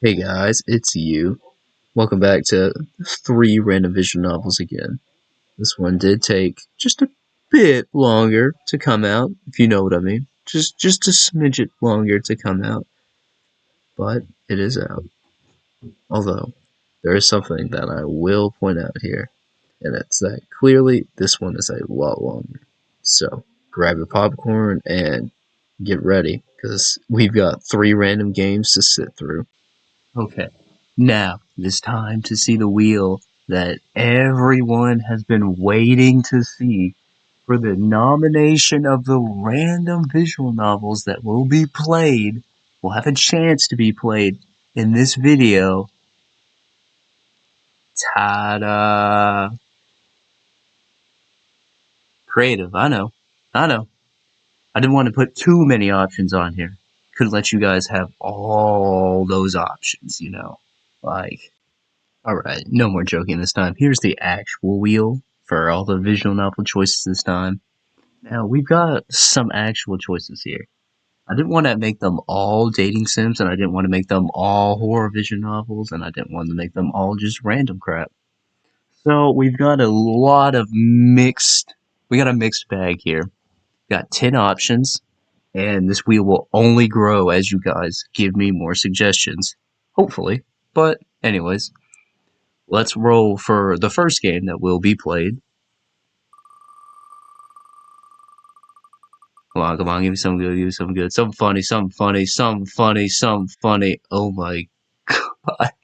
Hey guys, it's you. Welcome back to 3 random visual novels again. This one did take just a bit longer to come out, if you know what I mean. Just a smidget longer to come out, but it is out. Although, there is something that I will point out here, and it's that clearly this one is a lot longer. So, grab your popcorn and get ready, because we've got 3 random games to sit through. Okay, now it is time to see the wheel that everyone has been waiting to see for the nomination of the random visual novels that will have a chance to be played in this video. Ta-da! Creative, I know. I didn't want to put too many options on here. Couldn't let you guys have all those options, Like, alright, no more joking this time. Here's the actual wheel for all the visual novel choices this time. Now, we've got some actual choices here. I didn't want to make them all dating sims, and I didn't want to make them all horror visual novels, and I didn't want to make them all just random crap. So, we've got a mixed bag here. Got 10 options, and this wheel will only grow as you guys give me more suggestions. Hopefully. But, anyways. Let's roll for the first game that will be played. Come on, give me something good, something funny. Oh my god.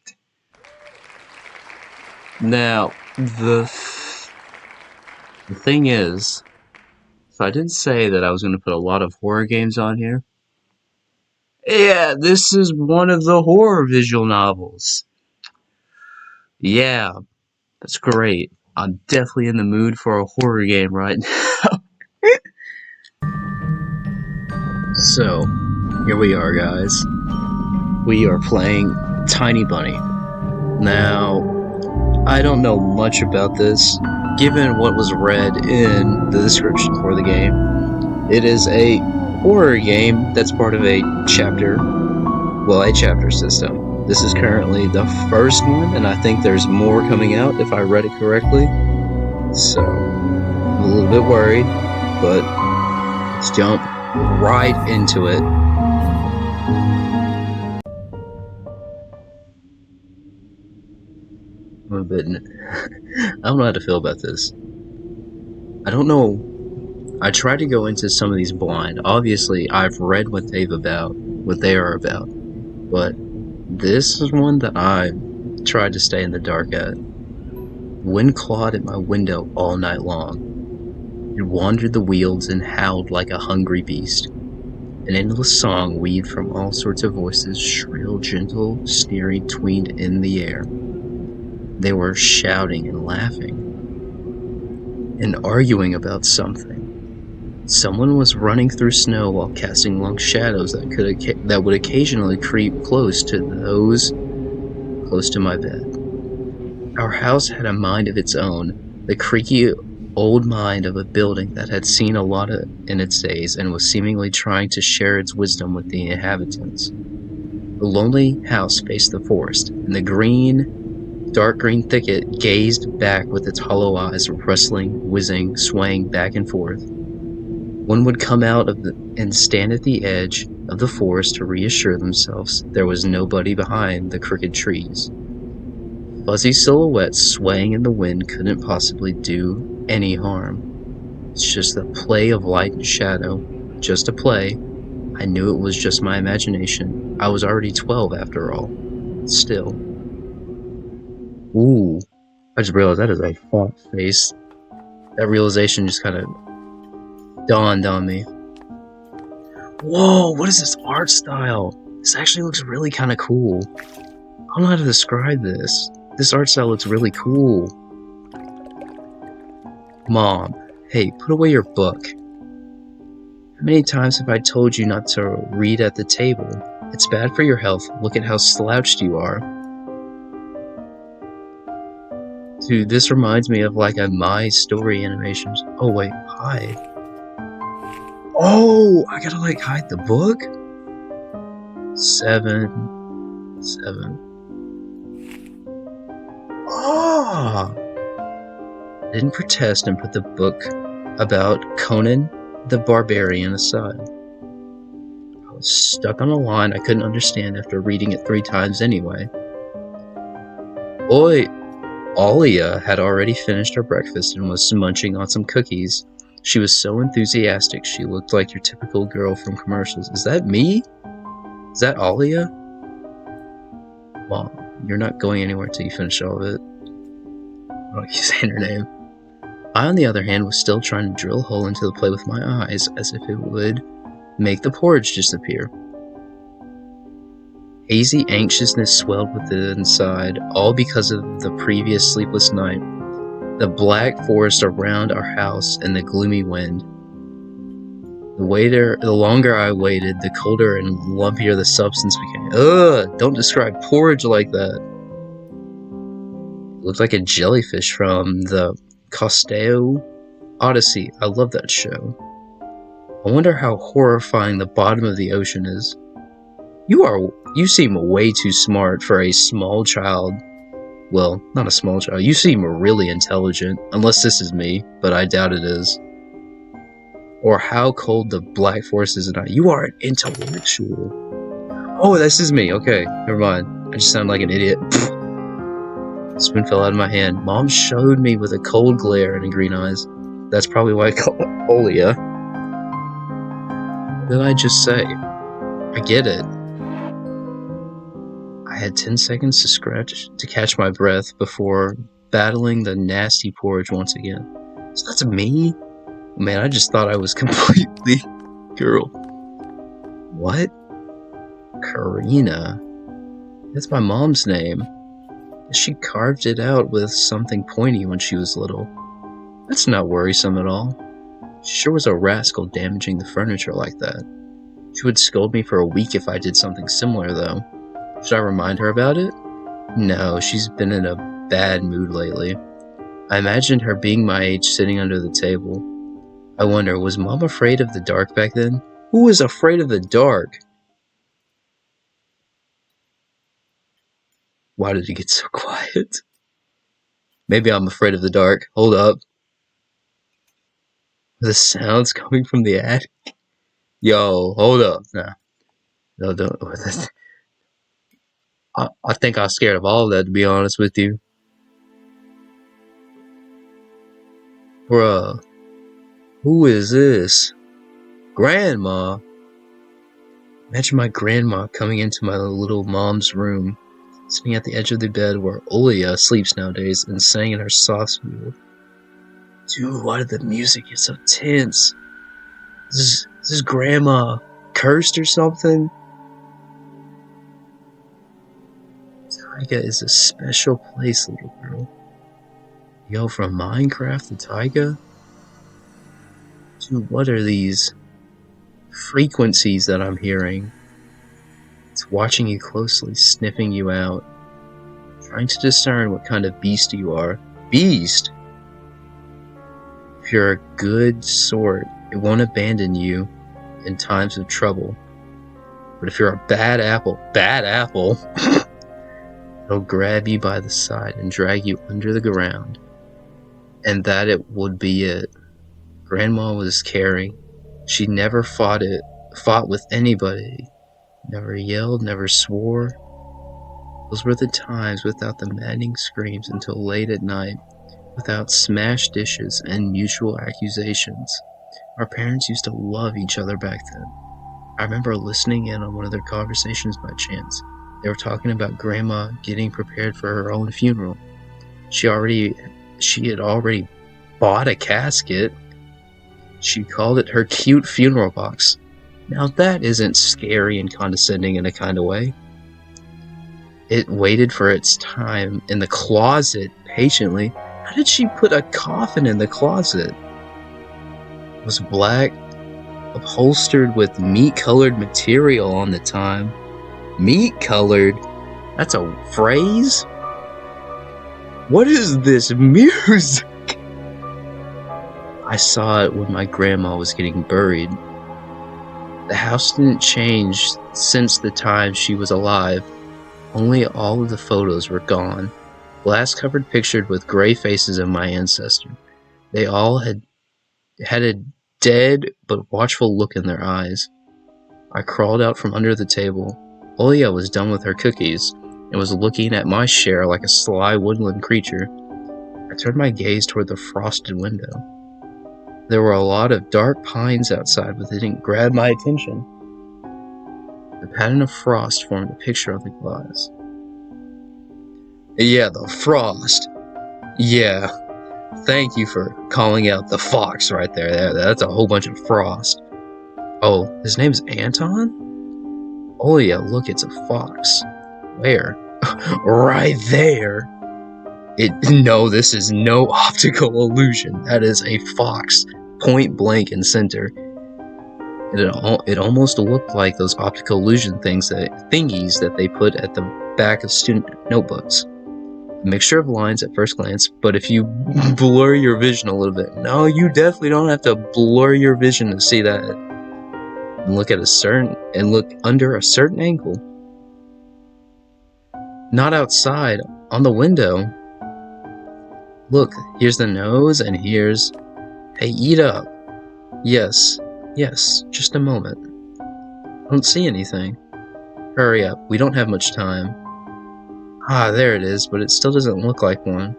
Now, the thing is, so I didn't say that I was going to put a lot of horror games on here. Yeah, this is one of the horror visual novels. Yeah, that's great. I'm definitely in the mood for a horror game right now. So, here we are, guys. We are playing Tiny Bunny. Now, I don't know much about this. Given what was read in the description for the game, it is a horror game that's part of a chapter system. This is currently the first one, and I think there's more coming out if I read it correctly. So, I'm a little bit worried, but let's jump right into it. I'm a bit... I don't know how to feel about this. I don't know. I tried to go into some of these blind. Obviously, I've read what they are about. But this is one that I tried to stay in the dark at. Wind clawed at my window all night long. It wandered the fields and howled like a hungry beast. An endless song weaved from all sorts of voices, shrill, gentle, sneering, tweened in the air. They were shouting and laughing and arguing about something. Someone was running through snow while casting long shadows that would occasionally creep close to my bed. Our house had a mind of its own, the creaky old mind of a building that had seen a lot in its days and was seemingly trying to share its wisdom with the inhabitants. The lonely house faced the forest, and the dark green thicket gazed back with its hollow eyes, rustling, whizzing, swaying back and forth. One would come out and stand at the edge of the forest to reassure themselves there was nobody behind the crooked trees. Fuzzy silhouettes swaying in the wind couldn't possibly do any harm. It's just a play of light and shadow. Just a play. I knew it was just my imagination. I was already 12 after all. Still. Ooh. I just realized that is a fox face. That realization just kind of dawned on me. Whoa, what is this art style? This actually looks really kind of cool. I don't know how to describe this. This art style looks really cool. Mom, hey, put away your book. How many times have I told you not to read at the table? It's bad for your health. Look at how slouched you are. Dude, this reminds me of like a My Story animations. Oh wait, hide. Oh, I gotta like hide the book? 7. 7. Ah! I didn't protest and put the book about Conan the Barbarian aside. I was stuck on a line I couldn't understand after reading it 3 times anyway. Oi! Alia had already finished her breakfast and was munching on some cookies. She was so enthusiastic she looked like your typical girl from commercials. Is that me? Is that Alia? Mom, you're not going anywhere till you finish all of it. I don't keep saying her name. I, on the other hand, was still trying to drill a hole into the plate with my eyes, as if it would make the porridge disappear. Hazy anxiousness swelled within inside, all because of the previous sleepless night, the black forest around our house, and the gloomy wind. The longer I waited, the colder and lumpier the substance became. Ugh! Don't describe porridge like that. It looked like a jellyfish from the Costeo Odyssey. I love that show. I wonder how horrifying the bottom of the ocean is. You seem way too smart for a small child. Well, not a small child. You seem really intelligent. Unless this is me, but I doubt it is. Or how cold the black forest is at night. You are an intellectual. Oh, this is me. Okay, never mind. I just sound like an idiot. The spoon fell out of my hand. Mom showed me with a cold glare and green eyes. That's probably why I call it Olia. What did I just say? I get it. I had 10 seconds to catch my breath before battling the nasty porridge once again. So that's me? Man, I just thought I was completely girl. What? Karina? That's my mom's name. She carved it out with something pointy when she was little. That's not worrisome at all. She sure was a rascal damaging the furniture like that. She would scold me for a week if I did something similar, though. Should I remind her about it? No, she's been in a bad mood lately. I imagined her being my age sitting under the table. I wonder, was Mom afraid of the dark back then? Who was afraid of the dark? Why did it get so quiet? Maybe I'm afraid of the dark. Hold up. The sounds coming from the attic? Yo, hold up. Nah. No, don't. I think I was scared of all of that, to be honest with you. Bruh. Who is this? Grandma? Imagine my grandma coming into my little mom's room, sitting at the edge of the bed where Olia sleeps nowadays, and sang in her soft squeal. Dude, why did the music get so tense? Is this grandma cursed or something? Taiga is a special place, little girl. Yo, from Minecraft to Taiga? Dude, what are these frequencies that I'm hearing? It's watching you closely, sniffing you out, trying to discern what kind of beast you are. Beast? If you're a good sort, it won't abandon you in times of trouble. But if you're a bad apple, it'll grab you by the side and drag you under the ground. And that it would be it. Grandma was caring. She never fought with anybody. Never yelled, never swore. Those were the times without the maddening screams until late at night, without smashed dishes and mutual accusations. Our parents used to love each other back then. I remember listening in on one of their conversations by chance. They were talking about Grandma getting prepared for her own funeral. She had already bought a casket. She called it her cute funeral box. Now that isn't scary and condescending in a kind of way. It waited for its time in the closet patiently. How did she put a coffin in the closet? It was black, upholstered with meat-colored material on the time. Meat-colored? That's a phrase? What is this music? I saw it when my grandma was getting buried. The house didn't change since the time she was alive. Only all of the photos were gone, glass-covered pictured with gray faces of my ancestors. They all had a dead but watchful look in their eyes. I crawled out from under the table. Olia was done with her cookies and was looking at my share like a sly woodland creature. I turned my gaze toward the frosted window. There were a lot of dark pines outside, but they didn't grab my attention. The pattern of frost formed a picture on the glass. Yeah, the frost. Yeah. Thank you for calling out the fox right there. That's a whole bunch of frost. Oh, his name's Anton? Oh yeah, look, it's a fox. Where? Right there. No, this is no optical illusion. That is a fox, point blank in center. It almost looked like those optical illusion thingies that they put at the back of student notebooks. A mixture of lines at first glance, but if you blur your vision a little bit, no, you definitely don't have to blur your vision to see that. And look under a certain angle. Not outside, on the window. Look, here's the nose, and here's... Hey, eat up. Yes, just a moment. I don't see anything. Hurry up, we don't have much time. Ah, there it is, but it still doesn't look like one.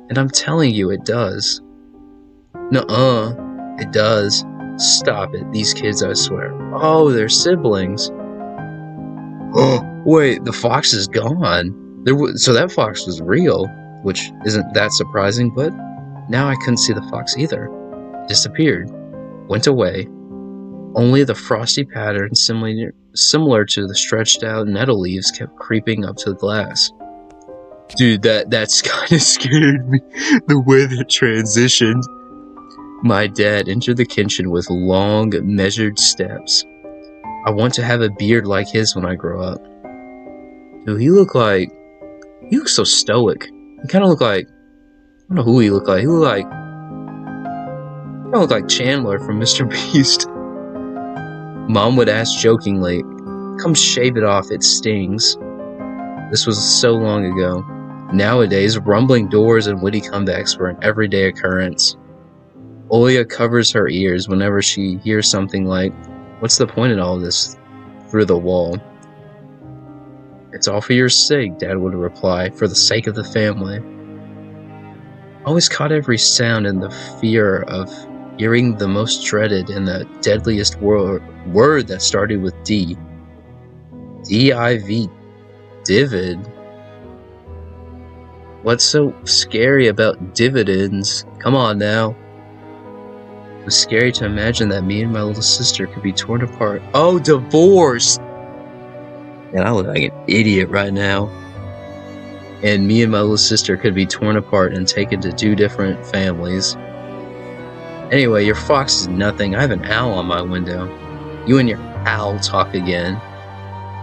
And I'm telling you, it does. Nuh-uh, it does. Stop it, these kids, I swear. Oh, they're siblings. Oh, wait, the fox is gone. So that fox was real, which isn't that surprising, but now I couldn't see the fox either. It disappeared, went away. Only the frosty pattern, similar to the stretched out nettle leaves, kept creeping up to the glass. Dude, that's kind of scared me, the way that transitioned. My dad entered the kitchen with long, measured steps. I want to have a beard like his when I grow up. Dude, he looks so stoic. He kind of looked like, I don't know who he looked like. He looked like Chandler from Mr. Beast. Mom would ask jokingly, "Come shave it off, it stings." This was so long ago. Nowadays, rumbling doors and witty comebacks were an everyday occurrence. Olia covers her ears whenever she hears something like, "What's the point in all this?" through the wall. "It's all for your sake," Dad would reply, "for the sake of the family." I always caught every sound in the fear of hearing the most dreaded and the deadliest word that started with D. D-I-V. Divid. What's so scary about dividends? Come on now. It was scary to imagine that me and my little sister could be torn apart. Oh, divorce! And I look like an idiot right now. And me and my little sister could be torn apart and taken to 2 different families. Anyway, your fox is nothing. I have an owl on my window. You and your owl talk again.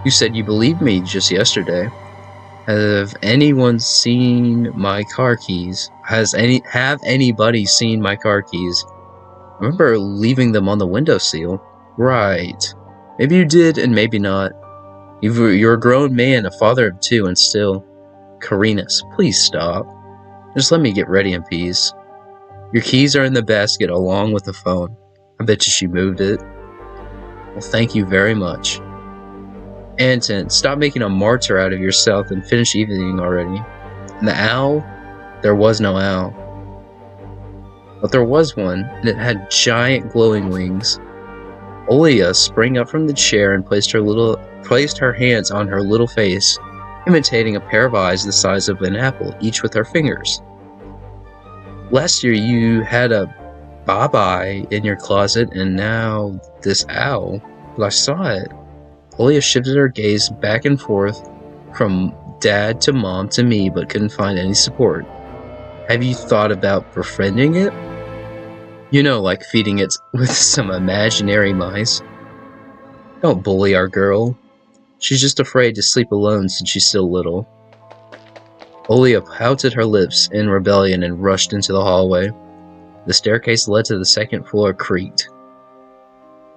You said you believed me just yesterday. Have anyone seen my car keys? Have anybody seen my car keys? I remember leaving them on the windowsill. Right. Maybe you did and maybe not. You're a grown man, a father of 2, and still. Carinas, please stop. Just let me get ready in peace. Your keys are in the basket along with the phone. I bet you she moved it. Well, thank you very much. Anton, stop making a martyr out of yourself and finish eating already. And the owl? There was no owl. But there was one, and it had giant glowing wings. Olia sprang up from the chair and placed her hands on her little face, imitating a pair of eyes the size of an apple, each with her fingers. Last year you had a bye-bye in your closet, and now this owl. But I saw it. Olia shifted her gaze back and forth from Dad to Mom to me, but couldn't find any support. Have you thought about befriending it? You know, like feeding it with some imaginary mice. Don't bully our girl. She's just afraid to sleep alone since she's still little. Olia pouted her lips in rebellion and rushed into the hallway. The staircase led to the 2nd floor creaked.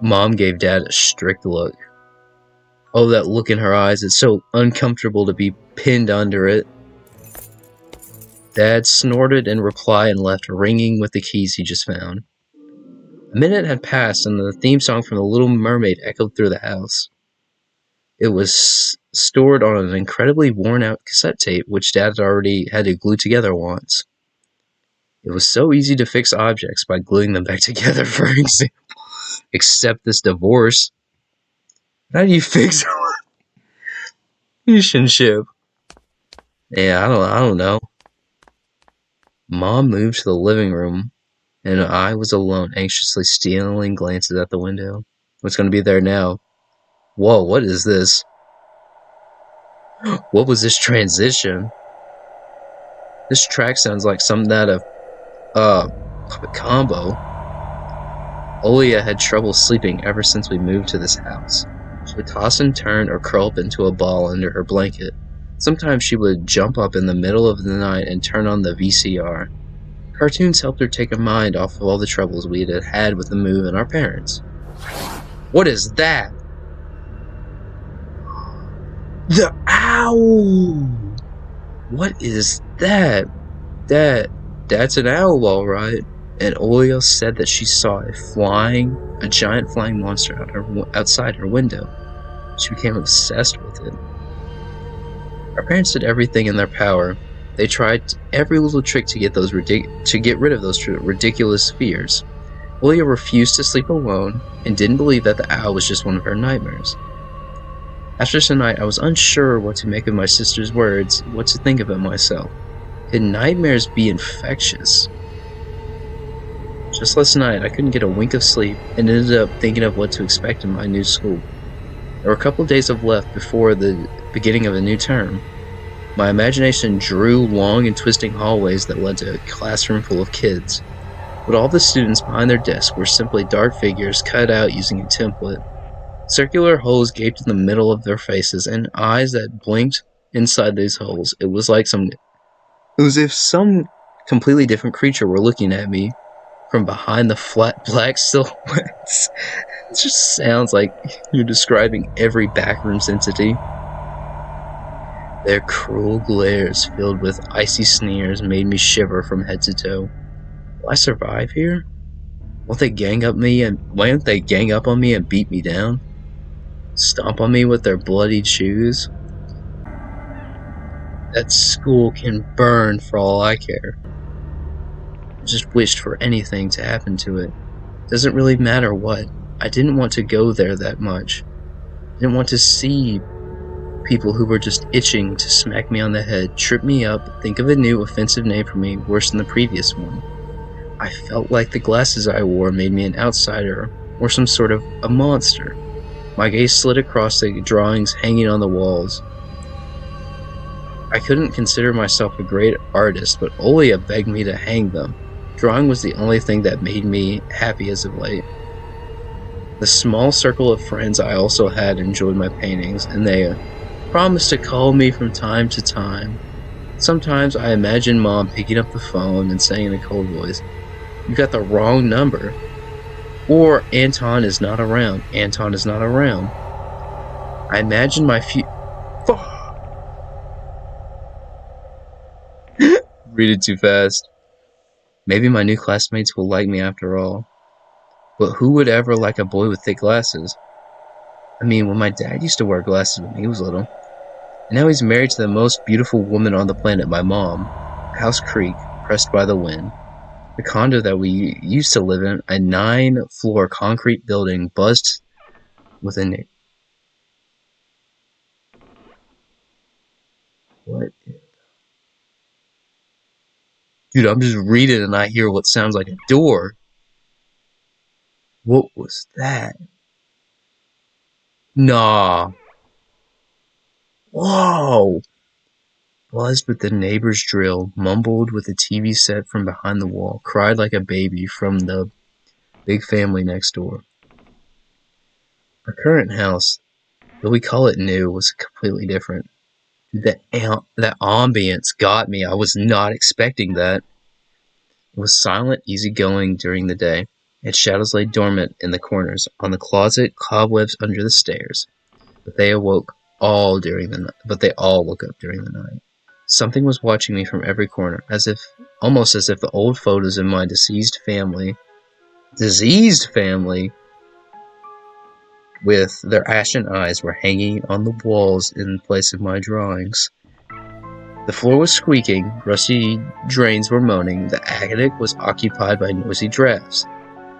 Mom gave Dad a strict look. Oh, that look in her eyes. It's so uncomfortable to be pinned under it. Dad snorted in reply and left, ringing with the keys he just found. A minute had passed, and the theme song from The Little Mermaid echoed through the house. It was stored on an incredibly worn-out cassette tape, which Dad had already had to glue together once. It was so easy to fix objects by gluing them back together, for example. Except this divorce. How do you fix a relationship? Yeah, I don't know. Mom moved to the living room, and I was alone, anxiously stealing glances at the window. What's going to be there now? Whoa, what is this? What was this transition? This track sounds like something out of, Puppet Combo. Olia had trouble sleeping ever since we moved to this house. She would toss and turn or curl up into a ball under her blanket. Sometimes she would jump up in the middle of the night and turn on the VCR. Cartoons helped her take her mind off of all the troubles we had had with the move and our parents. What is that? The owl! What is that? That's an owl, all right. And Olio said that she saw a giant flying monster outside her window. She became obsessed with it. Our parents did everything in their power. They tried every little trick to get rid of those ridiculous fears. Olio refused to sleep alone and didn't believe that the owl was just one of her nightmares. After tonight, I was unsure what to make of my sister's words, what to think of it myself. Could nightmares be infectious? Just last night, I couldn't get a wink of sleep and ended up thinking of what to expect in my new school. There were a couple of days left before the beginning of a new term. My imagination drew long and twisting hallways that led to a classroom full of kids. But all the students behind their desks were simply dark figures cut out using a template. Circular holes gaped in the middle of their faces, and eyes that blinked inside these holes. It was as if some completely different creature were looking at me from behind the flat black silhouettes. It just sounds like you're describing every backrooms entity. Their cruel glares, filled with icy sneers, made me shiver from head to toe. Will I survive here? Won't they gang up on me and beat me down? Stomp on me with their bloodied shoes? That school can burn for all I care. I just wished for anything to happen to it. Doesn't really matter what. I didn't want to go there that much. I didn't want to see people who were just itching to smack me on the head, trip me up, think of a new offensive name for me worse than the previous one. I felt like the glasses I wore made me an outsider, or some sort of a monster. My gaze slid across the drawings hanging on the walls. I couldn't consider myself a great artist, but Olia begged me to hang them. Drawing was the only thing that made me happy as of late. The small circle of friends I also had enjoyed my paintings, and they promised to call me from time to time. Sometimes I imagined Mom picking up the phone and saying in a cold voice, "You got the wrong number." Or, "Anton is not around. Anton is not around." I imagined my Read it too fast. Maybe my new classmates will like me after all. But who would ever like a boy with thick glasses? I mean, when my dad used to wear glasses when he was little. And now he's married to the most beautiful woman on the planet, my mom. House Creek, pressed by the wind. The condo that we used to live in, a 9-floor concrete building buzzed with a... What? Dude, I'm just reading and I hear what sounds like a door. What was that? Nah. Whoa. Buzzed with the neighbor's drill, mumbled with the TV set from behind the wall, cried like a baby from the big family next door. Our current house, though we call it new, was completely different. That ambience got me. I was not expecting that. It was silent, easygoing during the day. Its shadows lay dormant in the corners, on the closet, cobwebs under the stairs. but they all woke up during the night. Something was watching me from every corner, almost as if the old photos of my diseased family, with their ashen eyes, were hanging on the walls in place of my drawings. The floor was squeaking, rusty drains were moaning, the attic was occupied by noisy drafts.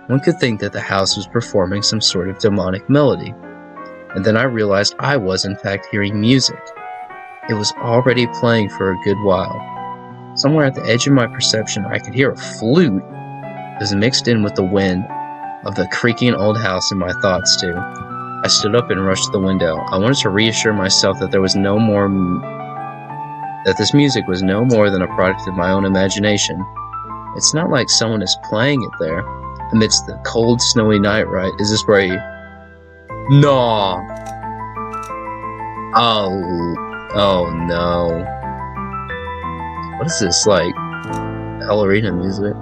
One could think that the house was performing some sort of demonic melody. And then I realized I was, in fact, hearing music. It was already playing for a good while. Somewhere at the edge of my perception, I could hear a flute. It was mixed in with the wind of the creaking old house in my thoughts, too. I stood up and rushed to the window. I wanted to reassure myself that this music was no more than a product of my own imagination. It's not like someone is playing it there, amidst the cold, snowy night, right? Is this where you... No! Oh no. What is this, like, ballerina music?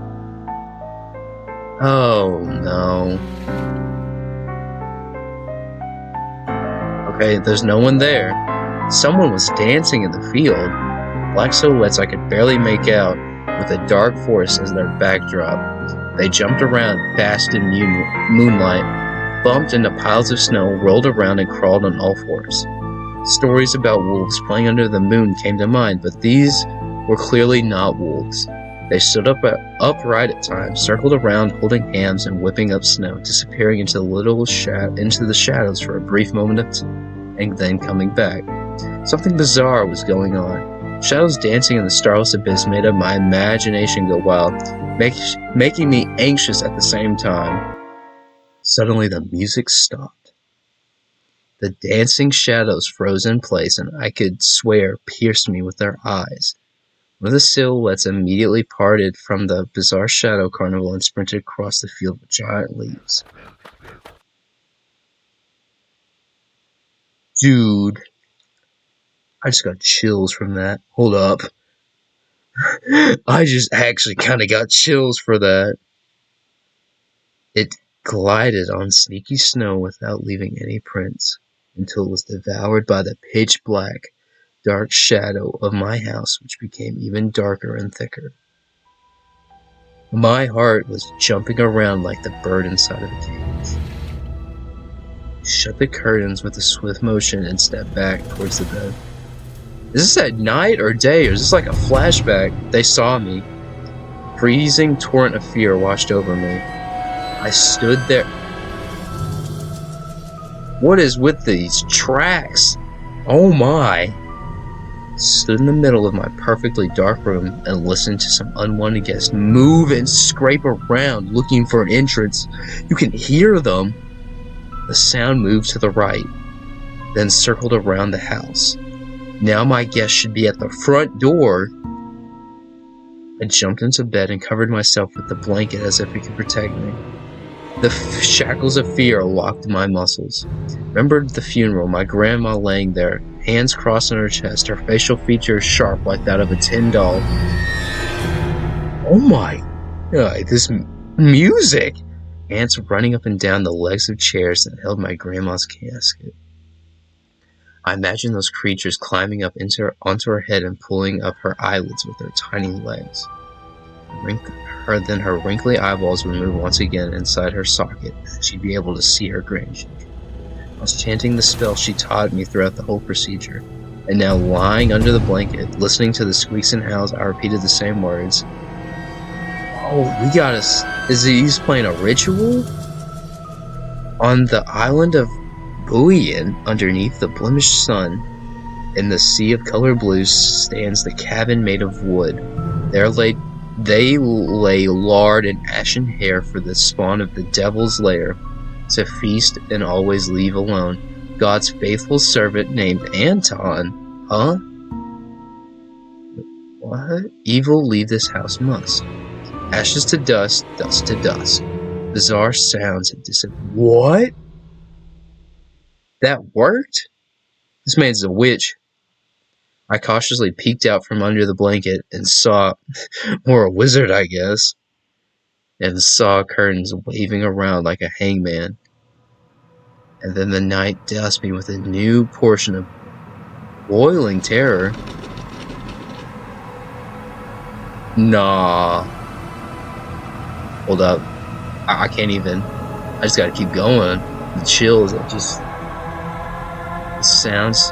Oh no. Okay, there's no one there. Someone was dancing in the field. Black silhouettes I could barely make out, with a dark forest as their backdrop. They jumped around, basked in moonlight, bumped into piles of snow, rolled around and crawled on all fours. Stories about wolves playing under the moon came to mind, but these were clearly not wolves. They stood upright at times, circled around, holding hands and whipping up snow, disappearing into the shadows for a brief moment and then coming back. Something bizarre was going on. Shadows dancing in the starless abyss made my imagination go wild, making me anxious at the same time. Suddenly the music stopped. The dancing shadows froze in place, and I could swear pierced me with their eyes. One of the silhouettes immediately parted from the bizarre shadow carnival and sprinted across the field with giant leaps. Dude, I just got chills from that. Hold up. I just actually kind of got chills for that. It glided on sneaky snow without leaving any prints, until it was devoured by the pitch-black, dark shadow of my house, which became even darker and thicker. My heart was jumping around like the bird inside of a cage. Shut the curtains with a swift motion and stepped back towards the bed. Is this at night or day, or is this like a flashback? They saw me. A freezing torrent of fear washed over me. I stood there. What is with these tracks? Oh my. Stood in the middle of my perfectly dark room and listened to some unwanted guests move and scrape around looking for an entrance. You can hear them. The sound moved to the right, then circled around the house. Now my guest should be at the front door. I jumped into bed and covered myself with the blanket as if it could protect me. The shackles of fear locked my muscles. Remembered the funeral, my grandma laying there, hands crossed on her chest, her facial features sharp like that of a tin doll. Oh my God, this music! Ants running up and down the legs of chairs that held my grandma's casket. I imagined those creatures climbing up onto her head and pulling up her eyelids with their tiny legs. Then her wrinkly eyeballs would move once again inside her socket, and she'd be able to see her grandchildren. I was chanting the spell she taught me throughout the whole procedure, and now lying under the blanket, listening to the squeaks and howls, I repeated the same words. Oh, we got us. He's playing a ritual? On the island of Buoyan, underneath the blemished sun, in the sea of color blues, stands the cabin made of wood. They lay lard and ashen hair for the spawn of the devil's lair, to feast and always leave alone. God's faithful servant named Anton. Huh? What? Evil leave this house must. Ashes to dust, dust to dust. Bizarre sounds have disappeared. What? That worked? This man's a witch. I cautiously peeked out from under the blanket and saw, or a wizard, I guess, and saw curtains waving around like a hangman. And then the night doused me with a new portion of boiling terror. Nah. Hold up. I can't even. I just gotta keep going. The chills, the sounds.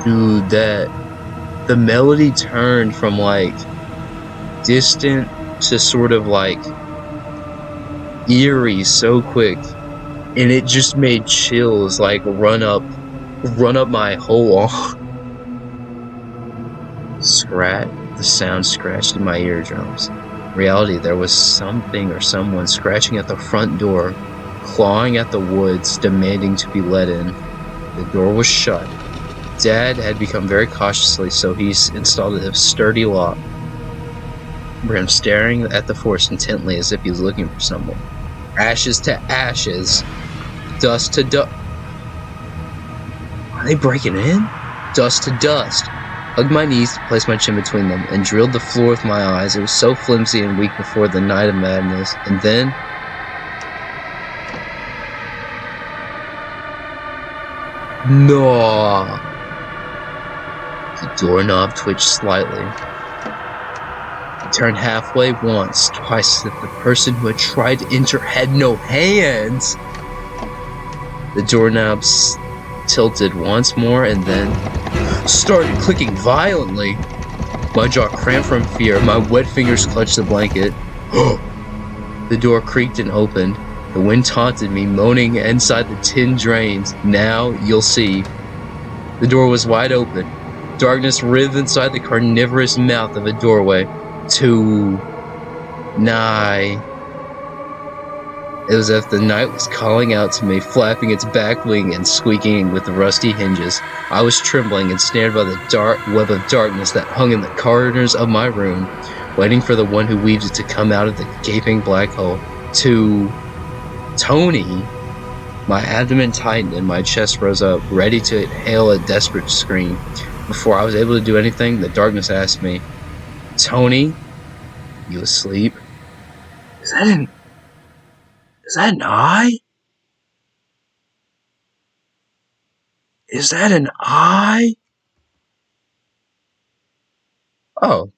Dude, the melody turned from like distant to sort of like eerie so quick, and it just made chills like run up my whole arm. The sound scratched in my eardrums. In reality, there was something or someone scratching at the front door, clawing at the woods, demanding to be let in. The door was shut. Dad had become very cautiously, so he installed a sturdy lock. Bram staring at the forest intently as if he was looking for someone. Ashes to ashes. Dust to dust. Are they breaking in? Dust to dust. Hugged my knees to place my chin between them and drilled the floor with my eyes. It was so flimsy and weak before the night of madness. And then... No. The doorknob twitched slightly. It turned halfway once, twice, as if the person who had tried to enter had no hands. The doorknob tilted once more and then started clicking violently. My jaw cramped from fear. My wet fingers clutched the blanket. The door creaked and opened. The wind taunted me, moaning inside the tin drains. Now you'll see. The door was wide open. Darkness writhed inside the carnivorous mouth of a doorway. Too nigh. It was as if the night was calling out to me, flapping its back wing and squeaking with the rusty hinges. I was trembling and snared by the dark web of darkness that hung in the corners of my room, waiting for the one who weaved it to come out of the gaping black hole. To Tony. My abdomen tightened and my chest rose up, ready to hail a desperate scream. Before I was able to do anything, the darkness asked me, Tony, you asleep? Is that an eye? Is that an eye? Oh.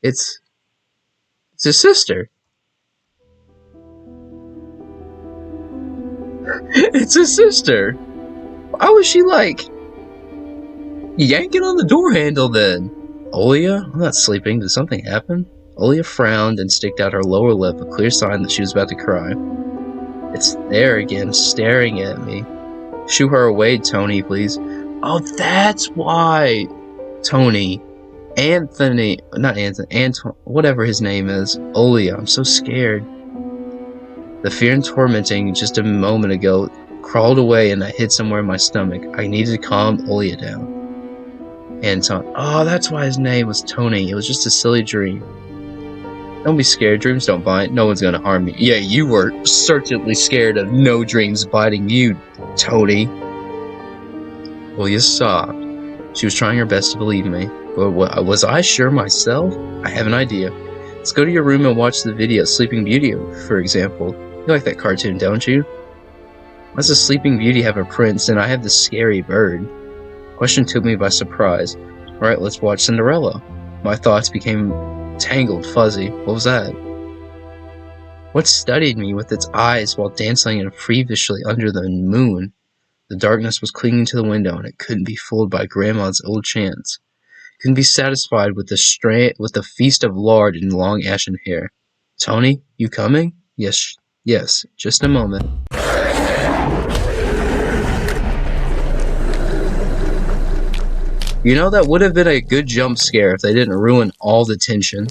It's his sister. It's his sister. Why was she like yanking on the door handle then? Olia? I'm not sleeping. Did something happen? Olia frowned and sticked out her lower lip, a clear sign that she was about to cry. It's there again, staring at me. Shoo her away, Tony, please. Oh, that's why. Tony. Anthony. Not Anthony. Anton. Whatever his name is. Olia. I'm so scared. The fear and tormenting just a moment ago crawled away and I hid somewhere in my stomach. I needed to calm Olia down. Anton. Oh, that's why his name was Tony. It was just a silly dream. Don't be scared. Dreams don't bite. No one's gonna harm you. Yeah, you were certainly scared of no dreams biting you, Tony. Olia sobbed. She was trying her best to believe me. But was I sure myself? I have an idea. Let's go to your room and watch the video Sleeping Beauty, for example. You like that cartoon, don't you? Why does the Sleeping Beauty have a prince and I have the scary bird? The question took me by surprise. Alright, let's watch Cinderella. My thoughts became tangled, fuzzy. What was that? What studied me with its eyes while dancing feverishly under the moon? The darkness was clinging to the window and it couldn't be fooled by Grandma's old chants. Couldn't be satisfied with the feast of lard and long ashen hair. Tony, you coming? Yes, just a moment. You know, that would have been a good jump scare if they didn't ruin all the tension.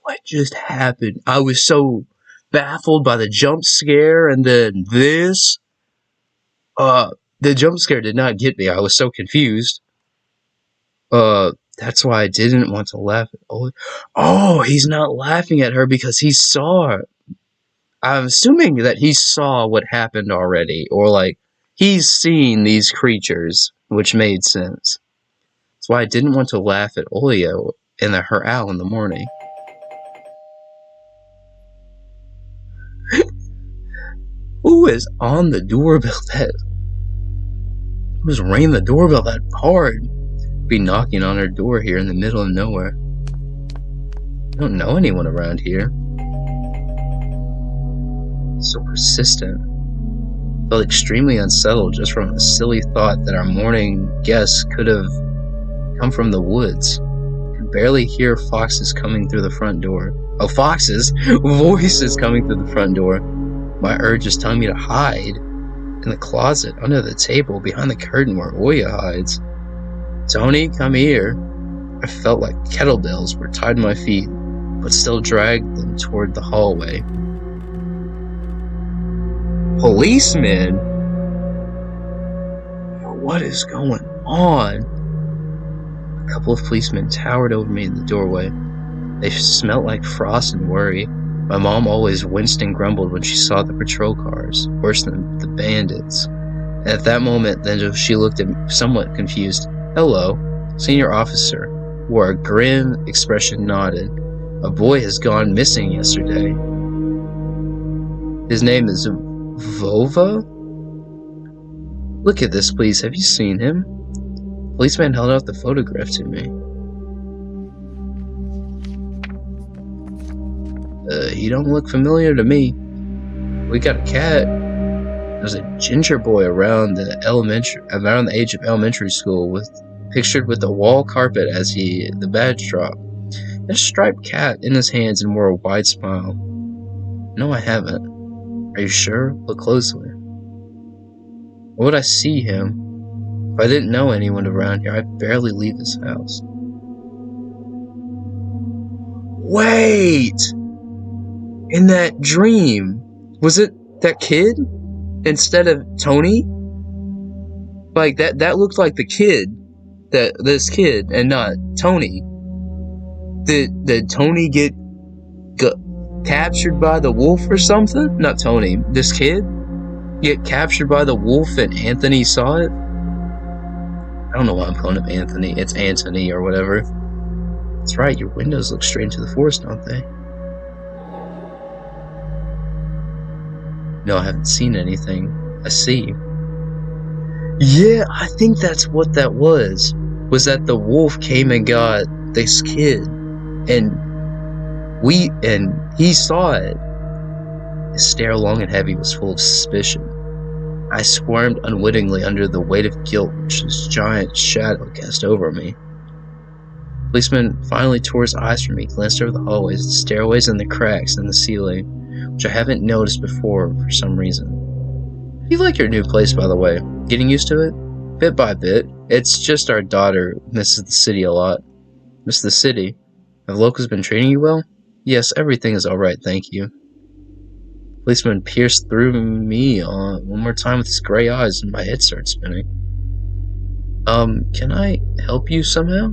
What just happened? I was so baffled by the jump scare and then this. The jump scare did not get me. I was so confused. That's why I didn't want to laugh at Olia. Oh, he's not laughing at her because he saw her. I'm assuming that he saw what happened already, or like he's seen these creatures, which made sense. That's why I didn't want to laugh at Olio and her owl in the morning. Who is on the doorbell who's ringing the doorbell that hard? Be knocking on her door here in the middle of nowhere. I don't know anyone around here. So persistent. Felt extremely unsettled just from a silly thought that our morning guest could have come from the woods. Could barely hear foxes coming through the front door. Oh, foxes! Voices coming through the front door. My urge is telling me to hide in the closet, under the table, behind the curtain where Oya hides. Tony, come here. I felt like kettlebells were tied to my feet, but still dragged them toward the hallway. Policemen? What is going on? A couple of policemen towered over me in the doorway. They smelt like frost and worry. My mom always winced and grumbled when she saw the patrol cars, worse than the bandits. And at that moment, then she looked at me, somewhat confused. Hello, senior officer. Wore a grim expression, nodded. A boy has gone missing yesterday. His name is Vova? Look at this, please. Have you seen him? The policeman held out the photograph to me. He don't look familiar to me. We got a cat. There's a ginger boy around the age of elementary school, pictured with a wall carpet as the badge dropped. A striped cat in his hands and wore a wide smile. No, I haven't. Are you sure? Look closely. Why would I see him? If I didn't know anyone around here, I'd barely leave this house. Wait! In that dream, was it that kid instead of Tony? Like that looked like the kid, this kid, and not Tony. Did Tony get captured by the wolf or something? Not Tony, this kid get captured by the wolf and Anthony saw it? I don't know why I'm calling him Anthony. It's Anthony or whatever. That's right, your windows look straight into the forest, don't they? No, I haven't seen anything. I see. Yeah, I think that's what that was. Was that the wolf came and got this kid, and he saw it. His stare, long and heavy, was full of suspicion. I squirmed unwittingly under the weight of guilt which this giant shadow cast over me. The policeman finally tore his eyes from me, glanced over the hallways, the stairways, and the cracks in the ceiling, which I haven't noticed before for some reason. You like your new place, by the way? Getting used to it? Bit by bit. It's just our daughter misses the city a lot. Miss the city? Have locals been treating you well? Yes, everything is alright, thank you. Policeman pierced through me one more time with his gray eyes, and my head started spinning. Can I help you somehow?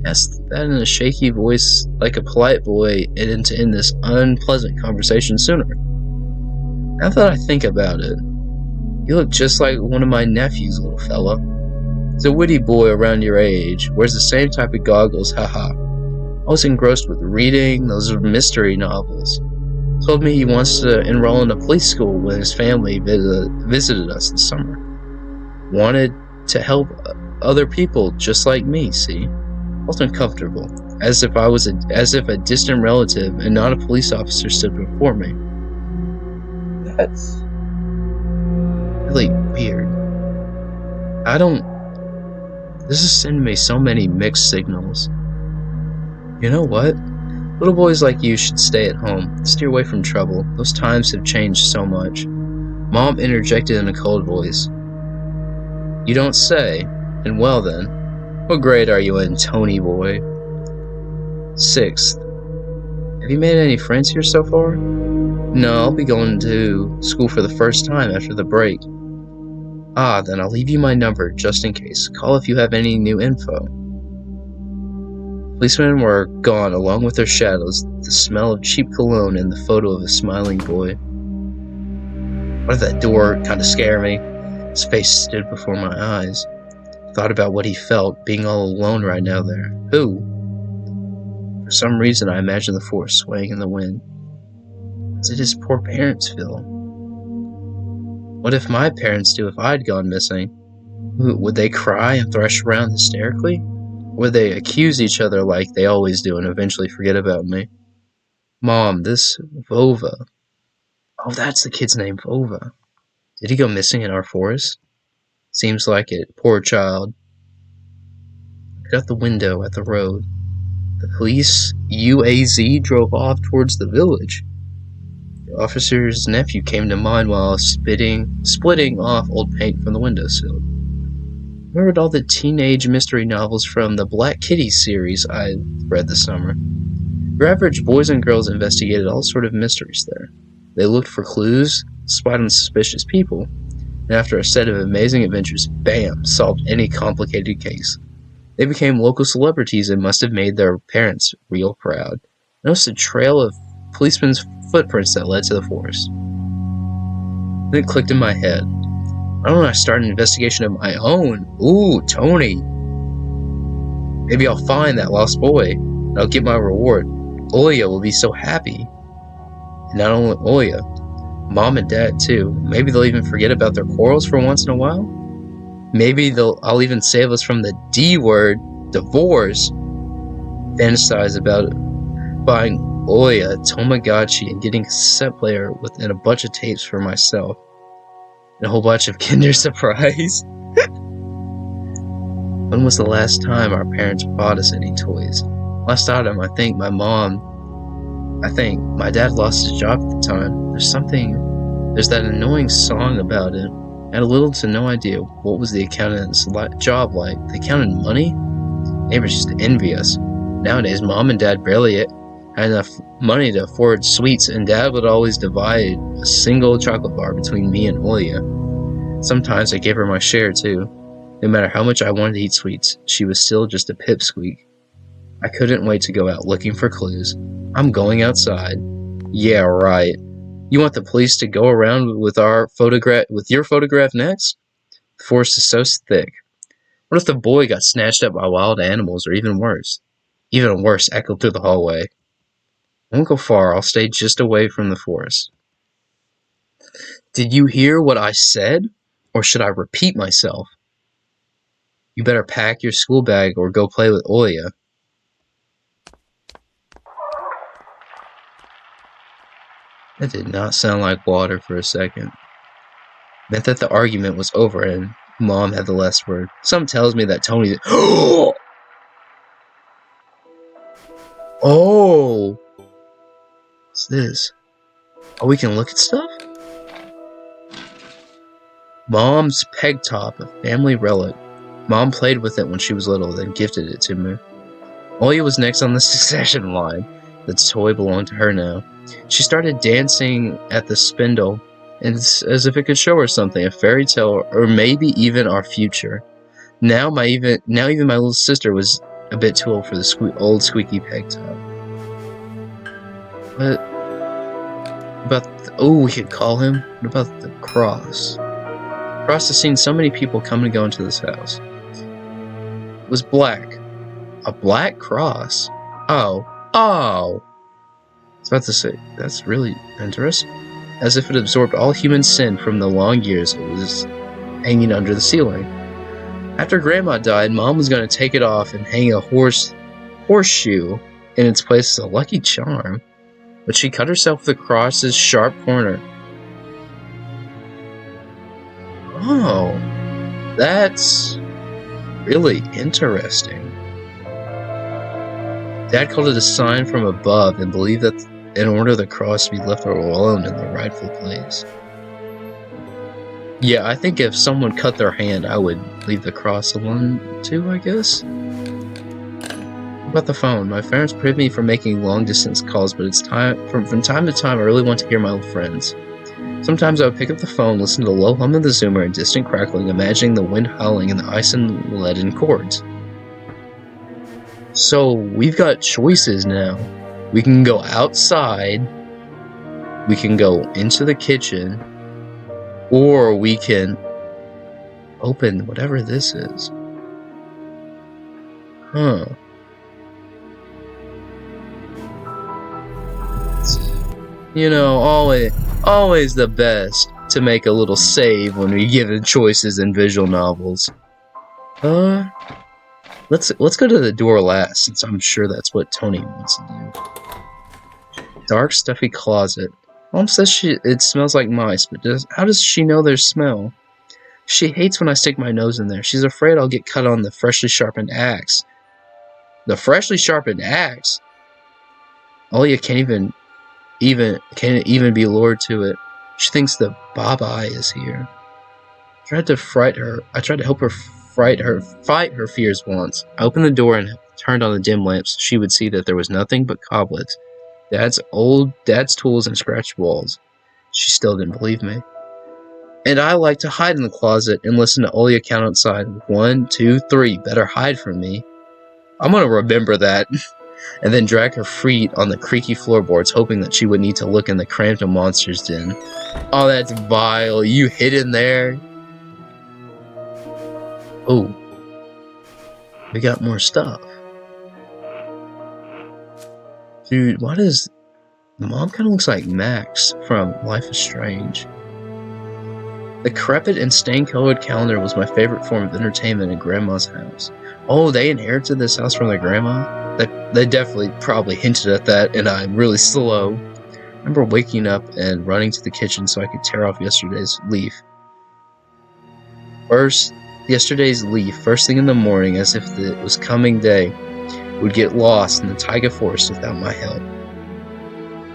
Asked that in a shaky voice, like a polite boy, and to end this unpleasant conversation sooner. Now that I think about it, you look just like one of my nephews, little fella. He's a witty boy around your age, wears the same type of goggles, haha. I was engrossed with reading those mystery novels. Told me he wants to enroll in a police school when his family visited us this summer. Wanted to help other people just like me, see? Felt uncomfortable, as if a distant relative and not a police officer stood before me. That's really weird. This is sending me so many mixed signals. You know what? Little boys like you should stay at home. Steer away from trouble. Those times have changed so much. Mom interjected in a cold voice. You don't say. And well then. What grade are you in, Tony boy? 6th. Have you made any friends here so far? No, I'll be going to school for the first time after the break. Ah, then I'll leave you my number, just in case. Call if you have any new info. Policemen were gone along with their shadows, the smell of cheap cologne and the photo of a smiling boy. What if that door kind of scared me? His face stood before my eyes. Thought about what he felt, being all alone right now there. Who? For some reason, I imagined the forest swaying in the wind. What did his poor parents feel? What if my parents do if I'd gone missing? Would they cry and thresh around hysterically? Would they accuse each other like they always do and eventually forget about me? Mom, this Vova. Oh, that's the kid's name, Vova. Did he go missing in our forest? Seems like it. Poor child. Looked out the window at the road. The police UAZ drove off towards the village. The officer's nephew came to mind while splitting off old paint from the windowsill. Remembered all the teenage mystery novels from the Black Kitty series I read this summer. Your average boys and girls investigated all sort of mysteries there. They looked for clues, spied on suspicious people, and after a set of amazing adventures, bam, solved any complicated case. They became local celebrities and must have made their parents real proud. I noticed a trail of policemen's footprints that led to the forest. Then it clicked in my head. Why don't I start an investigation of my own? Ooh, Tony. Maybe I'll find that lost boy, and I'll get my reward. Oya will be so happy. And not only Oya, Mom and Dad too. Maybe they'll even forget about their quarrels for once in a while. Maybe I'll even save us from the D word, divorce. Fantasize about buying Oya, Tamagotchi, and getting a cassette player and a bunch of tapes for myself. And a whole bunch of Kinder Surprise. When was the last time our parents bought us any toys? Last autumn, I think my dad lost his job at the time. There's that annoying song about it. I had little to no idea what was the accountant's job like. They counted money? Neighbors used to envy us. Nowadays, Mom and Dad barely had enough money to afford sweets, and Dad would always divide a single chocolate bar between me and Oya. Sometimes I gave her my share too. No matter how much I wanted to eat sweets, she was still just a pipsqueak. I couldn't wait to go out looking for clues. I'm going outside. Yeah, right. You want the police to go around with your photograph next? The forest is so thick. What if the boy got snatched up by wild animals, or even worse? Even worse echoed through the hallway. I won't go far. I'll stay just away from the forest. Did you hear what I said? Or should I repeat myself? You better pack your school bag or go play with Oya. That did not sound like water for a second. Meant that the argument was over and Mom had the last word. Something tells me that Tony... Oh! What's this? Oh, we can look at stuff? Mom's peg top, a family relic. Mom played with it when she was little, then gifted it to me. Oya was next on the succession line. The toy belonged to her now. She started dancing at the spindle, as if it could show her something, a fairy tale, or maybe even our future. Now even my little sister was a bit too old for the old squeaky peg top. What about we could call him? What about the cross? Cross has seen so many people come and go into this house. It was black. A black cross? Oh. I was about to say, that's really interesting. As if it absorbed all human sin from the long years it was hanging under the ceiling. After Grandma died, Mom was going to take it off and hang a horseshoe in its place as a lucky charm. But she cut herself with the cross's sharp corner. Oh, that's really interesting. Dad called it a sign from above and believed that in order the cross to be left alone in the rightful place. Yeah, I think if someone cut their hand, I would leave the cross alone too, I guess. About the phone, my parents prohibited me from making long-distance calls, but it's from time to time I really want to hear my old friends. Sometimes I would pick up the phone, listen to the low hum of the zoomer and distant crackling, imagining the wind howling and the ice and leaden cords. So we've got choices now. We can go outside, we can go into the kitchen, or we can open whatever this is. Huh. You know, always the best to make a little save when we given choices in visual novels. Let's go to the door last, since I'm sure that's what Tony wants to do. Dark, stuffy closet. Mom says it smells like mice, but how does she know there's smell? She hates when I stick my nose in there. She's afraid I'll get cut on the freshly sharpened axe. The freshly sharpened axe? Olia can't even be lured to it. She thinks the Baba is here. I tried to help her fight her fears once. I opened the door and turned on the dim lamp so she would see that there was nothing but cobwebs, Dad's tools, and scratched walls. She still didn't believe me. And I like to hide in the closet and listen to Olia count outside. 1, 2, 3. Better hide from me. I'm gonna remember that. And then drag her feet on the creaky floorboards, hoping that she would need to look in the cramped monster's den. Oh, that's vile. You hid in there. Oh. We got more stuff. Dude, why does... The mom kind of looks like Max from Life is Strange. The decrepit and stain-colored calendar was my favorite form of entertainment in Grandma's house. Oh, they inherited this house from their grandma? They definitely probably hinted at that, and I'm really slow. I remember waking up and running to the kitchen so I could tear off yesterday's leaf. First thing in the morning, as if it was coming day, would get lost in the taiga forest without my help.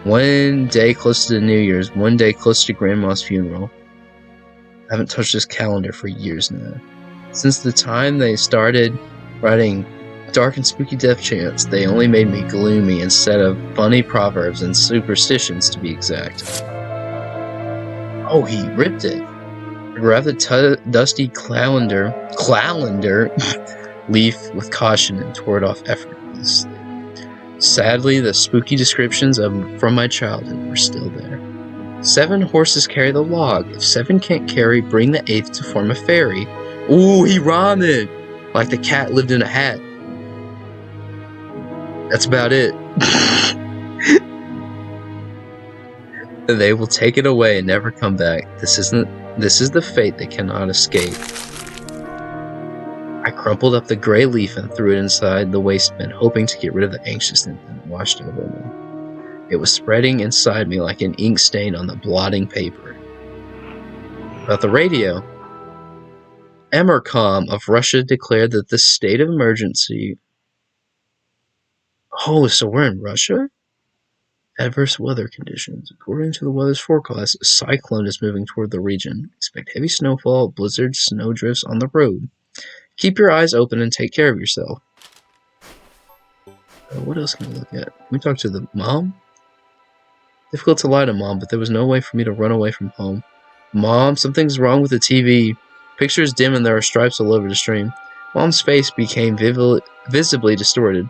One day close to New Year's, one day close to Grandma's funeral. I haven't touched this calendar for years now. Since the time they started writing dark and spooky death chants, they only made me gloomy instead of funny proverbs and superstitions, to be exact. Oh, he ripped it. I grabbed the dusty calendar leaf with caution and tore it off effortlessly. Sadly, the spooky descriptions from my childhood were still there. 7 horses carry the log. If 7 can't carry, bring the 8th to form a fairy. Ooh, he rhymed it! Like the cat lived in a hat. That's about it. They will take it away and never come back. This is the fate they cannot escape. I crumpled up the gray leaf and threw it inside the waste bin, hoping to get rid of the anxiousness that washed over me. It was spreading inside me like an ink stain on the blotting paper. About the radio, Emercom of Russia declared that the state of emergency... Oh, so we're in Russia? Adverse weather conditions. According to the weather's forecast, a cyclone is moving toward the region. Expect heavy snowfall, blizzards, snowdrifts on the road. Keep your eyes open and take care of yourself. What else can we look at? Can we talk to the mom? Difficult to lie to Mom, but there was no way for me to run away from home. Mom, something's wrong with the TV. Picture is dim and there are stripes all over the stream. Mom's face became visibly distorted.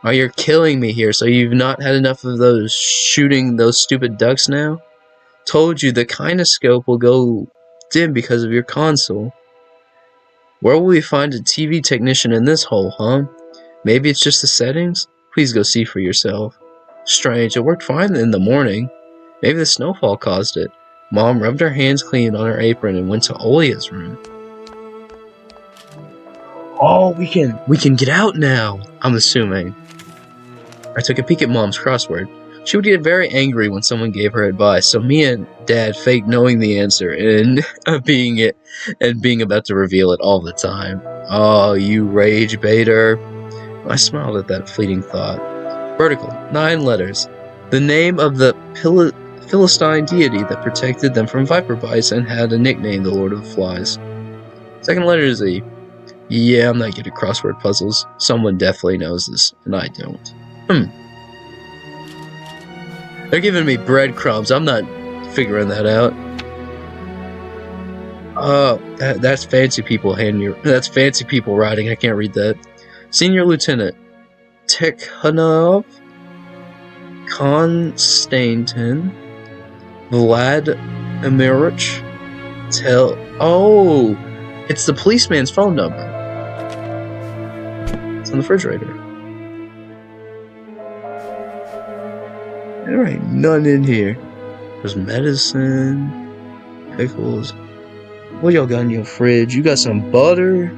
Oh, you're killing me here, so you've not had enough of those shooting those stupid ducks now? Told you the kinescope will go dim because of your console. Where will we find a TV technician in this hole, huh? Maybe it's just the settings? Please go see for yourself. Strange, it worked fine in the morning. Maybe the snowfall caused it. Mom rubbed her hands clean on her apron and went to Olia's room. Oh, we can get out now, I'm assuming. I took a peek at Mom's crossword. She would get very angry when someone gave her advice, so me and Dad faked knowing the answer and being about to reveal it all the time. Oh, you rage baiter. I smiled at that fleeting thought. Vertical, 9 letters. The name of the Philistine deity that protected them from viper bites and had a nickname, the Lord of the Flies. Second letter is E. Yeah, I'm not good at crossword puzzles. Someone definitely knows this, and I don't. They're giving me breadcrumbs. I'm not figuring that out. That's fancy people That's fancy people writing. I can't read that. Senior Lieutenant. Tikhonov, Konstantin, Vladimirich, Oh, it's the policeman's phone number. It's on the refrigerator. There ain't none in here. There's medicine, pickles. What y'all got in your fridge? You got some butter,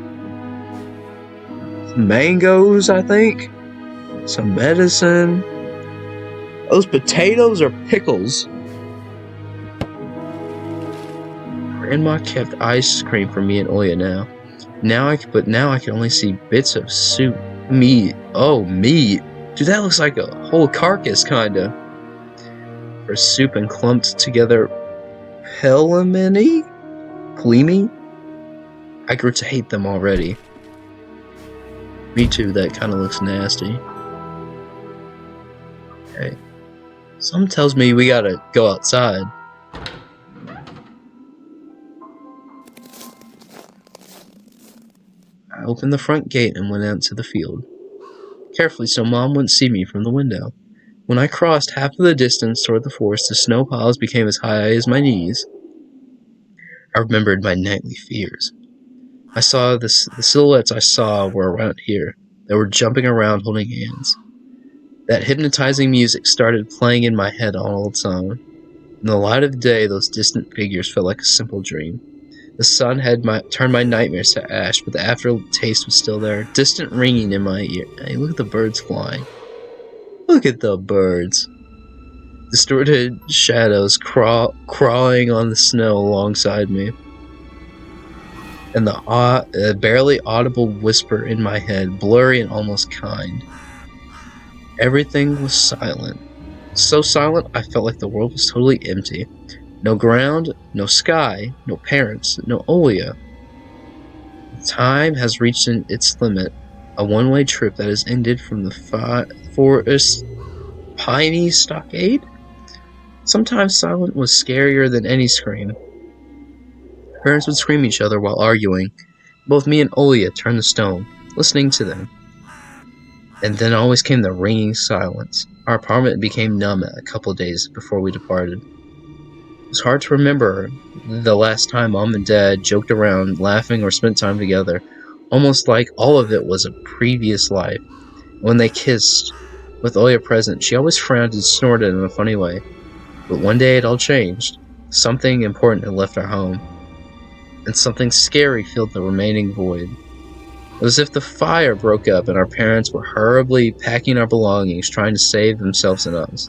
some mangoes, I think, some medicine. Those potatoes are pickles. Grandma kept ice cream for me and Oya now. Now I can only see bits of soup. Meat. Oh, meat. Dude, that looks like a whole carcass, kinda. For soup and clumped together pelmeni? Pelimi? I grew to hate them already. Me too, that kinda looks nasty. Okay. Something tells me we gotta go outside. I opened the front gate and went out to the field, carefully so Mom wouldn't see me from the window. When I crossed half of the distance toward the forest, the snow piles became as high as my knees. I remembered my nightly fears. I saw the silhouettes I saw were around here. They were jumping around holding hands. That hypnotizing music started playing in my head all its own. In the light of day, those distant figures felt like a simple dream. The sun had turned my nightmares to ash, but the aftertaste was still there, distant ringing in my ear. Hey, look at the birds flying. Look at the birds. Distorted shadows crawling on the snow alongside me. And the barely audible whisper in my head, blurry and almost kind. Everything was silent. So silent, I felt like the world was totally empty. No ground, no sky, no parents, no Olia. Time has reached its limit, a one-way trip that has ended from the forest piney stockade. Sometimes silence was scarier than any scream. Parents would scream at each other while arguing. Both me and Olia turned to stone, listening to them. And then always came the ringing silence. Our apartment became numb a couple of days before we departed. It was hard to remember the last time Mom and Dad joked around, laughing, or spent time together, almost like all of it was a previous life. When they kissed, with Oya present, she always frowned and snorted in a funny way. But one day it all changed. Something important had left our home, and something scary filled the remaining void. It was as if the fire broke up and our parents were hurriedly packing our belongings, trying to save themselves and us.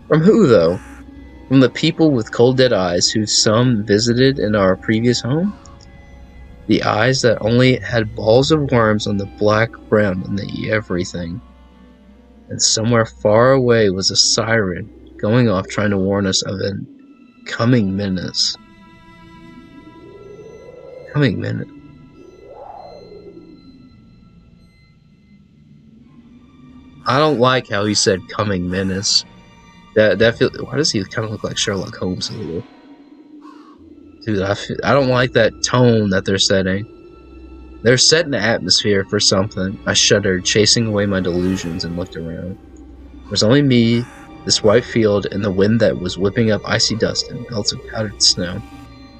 From who, though? From the people with cold dead eyes who some visited in our previous home? The eyes that only had balls of worms on the black ground and they eat everything. And somewhere far away was a siren going off trying to warn us of a coming menace. Coming menace. I don't like how he said coming menace. Why does he kind of look like Sherlock Holmes a little? Dude, I don't like that tone that they're setting. They're setting the atmosphere for something. I shuddered, chasing away my delusions, and looked around. There was only me, this white field, and the wind that was whipping up icy dust and belts of powdered snow.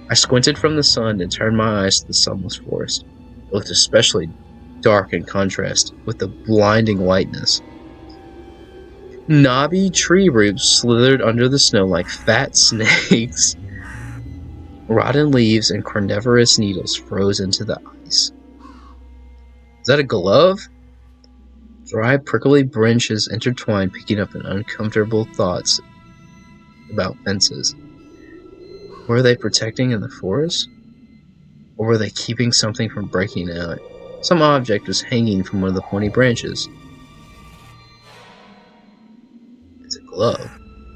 I squinted from the sun and turned my eyes to the sunless forest. It looked especially dark in contrast with the blinding whiteness. Knobby tree roots slithered under the snow like fat snakes. Rotten leaves and carnivorous needles froze into the ice. Is that a glove? Dry, prickly branches intertwined, picking up an uncomfortable thoughts about fences. Were they protecting in the forest? Or were they keeping something from breaking out? Some object was hanging from one of the pointy branches. It's a glove.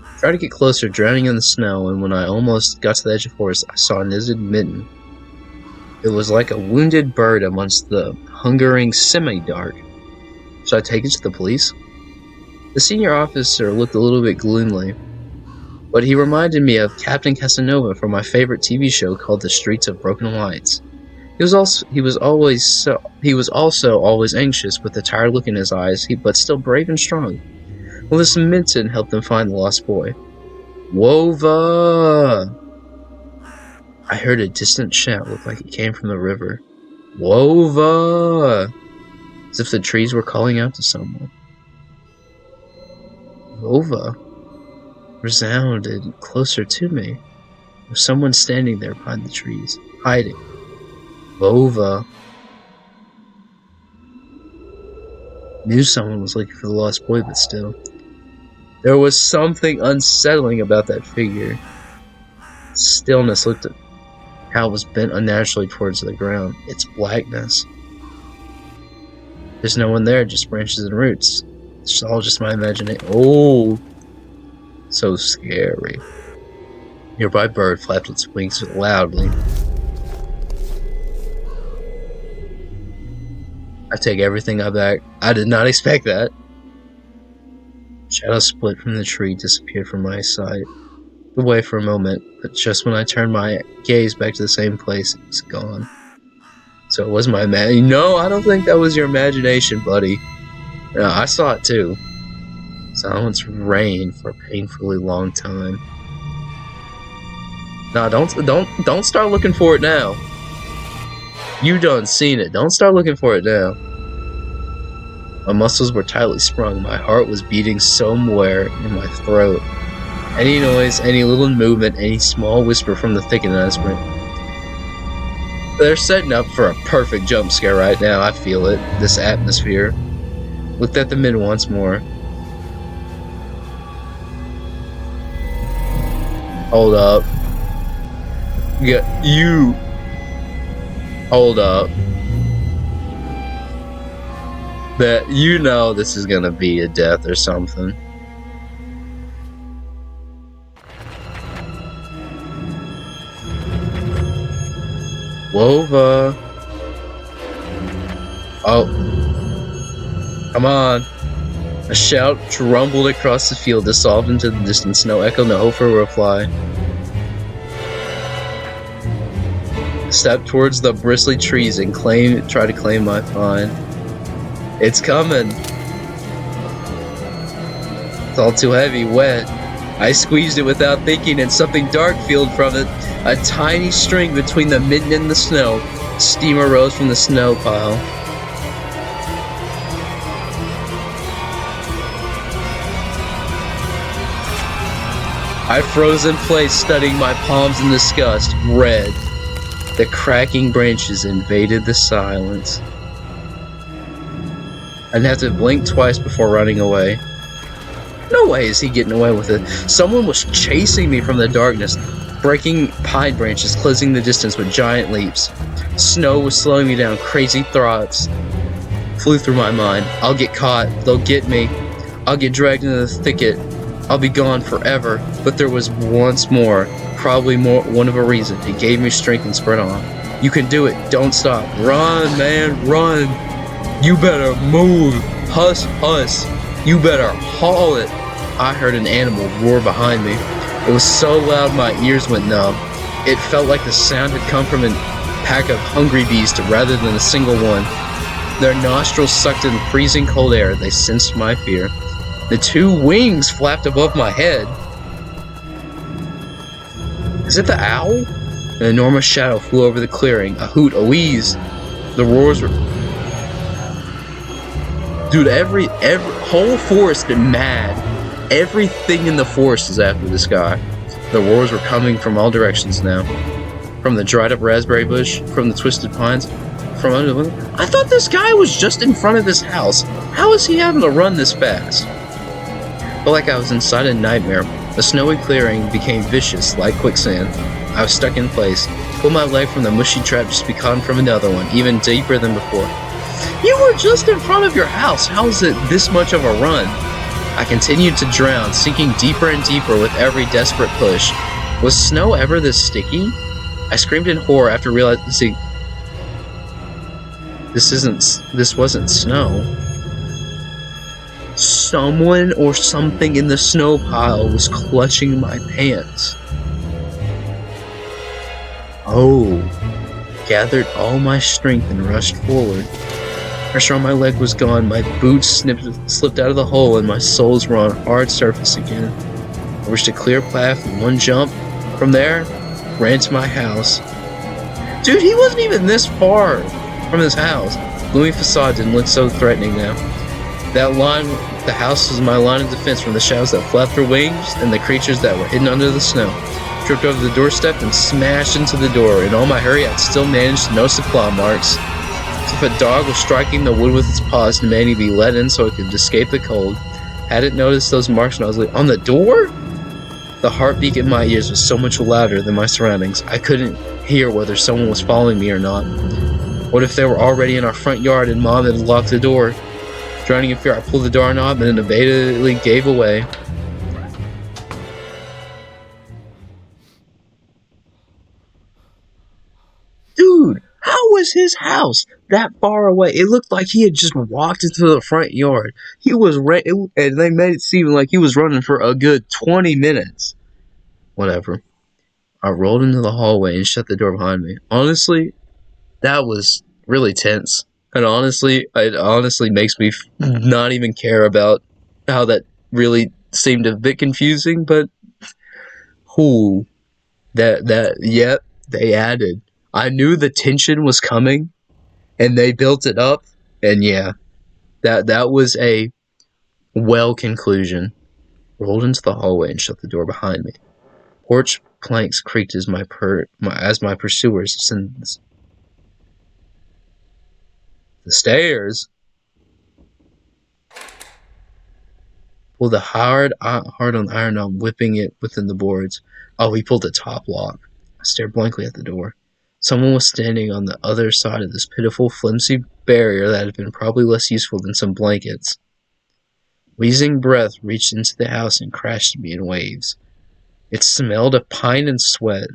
I tried to get closer, drowning in the snow, and when I almost got to the edge of the forest, I saw a knitted mitten. It was like a wounded bird amongst the hungering semi-dark. Should I take it to the police? The senior officer looked a little bit gloomily, but he reminded me of Captain Casanova from my favorite TV show called The Streets of Broken Lights. He was also always anxious, with a tired look in his eyes, but still brave and strong. Melissa Minton helped them find the lost boy. Wova! I heard a distant shout, looked like it came from the river. Wova! As if the trees were calling out to someone. Wova resounded closer to me. There was someone standing there behind the trees, hiding. Wova. Knew someone was looking for the lost boy, but still. There was something unsettling about that figure. Stillness looked at how it was bent unnaturally towards the ground. Its blackness. There's no one there, just branches and roots. It's all just my imagination. Oh, so scary. A nearby bird flapped its wings loudly. I take everything back. I did not expect that. Shadow split from the tree, disappeared from my sight. Away for a moment, but just when I turned my gaze back to the same place, it was gone. So it was my No, I don't think that was your imagination, buddy. No, I saw it too. Silence reigned for a painfully long time. Nah, don't start looking for it now. You done seen it. Don't start looking for it now. My muscles were tightly sprung. My heart was beating somewhere in my throat. Any noise, any little movement, any small whisper from the thicket, and I sprint. They're setting up for a perfect jump scare right now. I feel it. This atmosphere. Looked at the men once more. Hold up. You. Hold up. That you know this is gonna be a death or something. Wova. Oh. Come on. A shout rumbled across the field, dissolved into the distance. No echo, no hope for a reply. Step towards the bristly trees and try to claim my find. It's coming. It's all too heavy, wet. I squeezed it without thinking, and something dark peeled from it. A tiny string between the mitten and the snow. Steam arose from the snow pile. I froze in place, studying my palms in disgust. Red. The cracking branches invaded the silence. I'd have to blink twice before running away. No way is he getting away with it. Someone was chasing me from the darkness, breaking pine branches, closing the distance with giant leaps. Snow was slowing me down. Crazy thoughts flew through my mind. I'll get caught. They'll get me. I'll get dragged into the thicket. I'll be gone forever. But there was once more, probably one of a reason. It gave me strength and spread on. You can do it. Don't stop. Run, man, run. You better move. Huss, huss. You better haul it. I heard an animal roar behind me. It was so loud my ears went numb. It felt like the sound had come from a pack of hungry beasts rather than a single one. Their nostrils sucked in freezing cold air. They sensed my fear. The two wings flapped above my head. Is it the owl? An enormous shadow flew over the clearing. A hoot, a wheeze. The roars were... Dude, every whole forest is mad. Everything in the forest is after this guy. The roars were coming from all directions now. From the dried up raspberry bush, from the twisted pines, from under the window. I thought this guy was just in front of his house. How is he having to run this fast? Felt like I was inside a nightmare. The snowy clearing became vicious, like quicksand. I was stuck in place. Pulled my leg from the mushy trap just to be caught from another one, even deeper than before. You were just in front of your house. How is it this much of a run? I continued to drown, sinking deeper and deeper with every desperate push. Was snow ever this sticky? I screamed in horror after realizing this wasn't snow. Someone or something in the snow pile was clutching my pants. Oh, gathered all my strength and rushed forward. Pressure on my leg was gone, my boots slipped out of the hole, and my soles were on hard surface again. I reached a clear path in one jump. From there, ran to my house. Dude, he wasn't even this far from his house. The gloomy facade didn't look so threatening now. The house was my line of defense from the shadows that flapped their wings and the creatures that were hidden under the snow. Tripped over the doorstep and smashed into the door. In all my hurry, I'd still managed to notice the claw marks. As if a dog was striking the wood with its paws, demanding to be let in so it could escape the cold. Hadn't noticed those marks when I was on the door? The heartbeat in my ears was so much louder than my surroundings. I couldn't hear whether someone was following me or not. What if they were already in our front yard and Mom had locked the door? Drowning in fear, I pulled the doorknob and it immediately gave away. Dude, how was his house that far away? It looked like he had just walked into the front yard. He was and they made it seem like he was running for a good 20 minutes. Whatever. I rolled into the hallway and shut the door behind me. Honestly, that was really tense. And it honestly makes me not even care about how that really seemed a bit confusing, but yep, they added. I knew the tension was coming, and they built it up, and yeah, that was a well conclusion. Rolled into the hallway and shut the door behind me. Porch planks creaked as my pursuers ascended the stairs. Pulled hard on the iron knob, whipping it within the boards. Oh, he pulled the top lock. I stared blankly at the door. Someone was standing on the other side of this pitiful, flimsy barrier that had been probably less useful than some blankets. Wheezing breath reached into the house and crashed me in waves. It smelled of pine and sweat.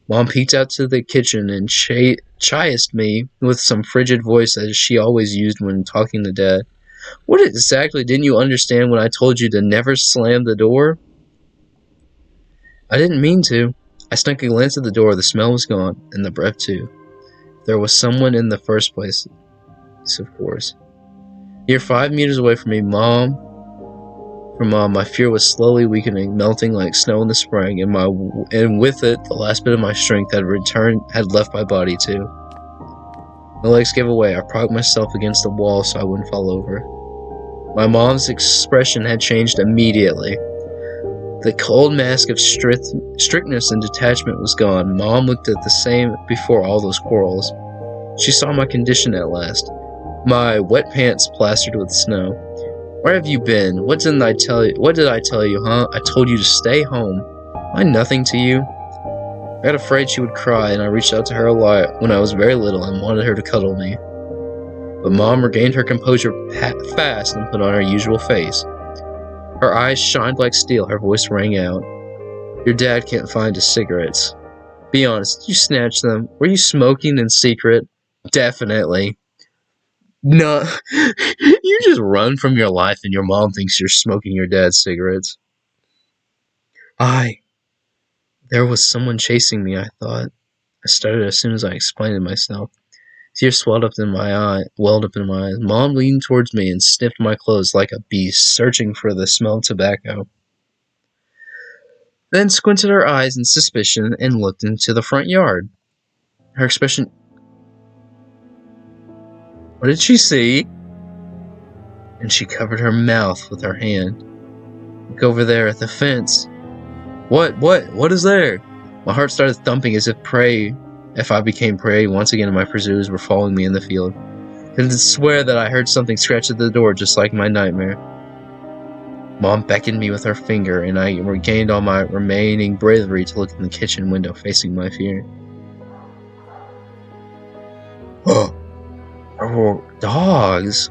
Mom peeked out to the kitchen and chased me with some frigid voice as she always used when talking to Dad. What exactly didn't you understand when I told you to never slam the door? I didn't mean to. I snuck a glance at the door. The smell was gone, and the breath too. There was someone in the first place, of course. You're 5 meters away from me, Mom. From Mom, my fear was slowly weakening, melting like snow in the spring, and with it, the last bit of my strength had left my body too. My legs gave away. I propped myself against the wall so I wouldn't fall over. My mom's expression had changed immediately. The cold mask of strictness and detachment was gone. Mom looked at the same before all those quarrels. She saw my condition at last. My wet pants plastered with snow. Where have you been? What did I tell you, huh? I told you to stay home. Am I nothing to you? I got afraid she would cry, and I reached out to her a lot when I was very little and wanted her to cuddle me. But Mom regained her composure fast and put on her usual face. Her eyes shined like steel. Her voice rang out. Your dad can't find his cigarettes. Be honest, did you snatch them? Were you smoking in secret? Definitely. No, you just run from your life and your mom thinks you're smoking your dad's cigarettes. There was someone chasing me, I thought. I started as soon as I explained it myself. Tears welled up in my eyes. Mom leaned towards me and sniffed my clothes like a beast, searching for the smell of tobacco. Then squinted her eyes in suspicion and looked into the front yard. Her expression... What did she see? And she covered her mouth with her hand. Look over there at the fence. What is there? My heart started thumping as if I became prey once again and my pursuers were following me in the field. And I swear that I heard something scratch at the door just like my nightmare. Mom beckoned me with her finger, and I regained all my remaining bravery to look in the kitchen window facing my fear. Oh, dogs!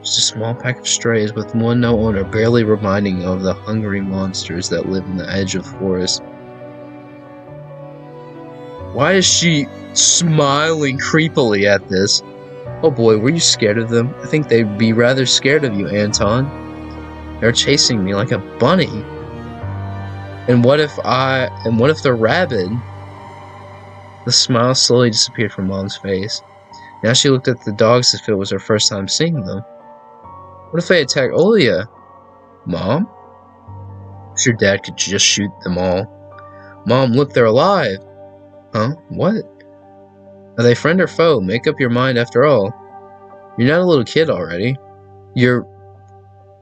Just a small pack of strays with one no owner, barely reminding of the hungry monsters that live in the edge of the forest. Why is she smiling creepily at this? Oh boy, were you scared of them? I think they'd be rather scared of you, Anton. They're chasing me like a bunny. And what if they're rabid? The smile slowly disappeared from Mom's face. Now she looked at the dogs as if it was her first time seeing them. What if they attack Olia? Mom? I'm sure Dad could just shoot them all. Mom, look, they're alive! Huh? What? Are they friend or foe? Make up your mind after all. You're not a little kid already. You're...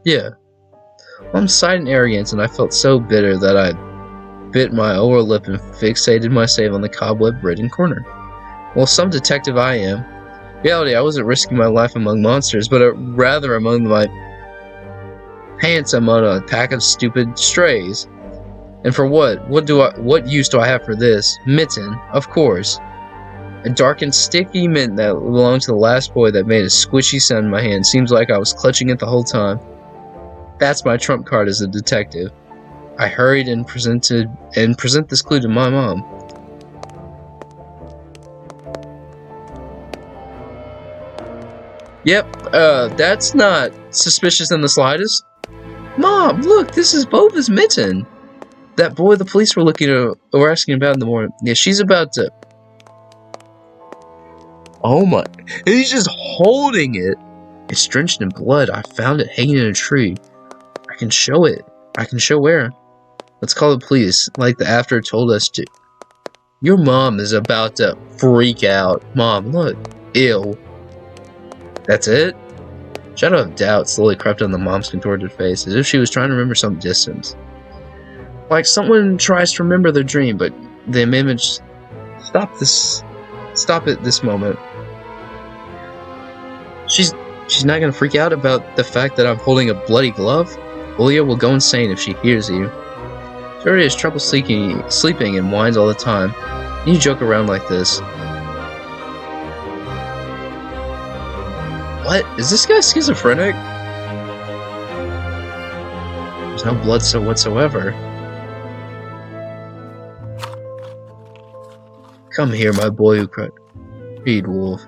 Yeah. Mom sighed in arrogance, and I felt so bitter that I bit my lower lip and fixated my save on the cobweb-ridden corner. Well, some detective I am. In reality, I wasn't risking my life among monsters, but rather among my pants among a pack of stupid strays. And for what? What use do I have for this? Mitten, of course. A dark and sticky mint that belonged to the last boy that made a squishy sound in my hand. Seems like I was clutching it the whole time. That's my trump card as a detective. I hurried and present this clue to my mom. Yep, that's not suspicious in the slightest. Mom, look, this is Bova's mitten. That boy the police were asking about in the morning. Yeah, she's about to... Oh my... He's just holding it. It's drenched in blood. I found it hanging in a tree. I can show it. I can show where. Let's call the police, like the after told us to. Your mom is about to freak out. Mom, look. Ew. That's it? Shadow of doubt slowly crept on the mom's contorted face, as if she was trying to remember some distance. Like someone tries to remember their dream, but the image... Stop it this moment. She's not gonna freak out about the fact that I'm holding a bloody glove? Olia will go insane if she hears you. She already has trouble sleeping and whines all the time. You joke around like this. What? Is this guy schizophrenic? There's no blood whatsoever. Come here, my boy who cried. Read, Wolf.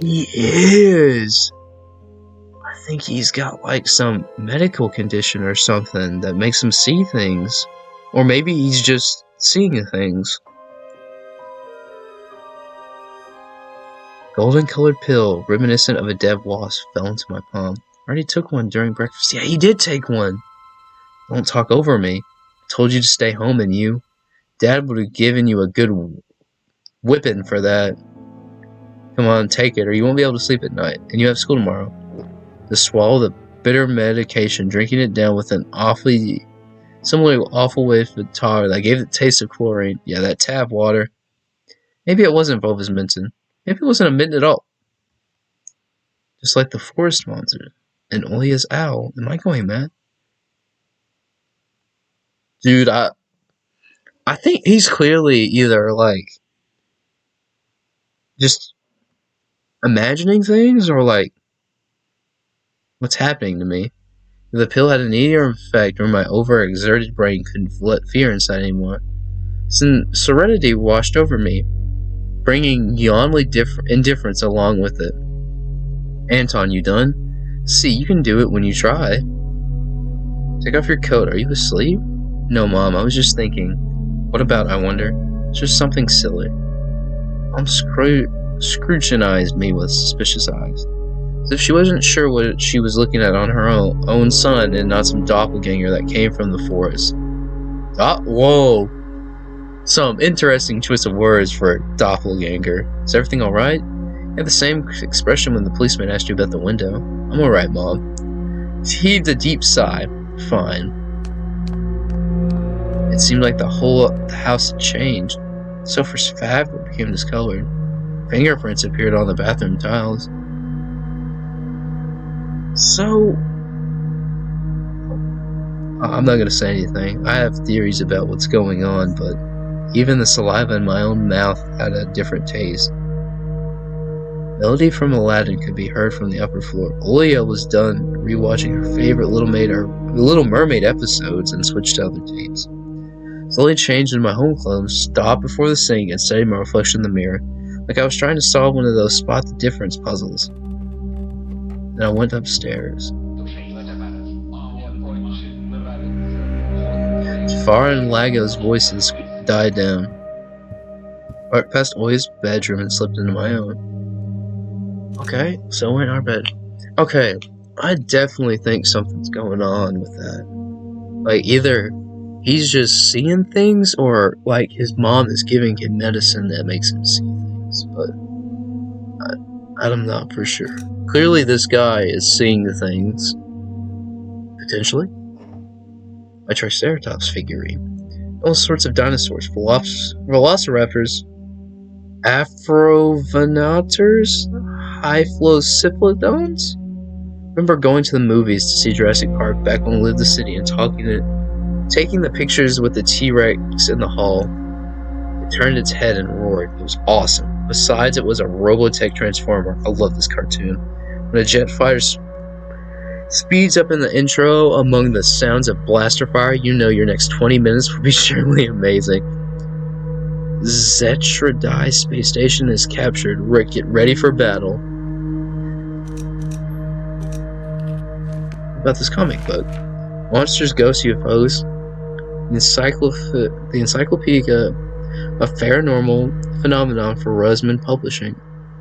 He is! I think he's got like some medical condition or something that makes him see things. Or maybe he's just seeing things. Golden colored pill, reminiscent of a dead wasp, fell into my palm. I already took one during breakfast. Yeah, he did take one! Don't talk over me. I told you to stay home and you. Dad would have given you a good whipping for that. Come on, take it, or you won't be able to sleep at night, and you have school tomorrow. To swallow the bitter medication, drinking it down with an similarly awful whiff of tar that gave the taste of chlorine. Yeah, that tap water. Maybe it wasn't Bova's mitten. Maybe it wasn't a mitten at all. Just like the forest monster and Olia's owl. Am I going mad? Dude, I think he's clearly either like just imagining things or like what's happening to me. The pill had an easier effect where my overexerted brain couldn't let fear inside anymore. Serenity washed over me, bringing yawnly indifference along with it. Anton, you done? See, you can do it when you try. Take off your coat. Are you asleep? No, Mom, I was just thinking. What about, I wonder? It's just something silly. Mom scrutinized me with suspicious eyes, as if she wasn't sure what she was looking at on her own son and not some doppelganger that came from the forest. Whoa! Some interesting choice of words for doppelganger. Is everything alright? You had the same expression when the policeman asked you about the window. I'm alright, Mom. She heaved a deep sigh. Fine. It seemed like the house had changed. The sofa's fabric became discolored. Fingerprints appeared on the bathroom tiles. So... I'm not going to say anything. I have theories about what's going on, but even the saliva in my own mouth had a different taste. Melody from Aladdin could be heard from the upper floor. Olia was done rewatching her favorite Little Mermaid episodes and switched to other tapes. Slowly changed into my home clothes, stopped before the sink, and studied my reflection in the mirror, like I was trying to solve one of those spot the difference puzzles. Then I went upstairs. Farah and Lago's voices died down. I walked past Oya's bedroom and slipped into my own. Okay, so we're in our bed. Okay, I definitely think something's going on with that. Like, either he's just seeing things, or like his mom is giving him medicine that makes him see things, but I'm not for sure. Clearly this guy is seeing the things. Potentially. My Triceratops figurine. All sorts of dinosaurs. Velociraptors. Afrovenators. Hyphlocephalodons. Remember going to the movies to see Jurassic Park back when we lived in the city and taking the pictures with the T-Rex in the hall. It turned its head and roared. It was awesome. Besides, it was a Robotech Transformer. I love this cartoon. When a jet fighter speeds up in the intro among the sounds of blaster fire, you know your next 20 minutes will be surely amazing. Zetradai space station is captured. Rick, get ready for battle. About this comic book. Monsters, Ghosts, UFOs. The Encyclopedia of Paranormal Phenomenon for Rusman Publishing.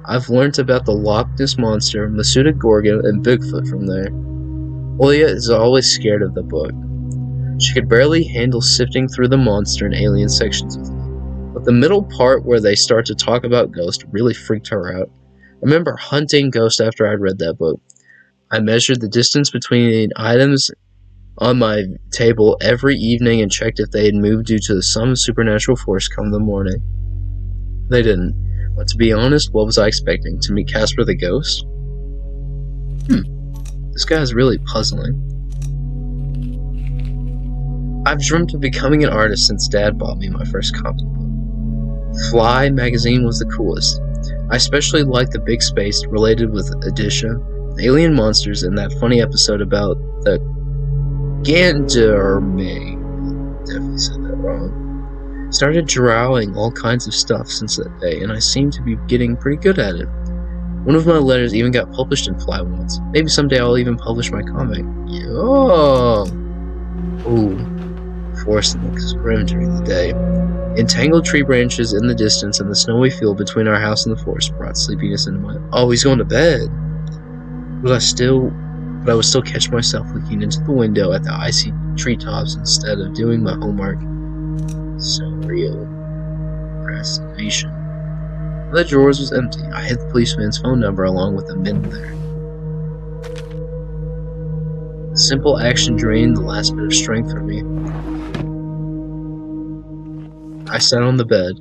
I've learned about the Loch Ness Monster, Masuda Gorgon, and Bigfoot from there. Oya is always scared of the book. She could barely handle sifting through the monster and alien sections with me. But the middle part where they start to talk about ghosts really freaked her out. I remember hunting ghosts after I'd read that book. I measured the distance between items on my table every evening and checked if they had moved due to some supernatural force come the morning. They didn't. But to be honest, what was I expecting? To meet Casper the Ghost? This guy is really puzzling. I've dreamt of becoming an artist since Dad bought me my first comic book. Fly magazine was the coolest. I especially liked the big space related with Edition, alien monsters, and that funny episode about the Ganderme. Definitely said that wrong. Started drawing all kinds of stuff since that day, and I seem to be getting pretty good at it. One of my letters even got published in Fly once. Maybe someday I'll even publish my comic. Yo! Ooh. Forest looks grim during the day. Entangled tree branches in the distance and the snowy field between our house and the forest brought sleepiness into my... Oh, he's going to bed! But I would still catch myself looking into the window at the icy treetops instead of doing my homework. So real. Procrastination. One of the drawers was empty. I hid the policeman's phone number along with the men there. The simple action drained the last bit of strength from me. I sat on the bed.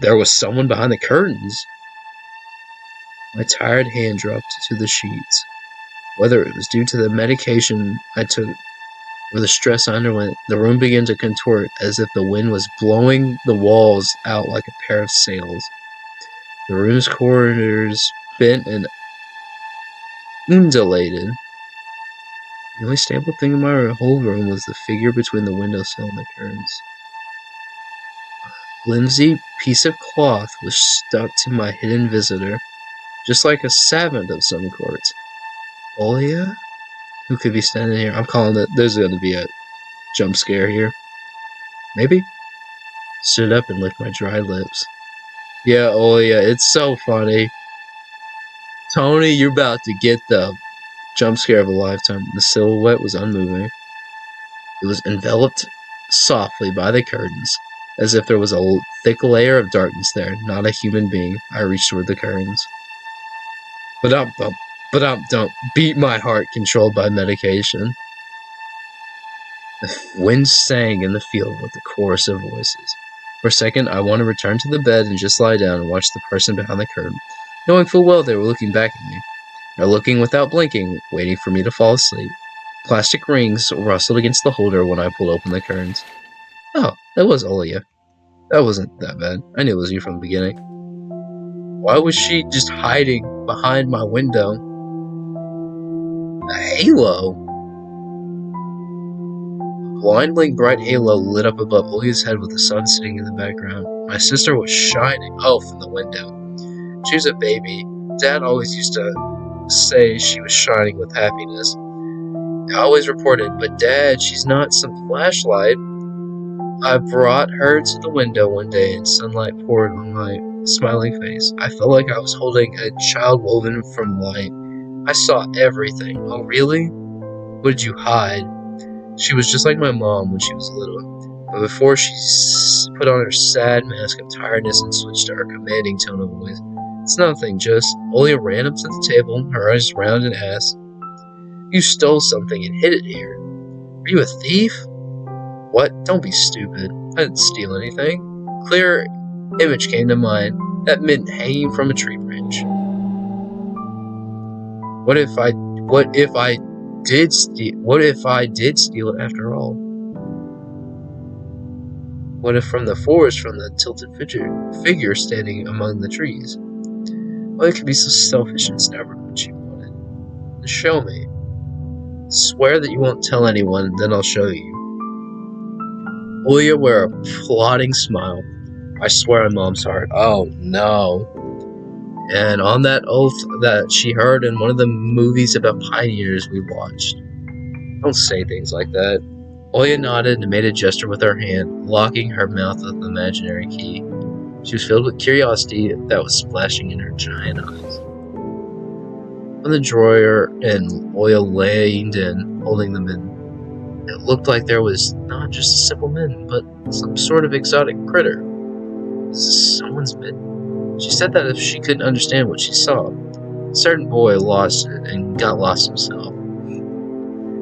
There was someone behind the curtains. My tired hand dropped to the sheets. Whether it was due to the medication I took or the stress I underwent, the room began to contort as if the wind was blowing the walls out like a pair of sails. The room's corridors bent and undulated. The only stable thing in my whole room was the figure between the windowsill and the curtains. A flimsy piece of cloth was stuck to my hidden visitor, just like a savant of some sort. Oya? Who could be standing here? I'm calling it. There's going to be a jump scare here. Maybe? Stood up and licked my dry lips. Yeah, Oya, it's so funny. Tony, you're about to get the jump scare of a lifetime. The silhouette was unmoving. It was enveloped softly by the curtains, as if there was a thick layer of darkness there, not a human being. I reached toward the curtains. But beat my heart controlled by medication. The wind sang in the field with a chorus of voices. For a second, I wanted to return to the bed and just lie down and watch the person behind the curtain, knowing full well they were looking back at me. They're looking without blinking, waiting for me to fall asleep. Plastic rings rustled against the holder when I pulled open the curtains. Oh, that was Olia. That wasn't that bad. I knew it was you from the beginning. Why was she just hiding behind my window? A halo? A blinding bright halo lit up above Olia's head with the sun sitting in the background. My sister was shining. Oh, from the window. She was a baby. Dad always used to say she was shining with happiness. I always reported, but Dad, she's not some flashlight. I brought her to the window one day and sunlight poured on my smiling face. I felt like I was holding a child woven from light. I saw everything. Oh, really? What did you hide? She was just like my mom when she was little. But before she put on her sad mask of tiredness and switched to her commanding tone of voice. It's nothing, just Olia ran up to the table, her eyes round and asked, You stole something and hid it here. Are you a thief? What? Don't be stupid. I didn't steal anything. Clear image came to mind. That mitten hanging from a tree branch. What if I did steal it after all? What if from the forest, from the tilted figure standing among the trees? Well, it could be so selfish and stubborn when she wanted. Show me. Swear that you won't tell anyone, then I'll show you. Olia wear a plotting smile. I swear on Mom's heart. Oh no. And on that oath that she heard in one of the movies about pioneers we watched. Don't say things like that. Olia nodded and made a gesture with her hand, locking her mouth with the imaginary key. She was filled with curiosity that was splashing in her giant eyes. From the drawer, and Olia leaned in, holding the mitten. It looked like there was not just a simple mitten, but some sort of exotic critter. Someone's mitten. She said that if she couldn't understand what she saw. A certain boy lost it and got lost himself.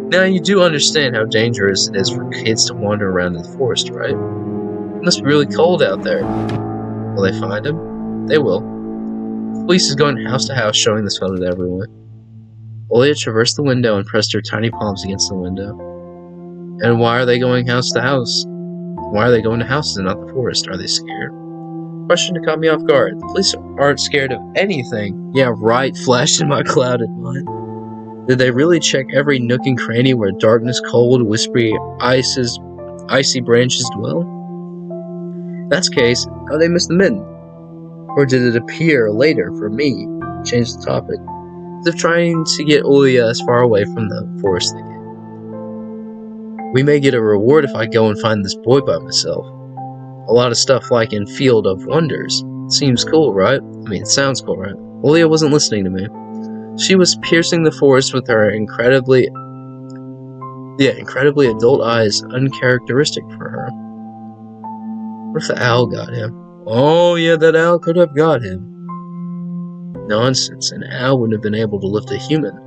Now you do understand how dangerous it is for kids to wander around in the forest, right? It must be really cold out there. Will they find him? They will. The police is going house to house showing this photo to everyone. Olia traversed the window and pressed her tiny palms against the window. And why are they going house to house? Why are they going to houses and not the forest? Are they scared? Question to caught me off guard. The police aren't scared of anything. Yeah, right, flashed in my clouded mind. Did they really check every nook and cranny where darkness, cold, whispery, icy branches dwell? If that's the case, how did they miss the mitten? Or did it appear later for me? Change the topic. As if trying to get Olia as far away from the forest they can. We may get a reward if I go and find this boy by myself. A lot of stuff like in Field of Wonders. Seems cool, right? I mean, it sounds cool, right? Olia wasn't listening to me. She was piercing the forest with her incredibly adult eyes, uncharacteristic for her. What if the owl got him? Oh yeah, that owl could have got him. Nonsense, an owl wouldn't have been able to lift a human.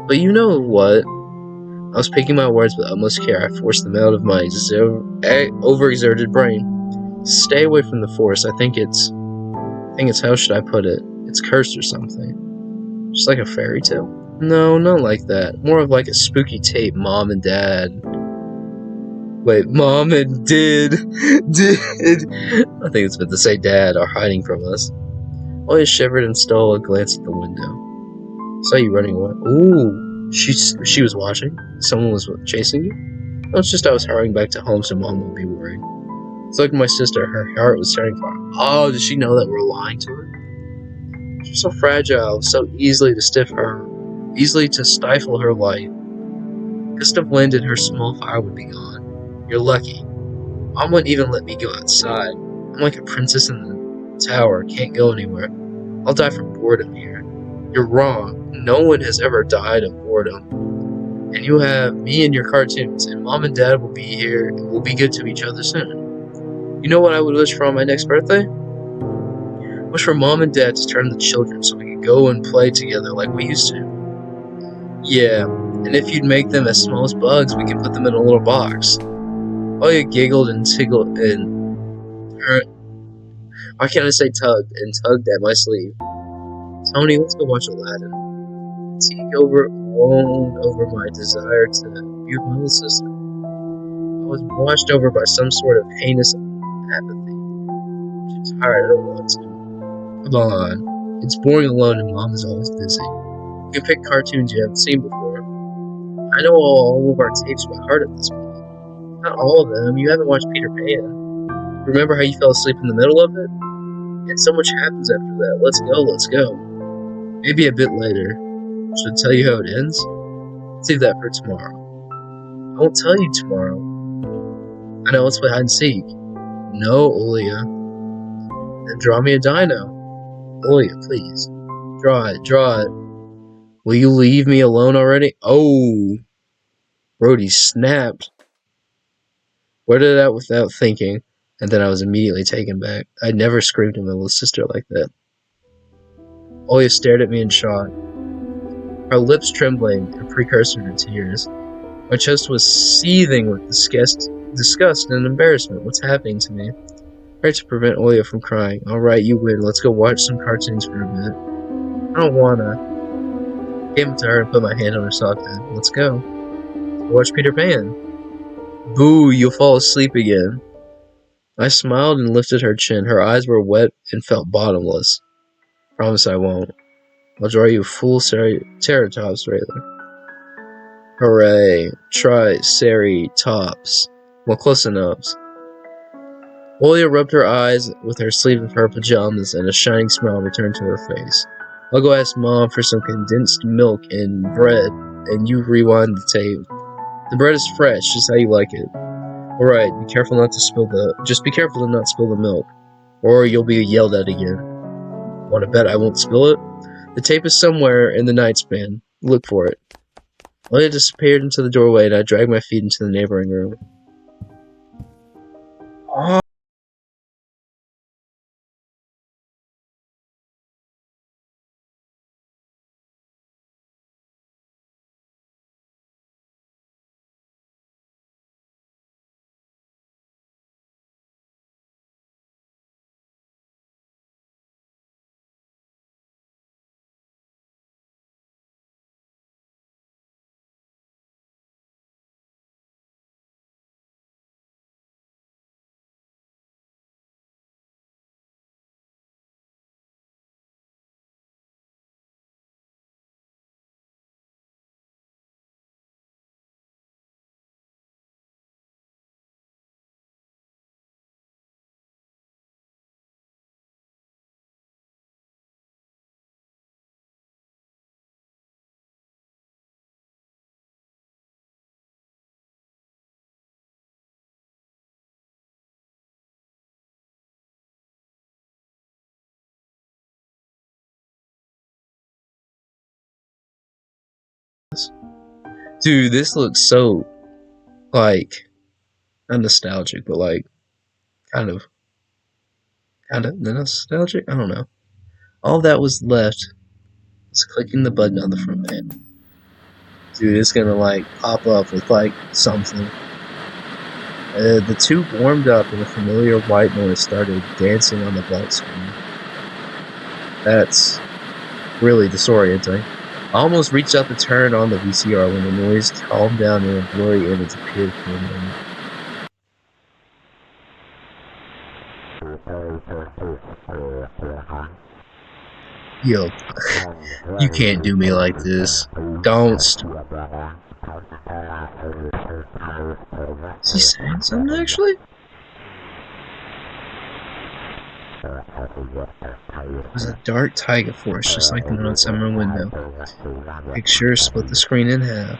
But you know what? I was picking my words with utmost care. I forced them out of my overexerted brain. Stay away from the forest. I think it's, how should I put it? It's cursed or something. Just like a fairy tale? No, not like that. More of like a spooky tape Mom and Dad. Wait, Mom and did. I think it's meant to say Dad are hiding from us. Olia shivered and stole a glance at the window. Saw you running away. Ooh, she was watching. Someone was chasing you? No, it's just I was hurrying back to home so Mom won't be worried. It's like my sister. Her heart was turning far. Oh, did she know that we're lying to her? She was so fragile, so easily to stifle her light. A gust of wind and her small fire would be gone. You're lucky. Mom wouldn't even let me go outside. I'm like a princess in the tower, can't go anywhere. I'll die from boredom here. You're wrong. No one has ever died of boredom. And you have me and your cartoons, and Mom and Dad will be here, and we'll be good to each other soon. You know what I would wish for on my next birthday? Wish for Mom and Dad to turn the children so we could go and play together like we used to. Yeah, and if you'd make them as small as bugs, we could put them in a little box. Olia giggled and tickled and why can't I say tugged at my sleeve. Tony, let's go watch Aladdin. Fatigue won over my desire to be with my little sister. I was washed over by some sort of heinous apathy. I'm too tired, I don't want to. Come on. It's boring alone and Mom is always busy. You can pick cartoons you haven't seen before. I know all of our tapes by heart at this point. Not all of them. You haven't watched Peter Pan. Remember how you fell asleep in the middle of it? And so much happens after that. Let's go. Maybe a bit later. Should I tell you how it ends? Save that for tomorrow. I won't tell you tomorrow. I know, let's play hide and seek. No, Olia. Then draw me a dino. Olia, please. Draw it, draw it. Will you leave me alone already? Oh, Brody snapped. Blurted it out without thinking, and then I was immediately taken back. I'd never screamed at my little sister like that. Olia stared at me in shock, her lips trembling, a precursor to tears. My chest was seething with disgust and embarrassment. What's happening to me? I tried to prevent Olia from crying. Alright, you win. Let's go watch some cartoons for a bit. I don't wanna. I came up to her and put my hand on her soft head. Let's go. Let's watch Peter Pan. Boo, you'll fall asleep again. I smiled and lifted her chin. Her eyes were wet and felt bottomless. Promise I won't. I'll draw you a full Triceratops trailer. Hooray. Triceratops. Well, close enough. Olia rubbed her eyes with her sleeve of her pajamas, and a shining smile returned to her face. I'll go ask Mom for some condensed milk and bread, and you rewind the tape. The bread is fresh, just how you like it. Alright, be careful to not spill the milk, or you'll be yelled at again. Want to bet I won't spill it? The tape is somewhere in the nightspan. Look for it. Olia disappeared into the doorway, and I dragged my feet into the neighboring room. Oh. Dude, this looks so, like, not nostalgic, but like, kind of nostalgic? I don't know. All that was left was clicking the button on the front panel. Dude, it's gonna, like, pop up with, like, something. The tube warmed up and a familiar white noise started dancing on the black screen. That's really disorienting. I almost reached out to turn on the VCR when the noise calmed down and a blurry image appeared for a moment. Yo, you can't do me like this. Don't. Is he saying something actually? It was a dark taiga forest, just like the one outside my window. Picture split the screen in half.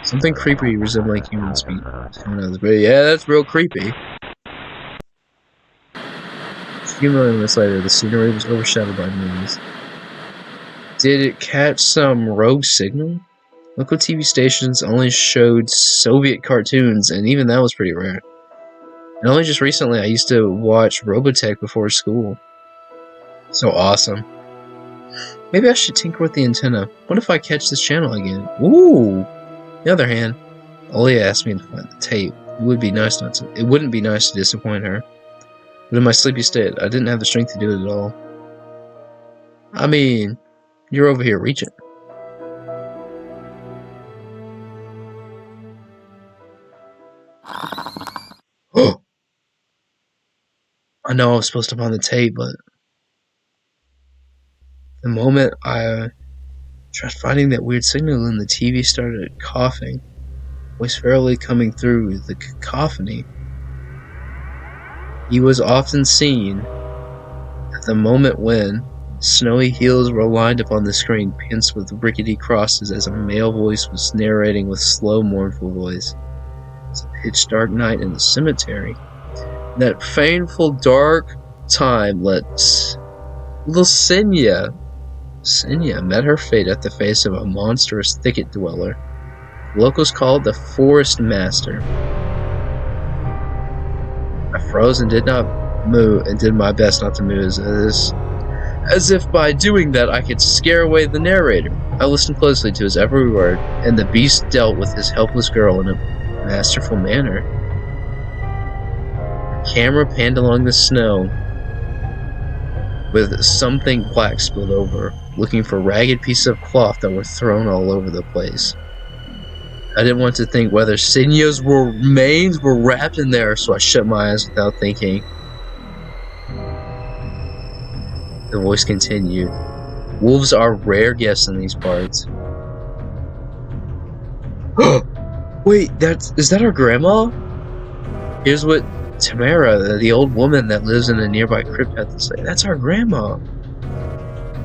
Something creepy resembling human speech coming out of the video. Yeah, that's real creepy. A few moments later, the scenery was overshadowed by noise. Did it catch some rogue signal? Local TV stations only showed Soviet cartoons, and even that was pretty rare. And only just recently I used to watch Robotech before school. So awesome. Maybe I should tinker with the antenna. What if I catch this channel again? Ooh! On the other hand, Olia asked me to find the tape. It wouldn't be nice to disappoint her. But in my sleepy state, I didn't have the strength to do it at all. I mean, you're over here reaching. Oh! I know I was supposed to find the tape, but the moment I tried finding that weird signal and the TV started coughing, voice fairly coming through the cacophony. He was often seen at the moment when Snowy heels were lined upon the screen, pinched with rickety crosses as a male voice was narrating with slow, mournful voice. It's a pitch dark night in the cemetery. That painful dark time let little Senya met her fate at the face of a monstrous thicket dweller. Locals called the Forest Master. I froze and did not move, and did my best not to move, as if by doing that I could scare away the narrator. I listened closely to his every word, and the beast dealt with his helpless girl in a masterful manner. The camera panned along the snow, with something black spilled over, looking for ragged pieces of cloth that were thrown all over the place. I didn't want to think whether Senya's remains were wrapped in there, so I shut my eyes without thinking. The voice continued. Wolves are rare guests in these parts. Wait, is that our grandma? Here's what Tamara, the old woman that lives in a nearby crypt, had to say. That's our grandma.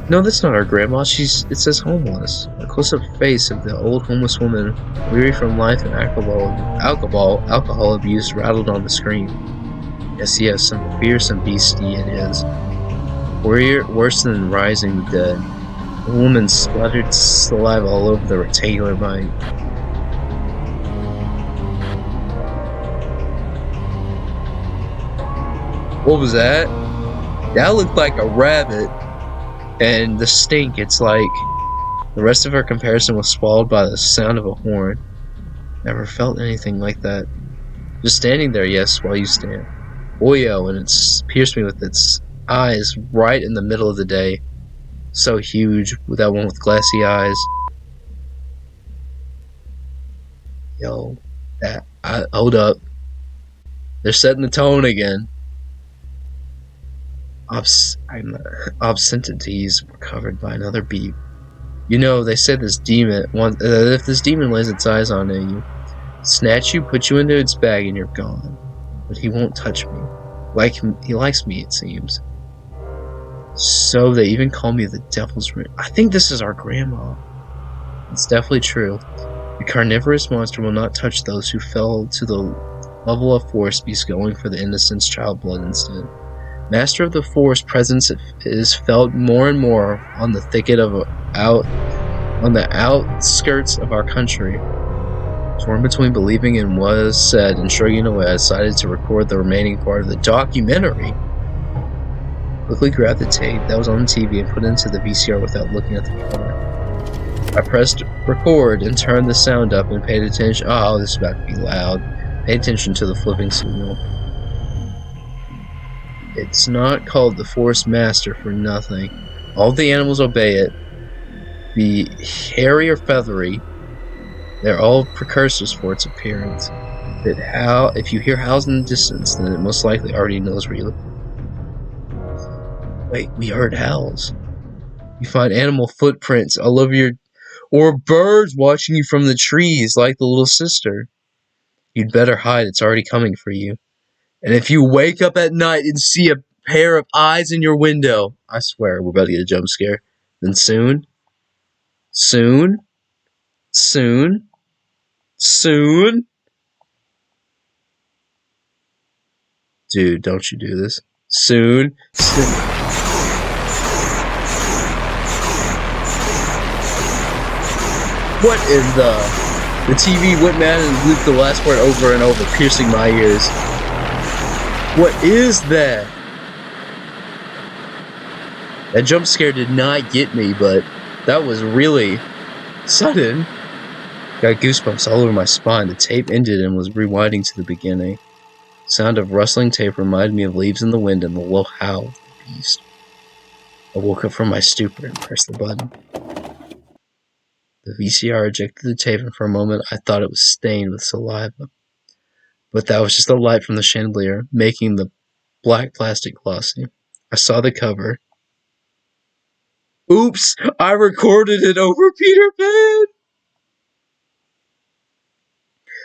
No, that's not our grandma. It says homeless. A close-up face of the old homeless woman, weary from life and alcohol abuse, rattled on the screen. Yes, some fearsome beastie it is. Worse than rising the dead. The woman spluttered saliva all over the rectangular vine. What was that? That looked like a rabbit. And the stink, it's like the rest of her comparison was swallowed by the sound of a horn. Never felt anything like that. Just standing there, yes, while you stand. Oyo, and it's pierced me with its eyes right in the middle of the day. So huge, with that one with glassy eyes. Yo, hold up. They're setting the tone again. Obscenities were covered by another beep. You know, they said this demon, if this demon lays its eyes on you, snatch you, put you into its bag, and you're gone. But he won't touch me. He likes me, it seems. So they even call me the Devil's Ring. I think this is our grandma. It's definitely true. The carnivorous monster will not touch those who fell to the level of forest beasts going for the innocent's child blood instead. Master of the Forest presence is felt more and more on the outskirts of our country. Torn between believing in what is said and shrugging away, I decided to record the remaining part of the documentary. Quickly grabbed the tape that was on the TV and put it into the VCR without looking at the camera. I pressed record and turned the sound up and paid attention. Oh, this is about to be loud. Pay attention to the flipping signal. It's not called the Forest Master for nothing. All the animals obey it. Be hairy or feathery, they're all precursors for its appearance. If you hear howls in the distance, then it most likely already knows where you live. Wait, we heard howls. You find animal footprints all over or birds watching you from the trees like the little sister. You'd better hide, it's already coming for you. And if you wake up at night and see a pair of eyes in your window, I swear we're about to get a jump scare. Then soon, dude, don't you do this. Soon. What in the TV went mad and looped the last word over and over, piercing my ears. What is that? That jump scare did not get me, but that was really sudden. Got goosebumps all over my spine. The tape ended and was rewinding to the beginning. Sound of rustling tape reminded me of leaves in the wind and the low howl of the beast. I woke up from my stupor and pressed the button. The VCR ejected the tape, and for a moment I thought it was stained with saliva. But that was just the light from the chandelier, making the black plastic glossy. I saw the cover. Oops! I recorded it over Peter Pan!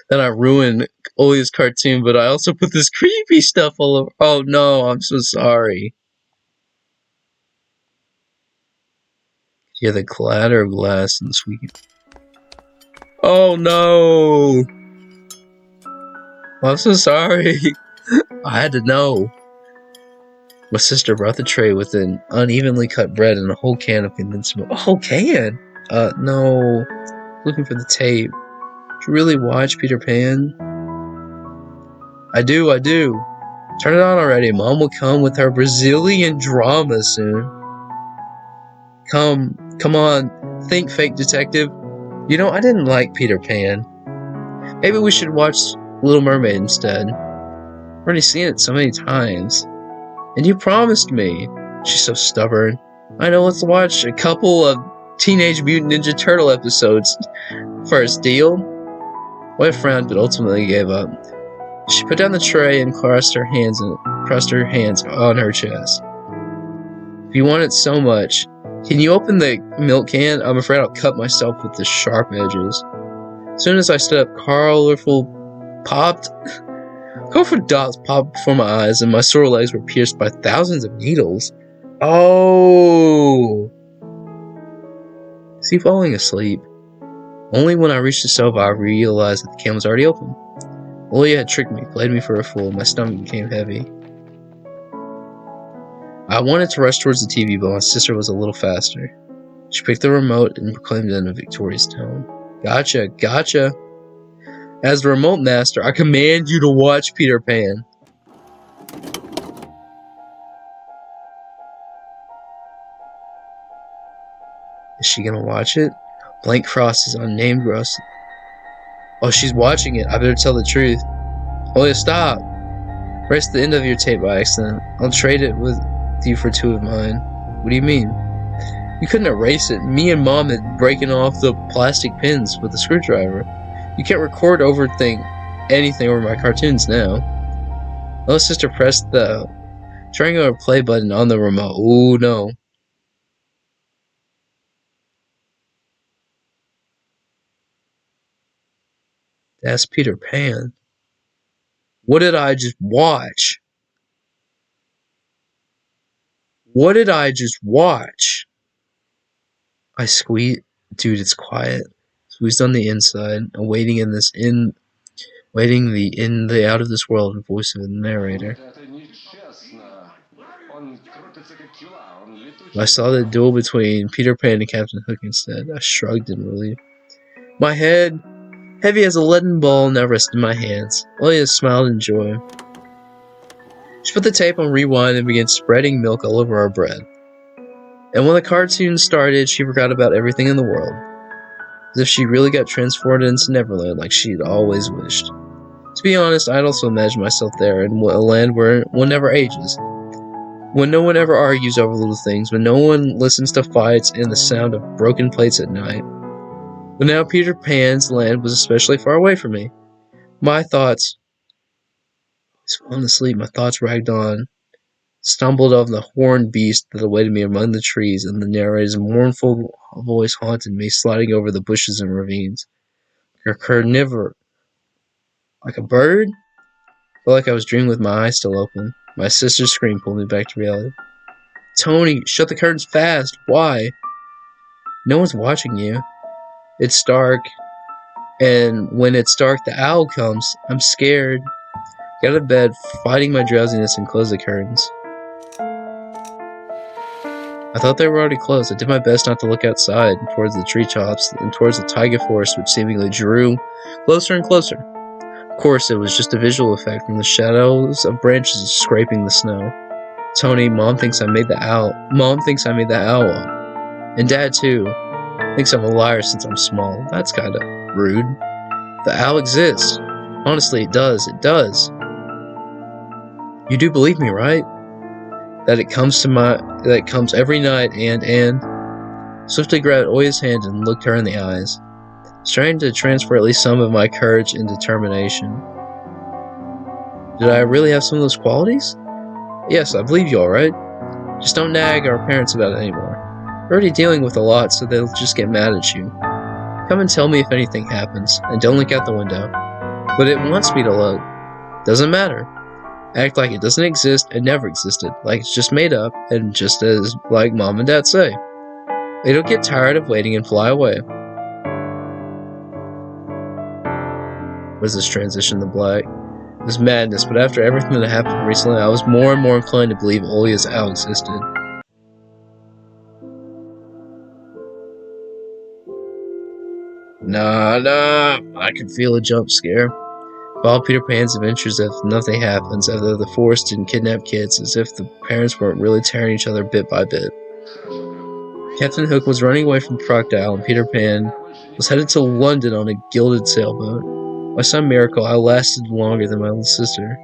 Then I ruined Olia's cartoon, but I also put this creepy stuff all over. Oh no, I'm so sorry. Hear the clatter of glass in the squeaking. Oh no! I'm so sorry. I had to know. My sister brought the tray with an unevenly cut bread and a whole can of condensed milk. A whole can? No. Looking for the tape. Did you really watch Peter Pan? I do. Turn it on already. Mom will come with her Brazilian drama soon. Come on. Think, fake detective. You know, I didn't like Peter Pan. Maybe we should watch Little Mermaid instead. I've already seen it so many times. And you promised me. She's so stubborn. I know, let's watch a couple of Teenage Mutant Ninja Turtle episodes first, deal? White frowned, but ultimately gave up. She put down the tray and crossed her hands on her chest. If you want it so much, can you open the milk can? I'm afraid I'll cut myself with the sharp edges. As soon as I stood up, colorful dots popped before my eyes, and my sore legs were pierced by thousands of needles. Oh! Is he falling asleep? Only when I reached the sofa I realized that the can was already open. Olia had tricked me, played me for a fool. My stomach became heavy. I wanted to rush towards the TV, but my sister was a little faster. She picked the remote and proclaimed it in a victorious tone. Gotcha. As the remote master, I command you to watch Peter Pan. Is she gonna watch it? Blank crosses on named roast. Oh, she's watching it. I better tell the truth. Olia, stop! Erase the end of your tape by accident. I'll trade it with you for 2 of mine. What do you mean? You couldn't erase it. Me and Mom had breaking off the plastic pins with a screwdriver. You can't record anything over my cartoons now. Little sister pressed the triangular play button on the remote. Ooh, no. That's Peter Pan. What did I just watch? I squeezed. Dude, it's quiet. Squeezed on the inside, awaiting the out of this world voice of the narrator. I saw the duel between Peter Pan and Captain Hook instead. I shrugged in relief. My head, heavy as a leaden ball, now rested in my hands. Olia smiled in joy. She put the tape on rewind and began spreading milk all over our bread. And when the cartoon started, she forgot about everything in the world. As if she really got transported into Neverland like she'd always wished. To be honest, I'd also imagined myself there in a land where one never ages. When no one ever argues over little things, when no one listens to fights and the sound of broken plates at night. But now Peter Pan's land was especially far away from me. My thoughts... I was falling asleep, my thoughts ragged on. Stumbled on the horned beast that awaited me among the trees, and the narrator's mournful voice haunted me, sliding over the bushes and ravines. Carnivore. Like a bird? Felt like I was dreaming with my eyes still open. My sister's scream pulled me back to reality. Tony, shut the curtains fast. Why? No one's watching you. It's dark. And when it's dark, the owl comes. I'm scared. Got out of bed, fighting my drowsiness, and closed the curtains. I thought they were already closed. I did my best not to look outside, towards the treetops, and towards the taiga forest, which seemingly drew closer and closer. Of course, it was just a visual effect from the shadows of branches scraping the snow. Tony, Mom thinks I made the owl up. And Dad, too, thinks I'm a liar since I'm small. That's kind of rude. The owl exists. Honestly, it does. You do believe me, right? That it comes every night and swiftly grabbed Oya's hand and looked her in the eyes, trying to transfer at least some of my courage and determination. Did I really have some of those qualities? Yes, I believe you, alright? Just don't nag our parents about it anymore. We're already dealing with a lot, so they'll just get mad at you. Come and tell me if anything happens, and don't look out the window. But it wants me to look. Doesn't matter. Act like it doesn't exist and never existed, like it's just made up, and just as like Mom and Dad say. They don't get tired of waiting and fly away. Was this transition to black? It was madness, but after everything that happened recently, I was more and more inclined to believe Olia's owl existed. Nah, I can feel a jump scare. Follow Peter Pan's adventures if nothing happens, as though the forest didn't kidnap kids, as if the parents weren't really tearing each other bit by bit. Captain Hook was running away from the crocodile, and Peter Pan was headed to London on a gilded sailboat. By some miracle, I lasted longer than my little sister.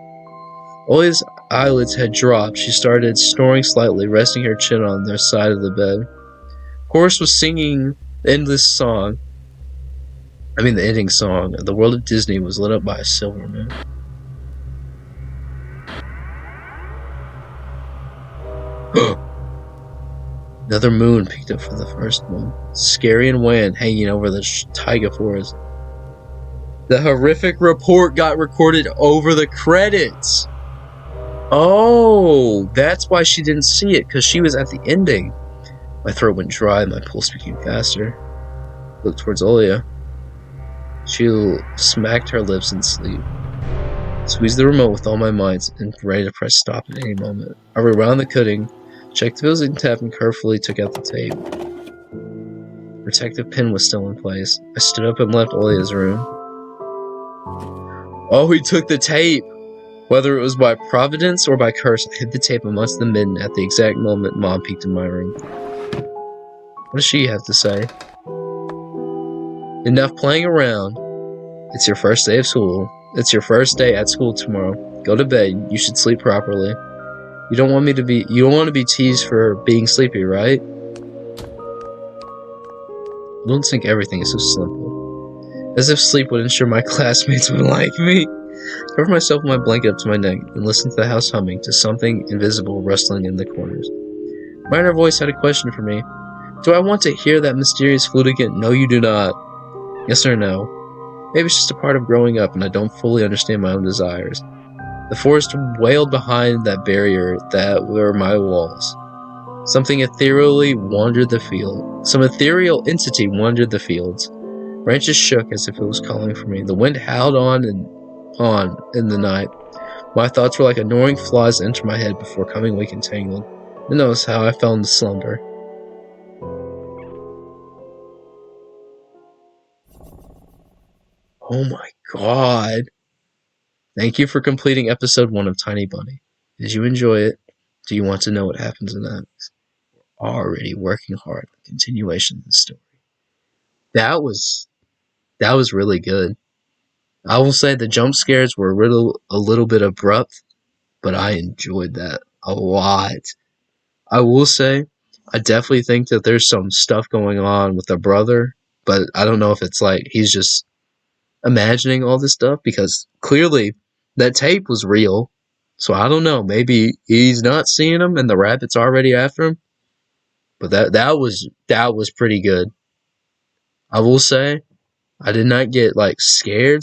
Olia's eyelids had dropped. She started snoring slightly, resting her chin on their side of the bed. Chorus was singing the ending song. The world of Disney was lit up by a silver moon. Another moon peeked up from the first one, scary and wan, hanging over the taiga forest. The horrific report got recorded over the credits. Oh, that's why she didn't see it, because she was at the ending. My throat went dry and my pulse became faster. I looked towards Olia. She smacked her lips in sleep. Squeezed the remote with all my might and ready to press stop at any moment. I rewound the cutting, checked the wheels and tapped and carefully took out the tape. The protective pin was still in place. I stood up and left Olia's room. Oh, he took the tape! Whether it was by providence or by curse, I hid the tape amongst the midden at the exact moment Mom peeked in my room. What does she have to say? Enough playing around. It's your first day of school. It's your first day at school tomorrow. Go to bed. You should sleep properly. You don't want to be teased for being sleepy, right? I don't think everything is so simple. As if sleep would ensure my classmates would like me. I covered myself with my blanket up to my neck and listened to the house humming, to something invisible rustling in the corners. My inner voice had a question for me. Do I want to hear that mysterious flute again? No, you do not. Yes or no? Maybe it's just a part of growing up and I don't fully understand my own desires. The forest wailed behind that barrier that were my walls. Something ethereally wandered the field. Some ethereal entity wandered the fields. Branches shook as if it was calling for me. The wind howled on and on in the night. My thoughts were like annoying flies that enter my head before coming awake entangled. Who knows how I fell into slumber. Oh my god. Thank you for completing episode 1 of Tiny Bunny. Did you enjoy it? Do you want to know what happens next? We're already working hard on the continuation of the story. That was really good. I will say the jump scares were a little bit abrupt, but I enjoyed that a lot. I will say, I definitely think that there's some stuff going on with the brother, but I don't know if it's like he's just imagining all this stuff, because clearly that tape was real. So I don't know, maybe he's not seeing him and the rabbit's already after him. But that was pretty good. I will say, I did not get like scared.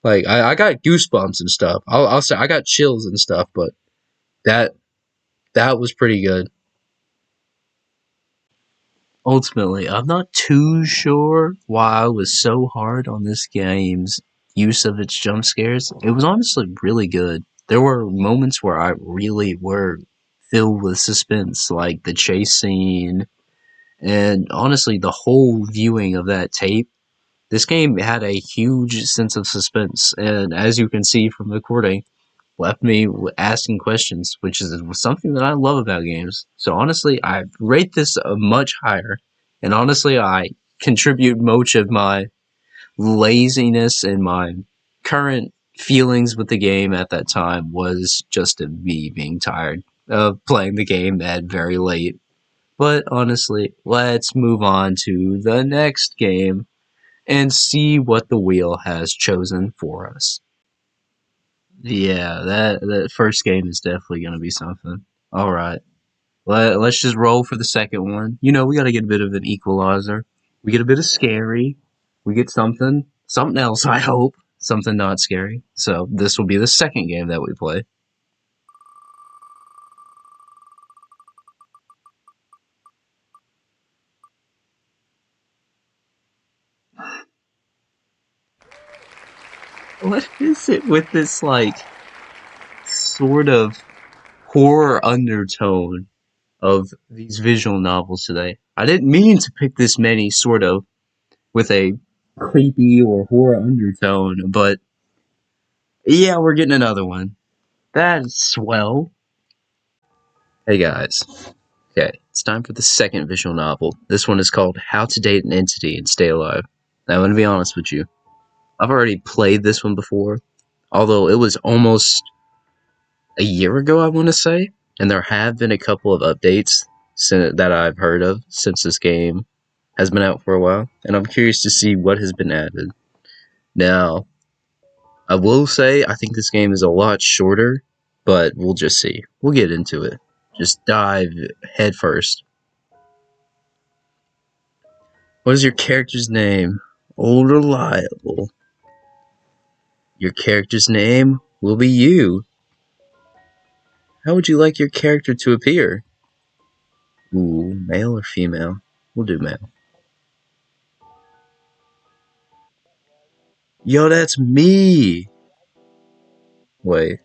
Like I got goosebumps and stuff. I'll say I got chills and stuff, but that was pretty good. Ultimately, I'm not too sure why I was so hard on this game's use of its jump scares. It was honestly really good. There were moments where I really were filled with suspense, like the chase scene, and honestly, the whole viewing of that tape. This game had a huge sense of suspense, and as you can see from the recording, left me asking questions, which is something that I love about games. So honestly, I rate this much higher. And honestly, I contribute much of my laziness and my current feelings with the game at that time was just me being tired of playing the game at very late. But honestly, let's move on to the next game and see what the wheel has chosen for us. Yeah, that first game is definitely going to be something. All right. Let's just roll for the second one. You know, we got to get a bit of an equalizer. We get a bit of scary. We get something else, I hope. Something not scary. So this will be the second game that we play. What is it with this, like, sort of horror undertone of these visual novels today? I didn't mean to pick this many, sort of, with a creepy or horror undertone, but yeah, we're getting another one. That's swell. Hey guys. Okay, it's time for the second visual novel. This one is called How to Date an Entity and Stay Alive. Now, I'm gonna be honest with you. I've already played this one before, although it was almost a year ago, I want to say, and there have been a couple of updates that I've heard of since this game has been out for a while, and I'm curious to see what has been added. Now, I will say I think this game is a lot shorter, but we'll just see. We'll get into it. Just dive head first. What is your character's name? Old Reliable. Your character's name will be you. How would you like your character to appear? Ooh, male or female? We'll do male. Yo, that's me! Wait,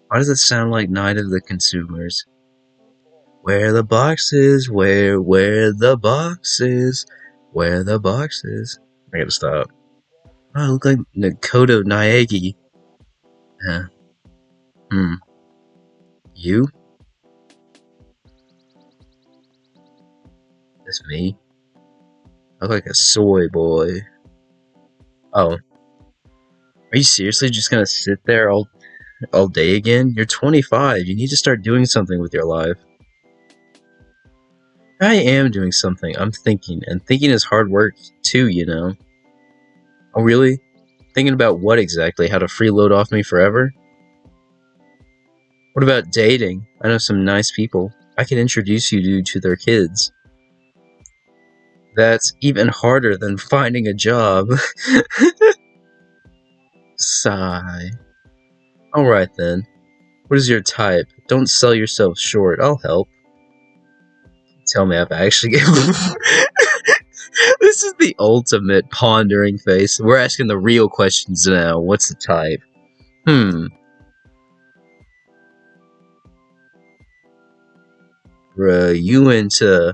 why does it sound like Night of the Consumers? Where the boxes, where the boxes, where the boxes. I gotta stop. Oh, I look like Nakoto Naegi. Yeah. You? That's me. I look like a soy boy. Oh. Are you seriously just gonna sit there all day again? You're 25. You need to start doing something with your life. I am doing something. I'm thinking. And thinking is hard work too, you know. Oh, really? Thinking about what exactly? How to freeload off me forever? What about dating? I know some nice people. I can introduce you to their kids. That's even harder than finding a job. Sigh. Alright then. What is your type? Don't sell yourself short. I'll help. Tell me I've actually given. This is the ultimate pondering face. We're asking the real questions now. What's the type? Bruh, you into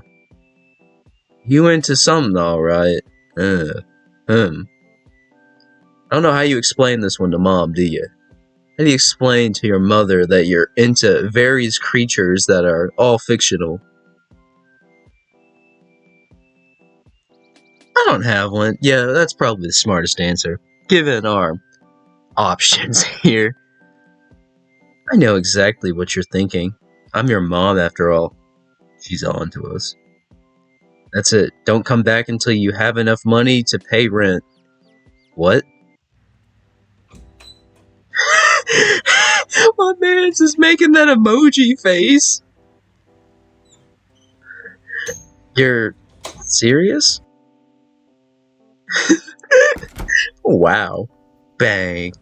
something, alright. I don't know how you explain this one to Mom, do you? How do you explain to your mother that you're into various creatures that are all fictional? I don't have one. Yeah, that's probably the smartest answer, given our options here. I know exactly what you're thinking. I'm your mom, after all. She's on to us. That's it. Don't come back until you have enough money to pay rent. What? My man's just making that emoji face. You're serious? Wow. Bang.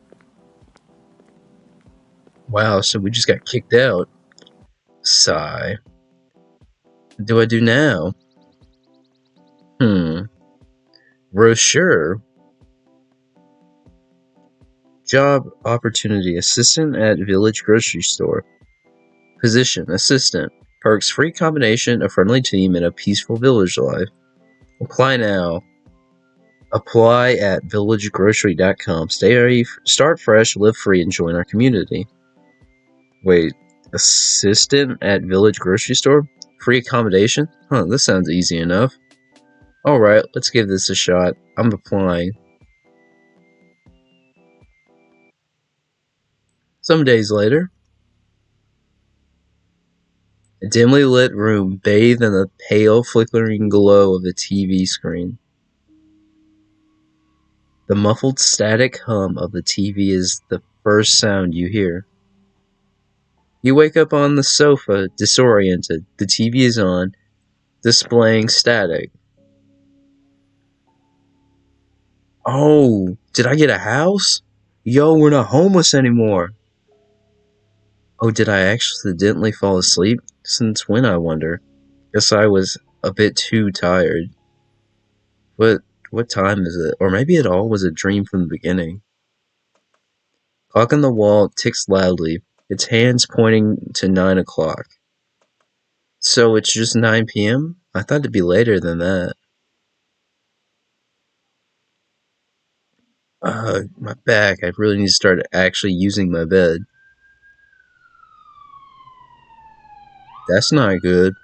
Wow, so we just got kicked out. Sigh. What do I do now? Brochure. Job opportunity. Assistant at village grocery store. Position. Assistant. Perks. Free combination, a friendly team, and a peaceful village life. Apply now. Apply at villagegrocery.com. Start fresh, live free, and join our community. Wait, assistant at village grocery store? Free accommodation? Huh, this sounds easy enough. Alright, let's give this a shot. I'm applying. Some days later. A dimly lit room bathed in the pale, flickering glow of a TV screen. The muffled static hum of the TV is the first sound you hear. You wake up on the sofa, disoriented. The TV is on, displaying static. Oh, did I get a house? Yo, we're not homeless anymore. Oh, did I accidentally fall asleep? Since when, I wonder? Guess I was a bit too tired. What time is it? Or maybe it all was a dream from the beginning. Clock on the wall ticks loudly, its hands pointing to 9 o'clock. So it's just 9 p.m.? I thought it'd be later than that. My back. I really need to start actually using my bed. That's not good.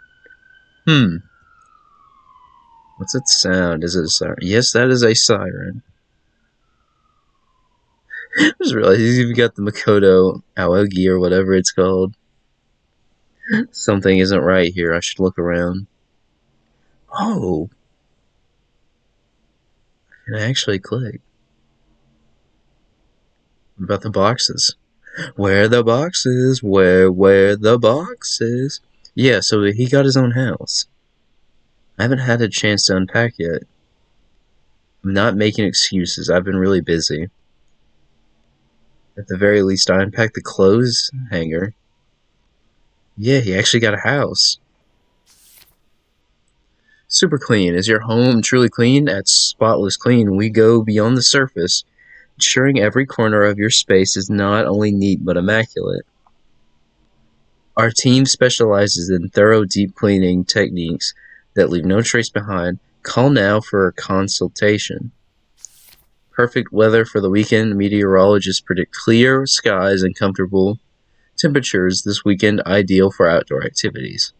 What's that sound? Is it a siren? Yes, that is a siren. I just realized he's even got the Makoto Aogi or whatever it's called. Something isn't right here. I should look around. Oh, I can actually click. What about the boxes? Where are the boxes? Where the boxes? Yeah, so he got his own house. I haven't had a chance to unpack yet. I'm not making excuses. I've been really busy. At the very least, I unpacked the clothes hanger. Yeah, he actually got a house. Super clean. Is your home truly clean? At Spotless Clean, we go beyond the surface, ensuring every corner of your space is not only neat but immaculate. Our team specializes in thorough deep cleaning techniques that leave no trace behind. Call now for a consultation. Perfect weather for the weekend. Meteorologists predict clear skies and comfortable temperatures this weekend, ideal for outdoor activities.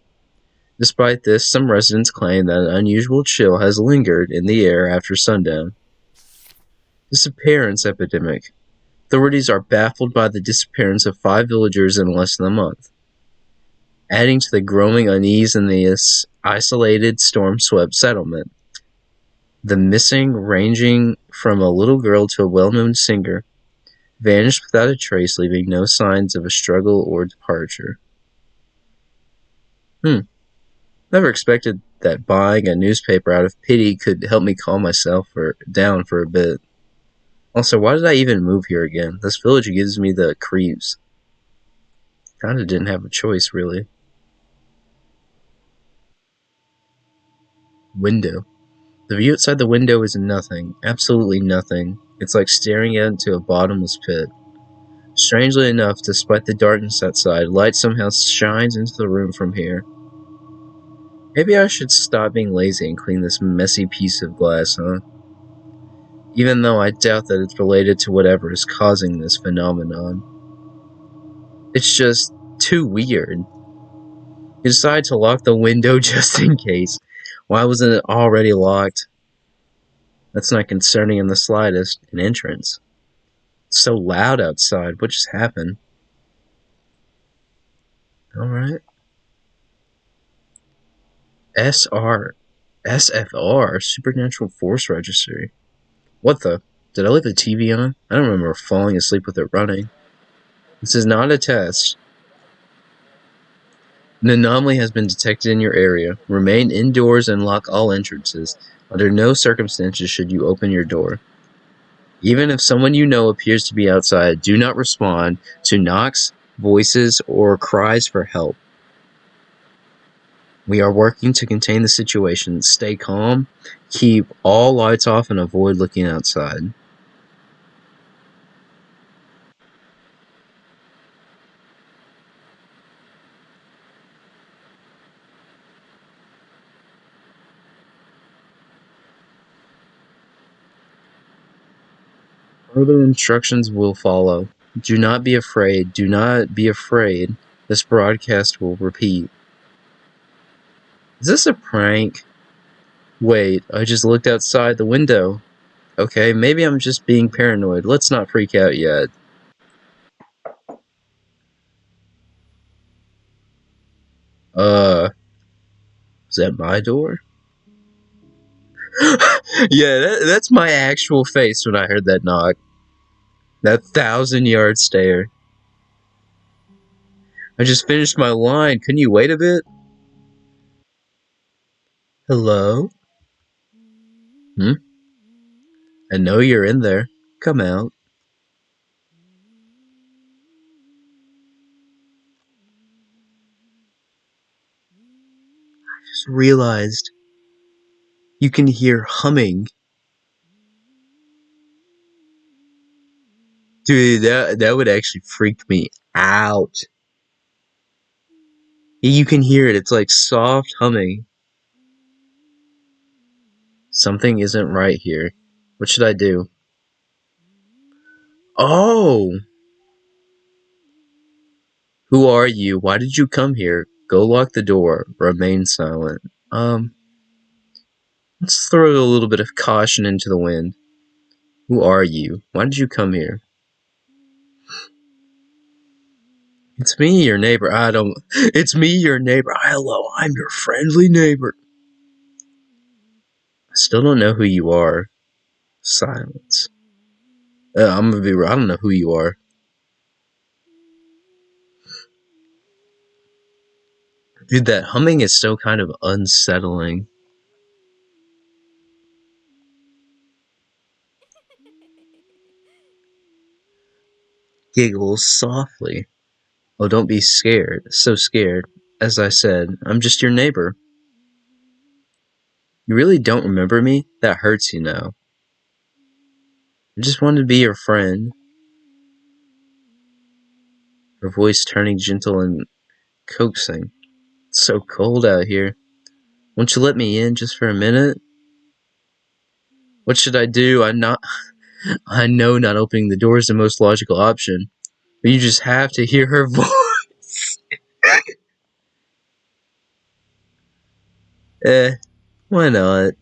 Despite this, some residents claim that an unusual chill has lingered in the air after sundown. Disappearance epidemic. Authorities are baffled by the disappearance of 5 villagers in less than a month, adding to the growing unease in this isolated, storm-swept settlement. The missing, ranging from a little girl to a well-known singer, vanished without a trace, leaving no signs of a struggle or departure. Never expected that buying a newspaper out of pity could help me calm myself down for a bit. Also, why did I even move here again? This village gives me the creeps. Kinda didn't have a choice, really. Window. The view outside the window is nothing. Absolutely nothing. It's like staring into a bottomless pit. Strangely enough, despite the darkness outside, light somehow shines into the room from here. Maybe I should stop being lazy and clean this messy piece of glass, huh? Even though I doubt that it's related to whatever is causing this phenomenon. It's just too weird. You decide to lock the window just in case. Why wasn't it already locked? That's not concerning in the slightest. An entrance. It's so loud outside. What just happened? Alright. SFR, Supernatural Force Registry. What the? Did I leave the TV on? I don't remember falling asleep with it running. This is not a test. An anomaly has been detected in your area. Remain indoors and lock all entrances. Under no circumstances should you open your door. Even if someone you know appears to be outside, do not respond to knocks, voices, or cries for help. We are working to contain the situation. Stay calm, keep all lights off, and avoid looking outside. Further instructions will follow. Do not be afraid. Do not be afraid. This broadcast will repeat. Is this a prank? Wait, I just looked outside the window. Okay, maybe I'm just being paranoid. Let's not freak out yet. Is that my door? Yeah, that's my actual face when I heard that knock. That 1,000-yard stare. I just finished my line. Couldn't you wait a bit? Hello? I know you're in there. Come out. Just realized you can hear humming. Dude, that would actually freak me out. You can hear it. It's like soft humming. Something isn't right here. What should I do? Oh! Who are you? Why did you come here? Go lock the door. Remain silent. Let's throw a little bit of caution into the wind. Who are you? Why did you come here? It's me, your neighbor. It's me, your neighbor. Hello, I'm your friendly neighbor. I still don't know who you are. Silence. I'm gonna be real. I don't know who you are. Dude, that humming is so kind of unsettling. Giggles softly. Oh, don't be scared. So scared. As I said, I'm just your neighbor. You really don't remember me? That hurts you now. I just wanted to be your friend. Her voice turning gentle and coaxing. It's so cold out here. Won't you let me in just for a minute? What should I do? I know not opening the door is the most logical option. But you just have to hear her voice. Why not?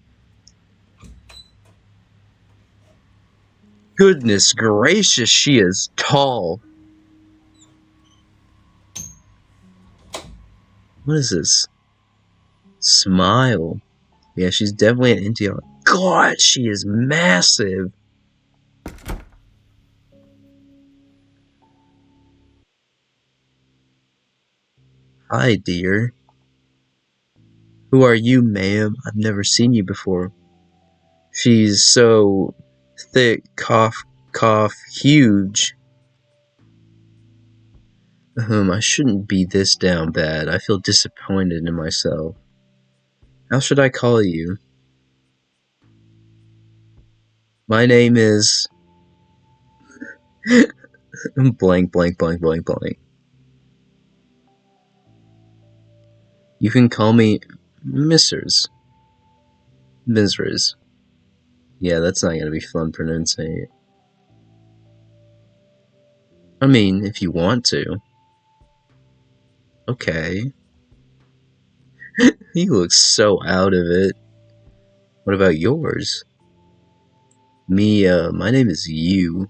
Goodness gracious, she is tall. What is this? Smile. Yeah, she's definitely an NTR. God, she is massive. Hi, dear. Who are you, ma'am? I've never seen you before. She's so thick, cough, cough, huge. I shouldn't be this down bad. I feel disappointed in myself. How should I call you? My name is... blank, blank, blank, blank, blank. You can call me Mrs. Mrs. Yeah, that's not gonna be fun pronouncing. I mean, if you want to. Okay. You look so out of it. What about yours? Me, my name is You.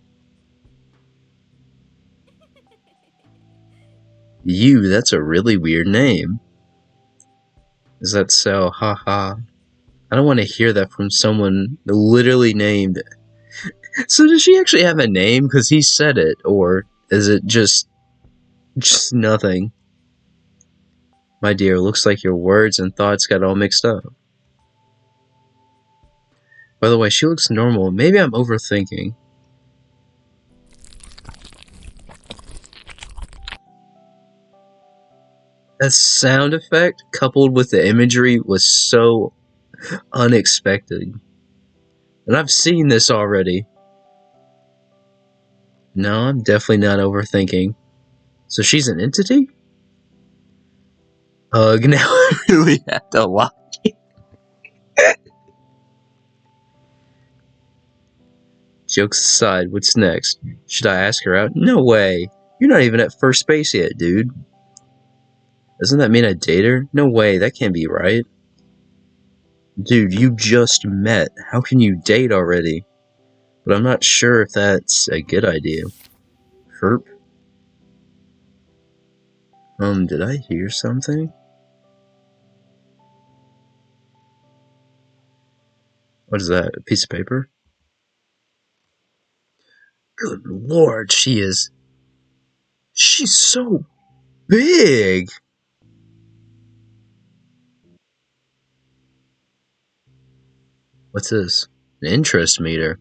You, that's a really weird name. Is that so? Haha. I don't want to hear that from someone literally named. So does she actually have a name? Because he said it, or is it just nothing? My dear, looks like your words and thoughts got all mixed up. By the way, she looks normal. Maybe I'm overthinking. That sound effect, coupled with the imagery, was so unexpected. And I've seen this already. No, I'm definitely not overthinking. So she's an entity? Ugh, now I really have to lie. Jokes aside, what's next? Should I ask her out? No way. You're not even at first base yet, dude. Doesn't that mean I date her? No way, that can't be right. Dude, you just met. How can you date already? But I'm not sure if that's a good idea. Herp? Did I hear something? What is that? A piece of paper? Good lord, she's so big! What's this? An interest meter.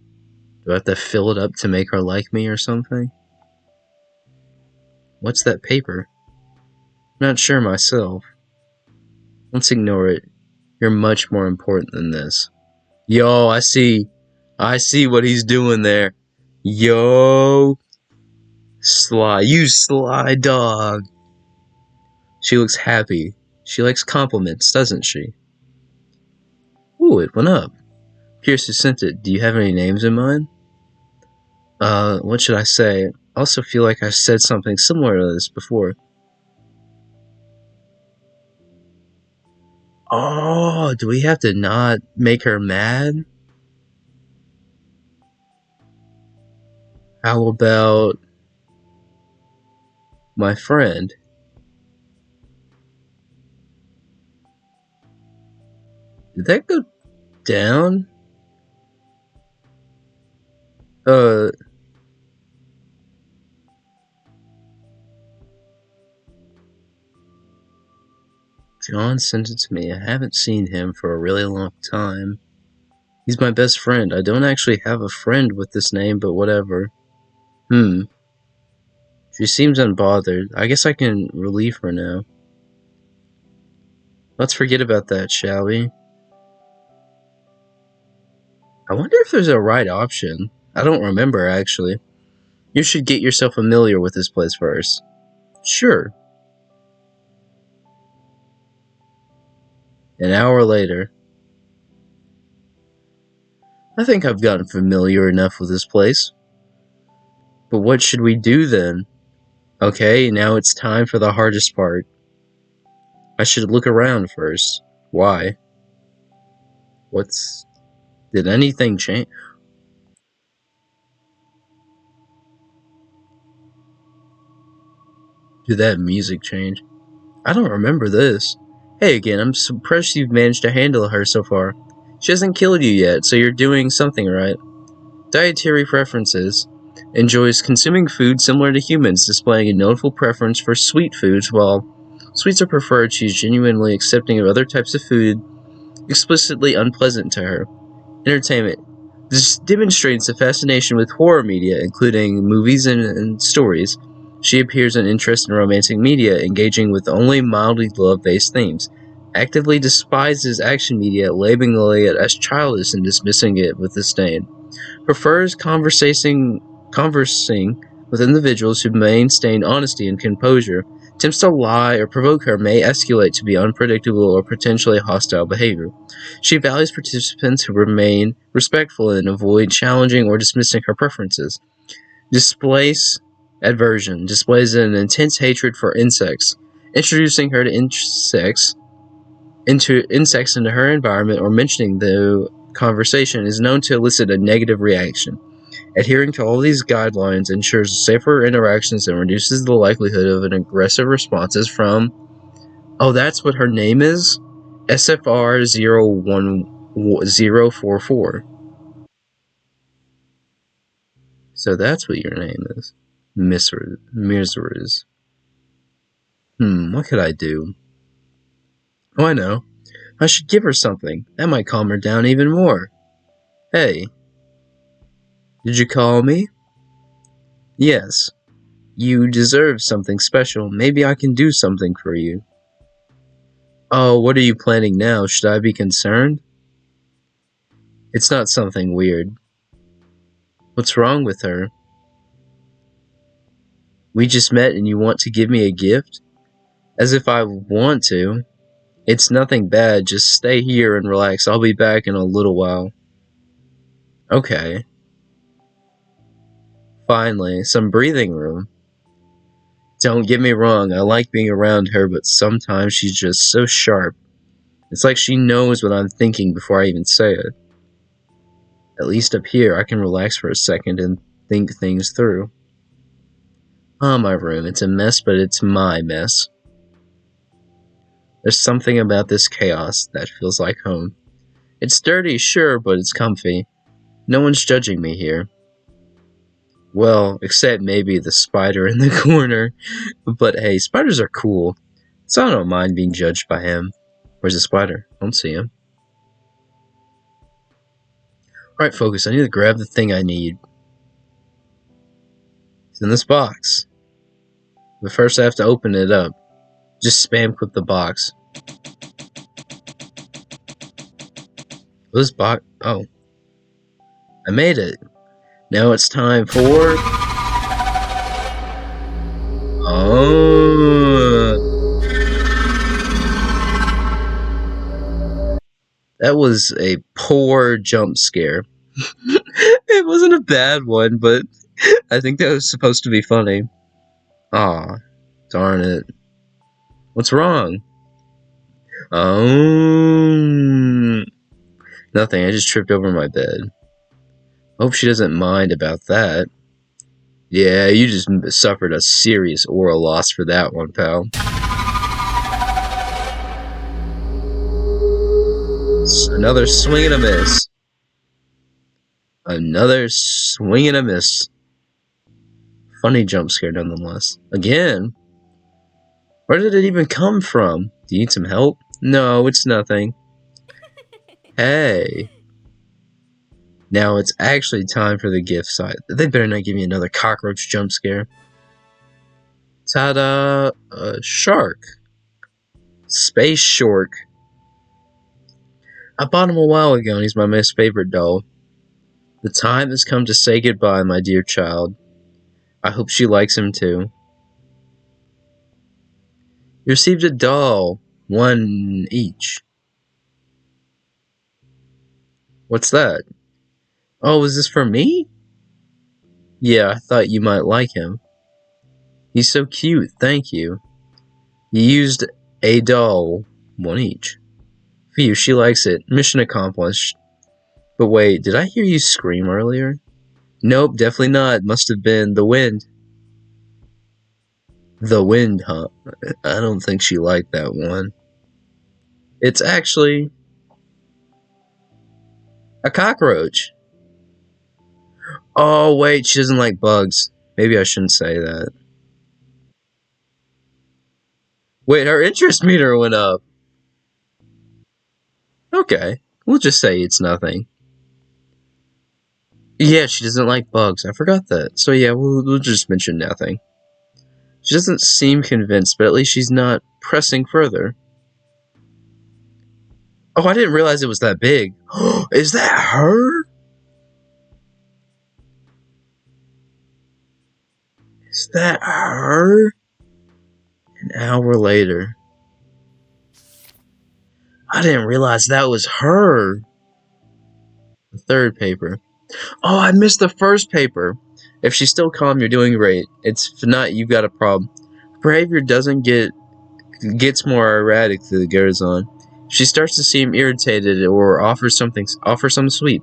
Do I have to fill it up to make her like me or something? What's that paper? Not sure myself. Let's ignore it. You're much more important than this. Yo, I see what he's doing there. Yo. Sly, you sly dog. She looks happy. She likes compliments, doesn't she? Ooh, it went up. Pierce, who sent it. Do you have any names in mind? What should I say? I also feel like I've said something similar to this before. Oh, do we have to not make her mad? How about my friend? Did that go down? John sent it to me. I haven't seen him for a really long time. He's my best friend. I don't actually have a friend with this name, but whatever. She seems unbothered. I guess I can relieve her now. Let's forget about that, shall we? I wonder if there's a right option. I don't remember, actually. You should get yourself familiar with this place first. Sure. An hour later. I think I've gotten familiar enough with this place. But what should we do then? Okay, now it's time for the hardest part. I should look around first. Why? Did anything change? Did that music change? I don't remember this. Hey again, I'm impressed you've managed to handle her so far. She hasn't killed you yet, so you're doing something right. Dietary preferences. Enjoys consuming food similar to humans, displaying a notable preference for sweet foods. While sweets are preferred, she's genuinely accepting of other types of food, explicitly unpleasant to her. Entertainment. This demonstrates a fascination with horror media, including movies and stories. She appears an interest in romantic media, engaging with only mildly love-based themes. Actively despises action media, labeling it as childish and dismissing it with disdain. Prefers conversing with individuals who maintain honesty and composure. Attempts to lie or provoke her may escalate to be unpredictable or potentially hostile behavior. She values participants who remain respectful and avoid challenging or dismissing her preferences. Displays aversion. Displays an intense hatred for insects. Introducing her to insects into her environment or mentioning the conversation is known to elicit a negative reaction. Adhering to all these guidelines ensures safer interactions and reduces the likelihood of an aggressive responses from... Oh, that's what her name is? SFR-01044. So that's what your name is. Miseries. What could I do? Oh, I know. I should give her something. That might calm her down even more. Hey. Did you call me? Yes. You deserve something special. Maybe I can do something for you. Oh, what are you planning now? Should I be concerned? It's not something weird. What's wrong with her? We just met and you want to give me a gift? As if I want to. It's nothing bad, just stay here and relax. I'll be back in a little while. Okay. Finally, some breathing room. Don't get me wrong, I like being around her, but sometimes she's just so sharp. It's like she knows what I'm thinking before I even say it. At least up here, I can relax for a second and think things through. Ah, my room. It's a mess, but it's my mess. There's something about this chaos that feels like home. It's dirty, sure, but it's comfy. No one's judging me here. Well, except maybe the spider in the corner. But hey, spiders are cool, so I don't mind being judged by him. Where's the spider? I don't see him. Alright, focus. I need to grab the thing I need. It's in this box. But first I have to open it up. Just spam click the box. This box... Oh. I made it. Now it's time for... Oh, that was a poor jump scare. It wasn't a bad one, but I think that was supposed to be funny. Aw, darn it. What's wrong? Oh, nothing. I just tripped over my bed. Hope she doesn't mind about that. Yeah, you just suffered a serious oral loss for that one, pal. Another swing and a miss. Another swing and a miss. Funny jump scare nonetheless. Again? Where did it even come from? Do you need some help? No, it's nothing. Hey. Now it's actually time for the gift side. They better not give me another cockroach jump scare. Ta-da! A shark. Space Shork. I bought him a while ago and he's my most favorite doll. The time has come to say goodbye, my dear child. I hope she likes him too. You received a doll. One each. What's that? Oh, is this for me? Yeah, I thought you might like him. He's so cute, thank you. You used a doll. One each. Phew, she likes it. Mission accomplished. But wait, did I hear you scream earlier? Nope, definitely not. Must have been the wind. The wind, huh? I don't think she liked that one. It's actually a cockroach. Oh, wait, she doesn't like bugs. Maybe I shouldn't say that. Wait, her interest meter went up. Okay, we'll just say it's nothing. Yeah, she doesn't like bugs. I forgot that. So yeah, we'll just mention nothing. She doesn't seem convinced, but at least she's not pressing further. Oh, I didn't realize it was that big. Is that her? Is that her? An hour later. I didn't realize that was her. The third paper. Oh, I missed the first paper. If she's still calm, you're doing great. If not, you've got a problem. Her behavior gets more erratic as it goes on. She starts to seem irritated or offer something sweet,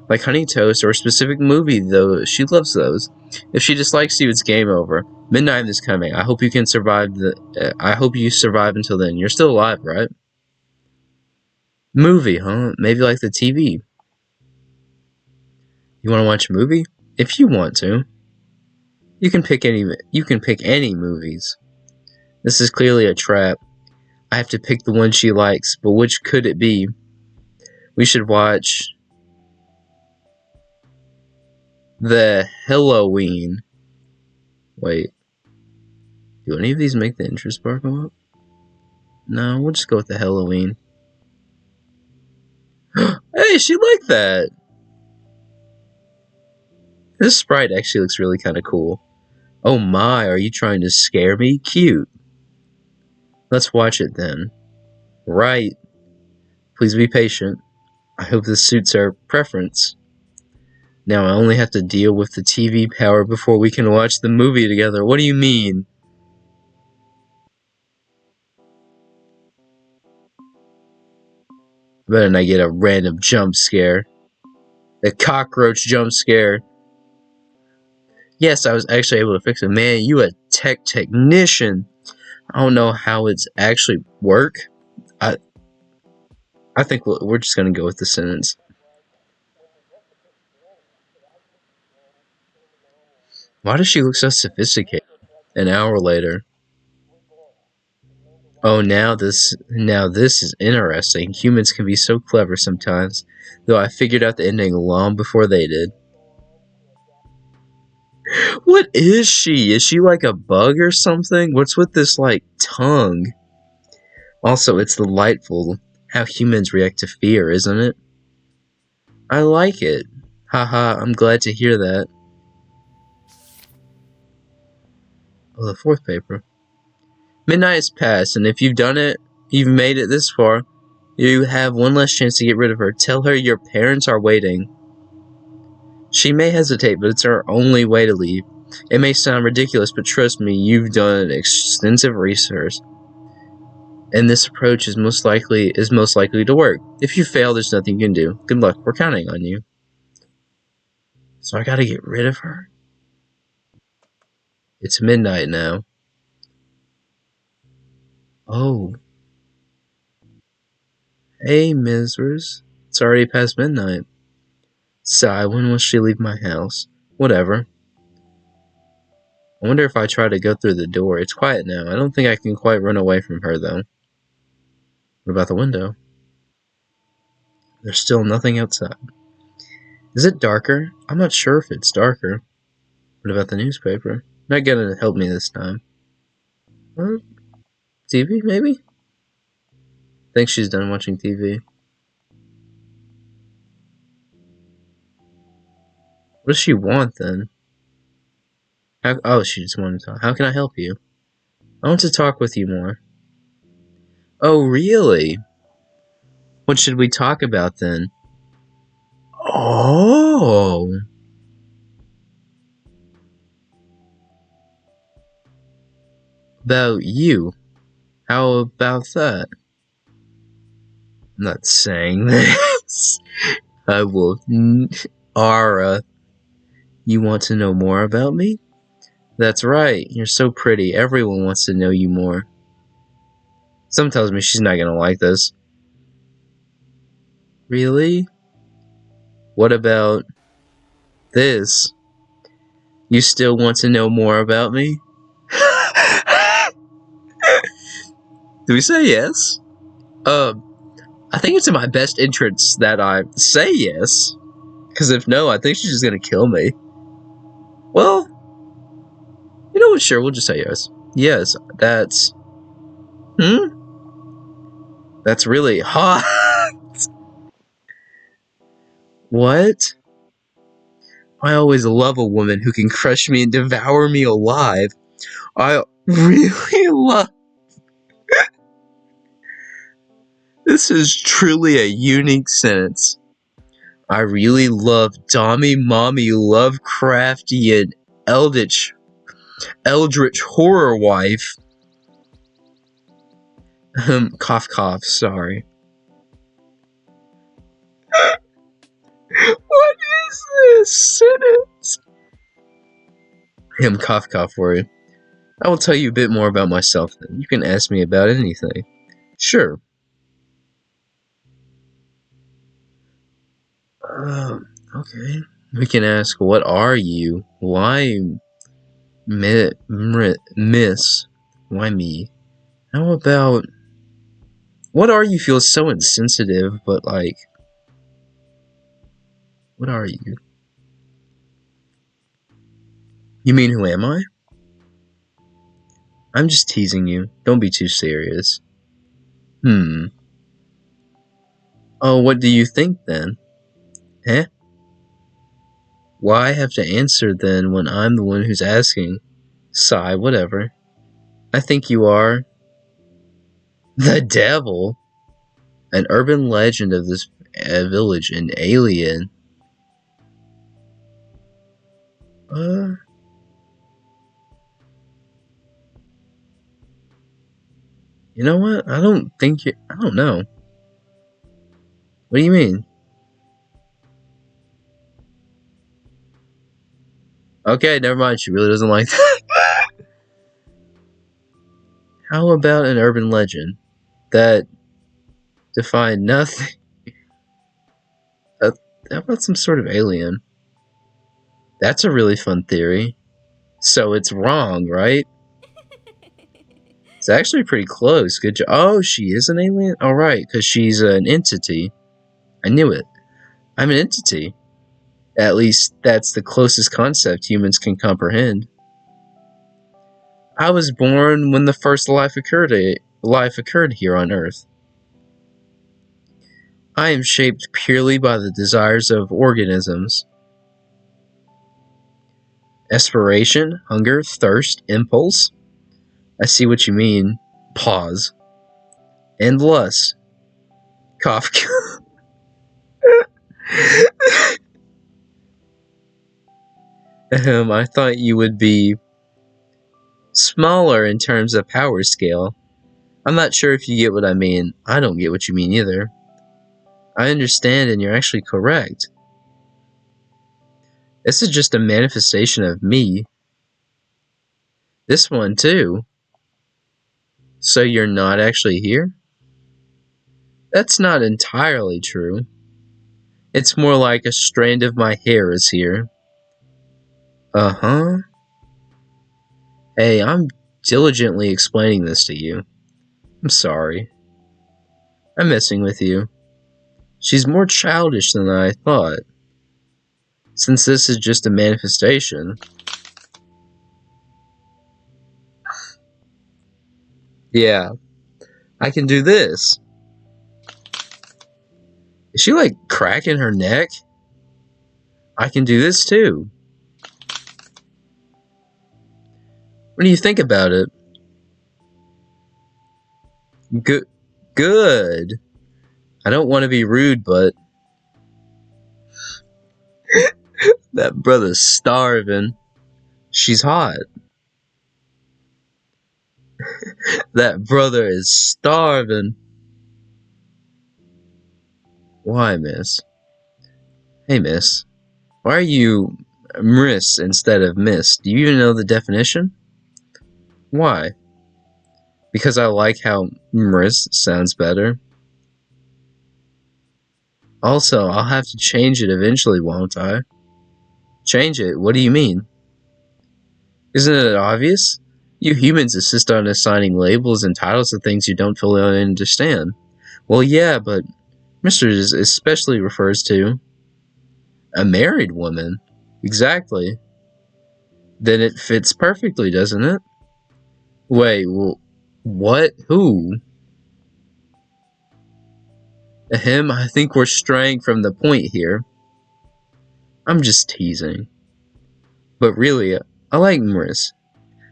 like honey toast or a specific movie, though she loves those. If she dislikes you, it's game over. Midnight is coming. I hope you can survive I hope you survive until then. You're still alive, right? Movie, huh? Maybe like the TV. You want to watch a movie? If you want to. You can pick any movies. This is clearly a trap. I have to pick the one she likes, but which could it be? We should watch the Halloween. Wait. Do any of these make the interest bar go up? No, we'll just go with the Halloween. Hey, she liked that! This sprite actually looks really kind of cool. Oh my, are you trying to scare me? Cute. Let's watch it then. Right. Please be patient. I hope this suits our preference. Now I only have to deal with the TV power before we can watch the movie together. What do you mean? Better not get a random jump scare. A cockroach jump scare. Yes, I was actually able to fix it. Man, you a technician. I don't know how it's actually work. I think we're just gonna go with the sentence. Why does she look so sophisticated? An hour later. Oh, now this is interesting. Humans can be so clever sometimes, though I figured out the ending long before they did. What is she? Is she like a bug or something? What's with this, like, tongue? Also, it's delightful how humans react to fear, isn't it? I like it. Haha, I'm glad to hear that. Oh, the fourth paper. Midnight has passed, and if you've made it this far, you have one last chance to get rid of her. Tell her your parents are waiting. She may hesitate, but it's her only way to leave. It may sound ridiculous, but trust me, you've done extensive research, and this approach is most likely to work. If you fail, there's nothing you can do. Good luck. We're counting on you. So I gotta get rid of her? It's midnight now. Oh. Hey, Mrs. It's already past midnight. Sigh, when will she leave my house? Whatever. I wonder if I try to go through the door. It's quiet now. I don't think I can quite run away from her, though. What about the window? There's still nothing outside. Is it darker? I'm not sure if it's darker. What about the newspaper? Not gonna help me this time. Huh? TV, maybe? Think she's done watching TV. What does she want, then? She just wanted to talk. How can I help you? I want to talk with you more. Oh, really? What should we talk about, then? Oh! About you. How about that? I'm not saying this. I will. Ara, you want to know more about me? That's right. You're so pretty. Everyone wants to know you more. Something tells me she's not gonna like this. Really? What about this? You still want to know more about me? Do we say yes? I think it's in my best interest that I say yes. Because if no, I think she's just gonna kill me. Well, you know what? Sure, we'll just say yes. Yes, that's... That's really hot. What? I always love a woman who can crush me and devour me alive. I really love... This is truly a unique sentence. I really love Dommy Mommy Lovecraftian Eldritch horror wife. Cough cough, sorry. What is this sentence? Cough cough for you. I will tell you a bit more about myself then. You can ask me about anything. Sure. Okay. We can ask, what are you? Why, miss? Why me? How about, what are you feels so insensitive, but like, what are you? You mean, who am I? I'm just teasing you. Don't be too serious. Oh, what do you think then? Eh? Why have to answer then when I'm the one who's asking? Sigh, whatever. I think you are the devil. An urban legend of this village, an alien. You know what? I don't know. What do you mean? Okay, never mind. She really doesn't like that. How about an urban legend that defined nothing? How about some sort of alien? That's a really fun theory. So it's wrong, right? It's actually pretty close. Good job. Oh, she is an alien? Alright, because she's an entity. I knew it. I'm an entity. At least that's the closest concept humans can comprehend. I was born when the first life occurred here on Earth. I am shaped purely by the desires of organisms. Aspiration, hunger, thirst, impulse. I see what you mean. Pause. And lust. Cough. I thought you would be smaller in terms of power scale. I'm not sure if you get what I mean. I don't get what you mean either. I understand, and you're actually correct. This is just a manifestation of me. This one, too. So you're not actually here? That's not entirely true. It's more like a strand of my hair is here. Uh-huh. Hey, I'm diligently explaining this to you. I'm sorry. I'm messing with you. She's more childish than I thought. Since this is just a manifestation. Yeah, I can do this. Is she like cracking her neck? I can do this too. What do you think about it? Good. Good. I don't want to be rude, but that brother's starving. She's hot. That brother is starving. Why, miss? Hey, miss. Why are you miss instead of miss? Do you even know the definition? Why? Because I like how miss sounds better. Also, I'll have to change it eventually, won't I? Change it? What do you mean? Isn't it obvious? You humans insist on assigning labels and titles to things you don't fully understand. Well, yeah, but Mr. especially refers to a married woman. Exactly. Then it fits perfectly, doesn't it? Wait, well, what? Who? Him? I think we're straying from the point here. I'm just teasing. But really, I like Maris.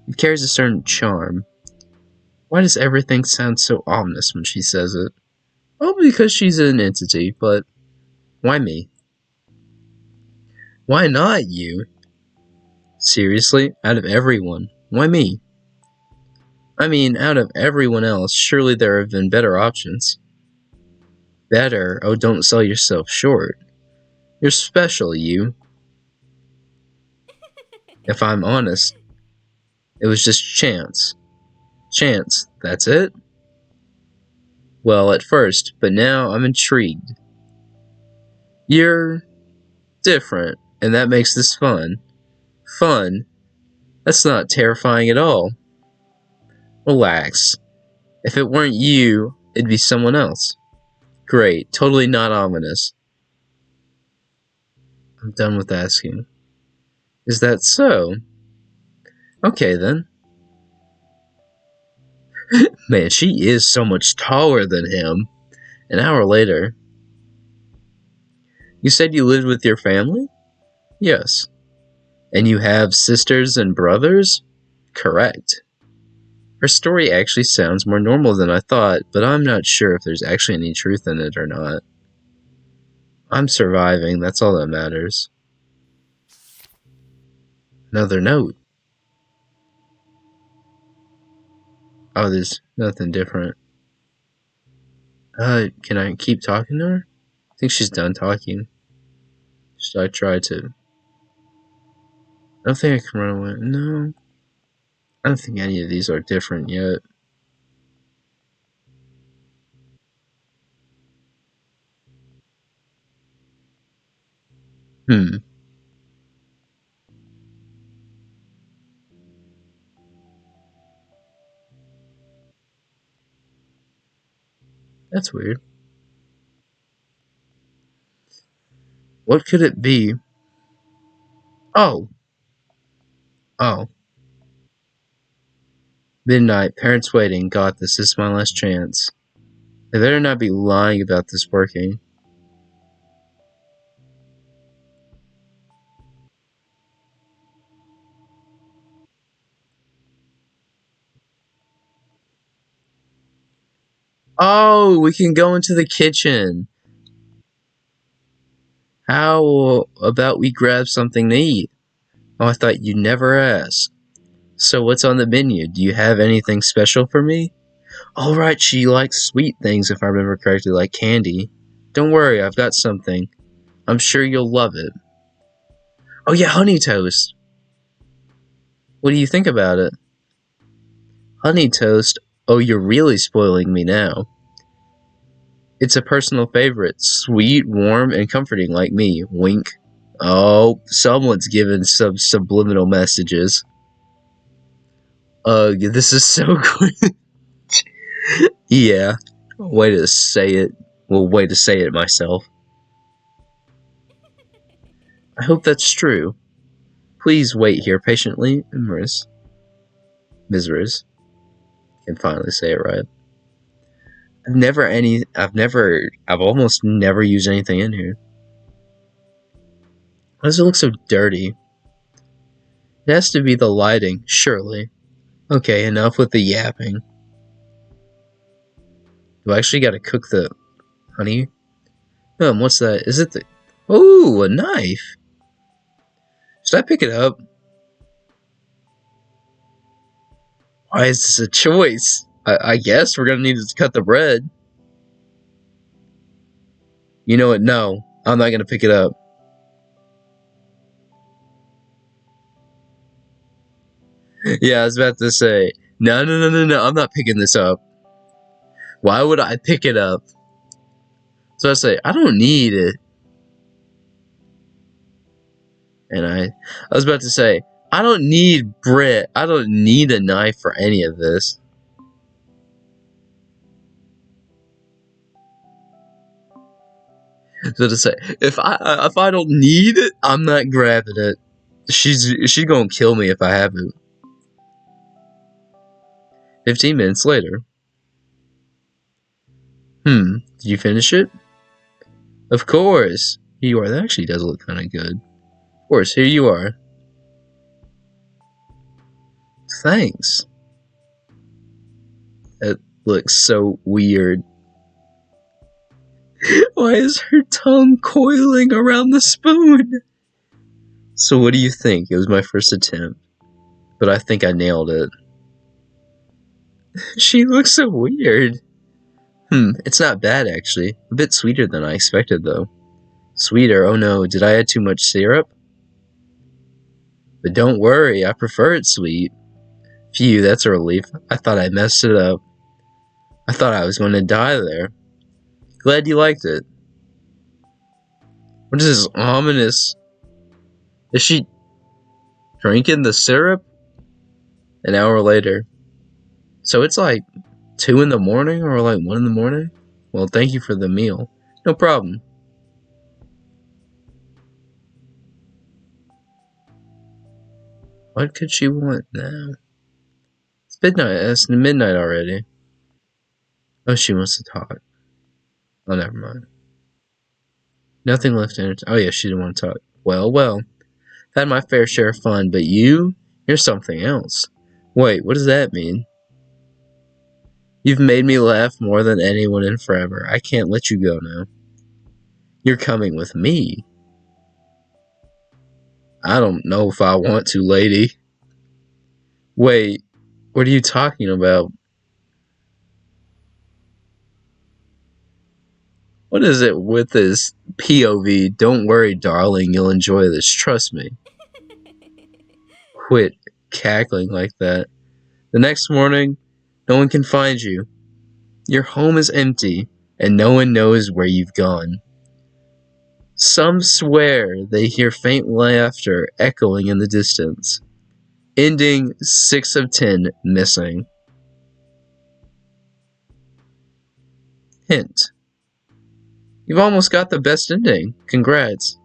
It carries a certain charm. Why does everything sound so ominous when she says it? Oh, because she's an entity, but why me? Why not you? Seriously? Out of everyone, why me? I mean, out of everyone else, surely there have been better options. Better? Oh, don't sell yourself short. You're special, you. If I'm honest, it was just chance. Chance, that's it? Well, at first, but now I'm intrigued. You're different, and that makes this fun. Fun? That's not terrifying at all. Relax. If it weren't you, it'd be someone else. Great, totally not ominous. I'm done with asking. Is that so? Okay then. Man, she is so much taller than him. An hour later. You said you lived with your family? Yes. And you have sisters and brothers? Correct. Her story actually sounds more normal than I thought, but I'm not sure if there's actually any truth in it or not. I'm surviving, that's all that matters. Another note. Oh, there's nothing different. Can I keep talking to her? I think she's done talking. Should I try to... I don't think I can run away. No. I don't think any of these are different yet. That's weird. What could it be? Oh. Oh. Midnight. Parents waiting. Got this. This is my last chance. They better not be lying about this working. Oh, we can go into the kitchen. How about we grab something to eat? Oh, I thought you'd never ask. So what's on the menu? Do you have anything special for me? All right, she likes sweet things if I remember correctly, like candy. Don't worry, I've got something. I'm sure you'll love it. Oh yeah, honey toast. What do you think about it? Honey toast? Oh, you're really spoiling me now. It's a personal favorite. Sweet, warm, and comforting like me. Wink. Oh, someone's given some subliminal messages. Ugh, this is so good. Yeah. Way to say it. Well, way to say it myself. I hope that's true. Please wait here patiently, Miss. Can finally say it right. I've almost never used anything in here. Why does it look so dirty? It has to be the lighting, surely. Okay, enough with the yapping. Do I actually gotta cook the honey? What's that? Is it the... Oh, a knife! Should I pick it up? Why is this a choice? I guess we're gonna need to cut the bread. You know what? No, I'm not gonna pick it up. Yeah, I was about to say, no, I'm not picking this up. Why would I pick it up? So I say, I don't need it. And I was about to say, I don't need bread. I don't need a knife for any of this. So to say, if I don't need it, I'm not grabbing it. She's gonna kill me if I have it. 15 minutes later. Did you finish it? Of course. Here you are. That actually does look kind of good. Of course, here you are. Thanks. That looks so weird. Why is her tongue coiling around the spoon? So what do you think? It was my first attempt, but I think I nailed it. She looks so weird. It's not bad actually. A bit sweeter than I expected though. Sweeter? Oh no, did I add too much syrup? But don't worry, I prefer it sweet. Phew, that's a relief. I thought I messed it up. I thought I was going to die there. Glad you liked it. What is this ominous? Is she drinking the syrup? An hour later. So it's like 2 in the morning or like 1 in the morning? Well, thank you for the meal. No problem. What could she want now? It's midnight. It's midnight already. Oh, she wants to talk. Oh, never mind. Nothing left in it. Oh, yeah, she didn't want to talk. Well. Had my fair share of fun, but you're something else. Wait, what does that mean? You've made me laugh more than anyone in forever. I can't let you go now. You're coming with me. I don't know if I want to, lady. Wait, what are you talking about? What is it with this POV? Don't worry, darling, you'll enjoy this. Trust me. Quit cackling like that. The next morning, no one can find you. Your home is empty, and no one knows where you've gone. Some swear they hear faint laughter echoing in the distance. Ending 6 of 10 missing. Hint. You've almost got the best ending. Congrats.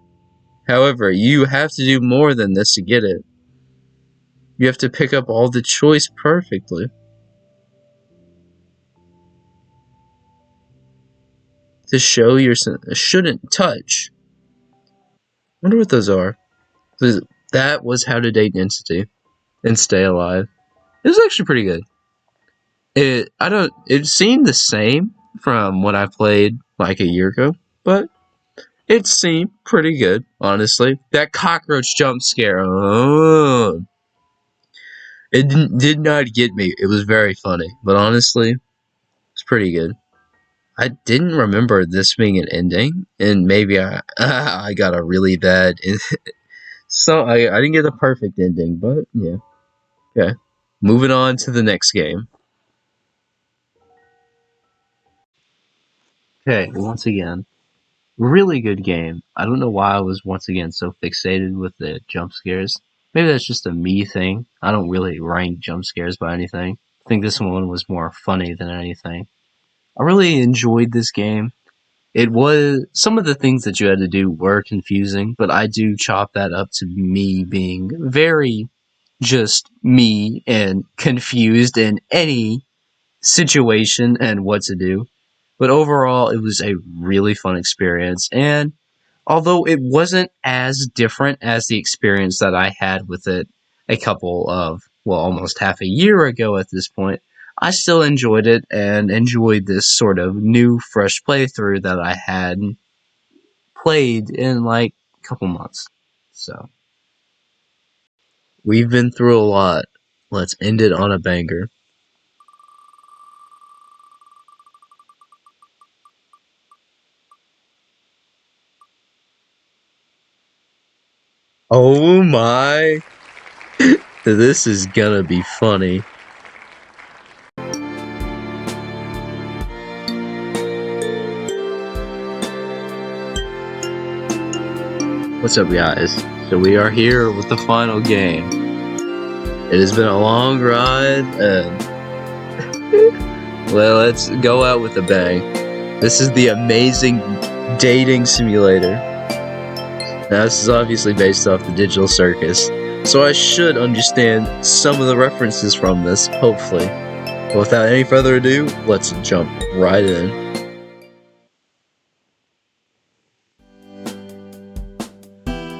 However, you have to do more than this to get it. You have to pick up all the choice perfectly. To show your shouldn't touch. Wonder what those are. That was How to Date Entity and Stay Alive. It was actually pretty good. It seemed the same from what I played like a year ago, but it seemed pretty good, honestly. That cockroach jump scare, it did not get me. It was very funny, but honestly, it's pretty good. I didn't remember this being an ending, and maybe I got a really bad. So I didn't get the perfect ending, but yeah. Okay, moving on to the next game. Okay, once again, really good game. I don't know why I was once again so fixated with the jump scares. Maybe that's just a me thing. I don't really rank jump scares by anything. I think this one was more funny than anything. I really enjoyed this game. It was some of the things that you had to do were confusing, but I do chop that up to me being very just me and confused in any situation and what to do. But overall, it was a really fun experience. And although it wasn't as different as the experience that I had with it a couple of, well, almost half a year ago at this point, I still enjoyed it and enjoyed this sort of new, fresh playthrough that I had played in like a couple months. So, we've been through a lot. Let's end it on a banger. Oh my. This is gonna be funny. What's up, guys? So we are here with the final game. It has been a long ride, and well, let's go out with a bang. This is the amazing dating simulator. Now, this is obviously based off the Digital Circus, so I should understand some of the references from this, hopefully. But without any further ado, let's jump right in.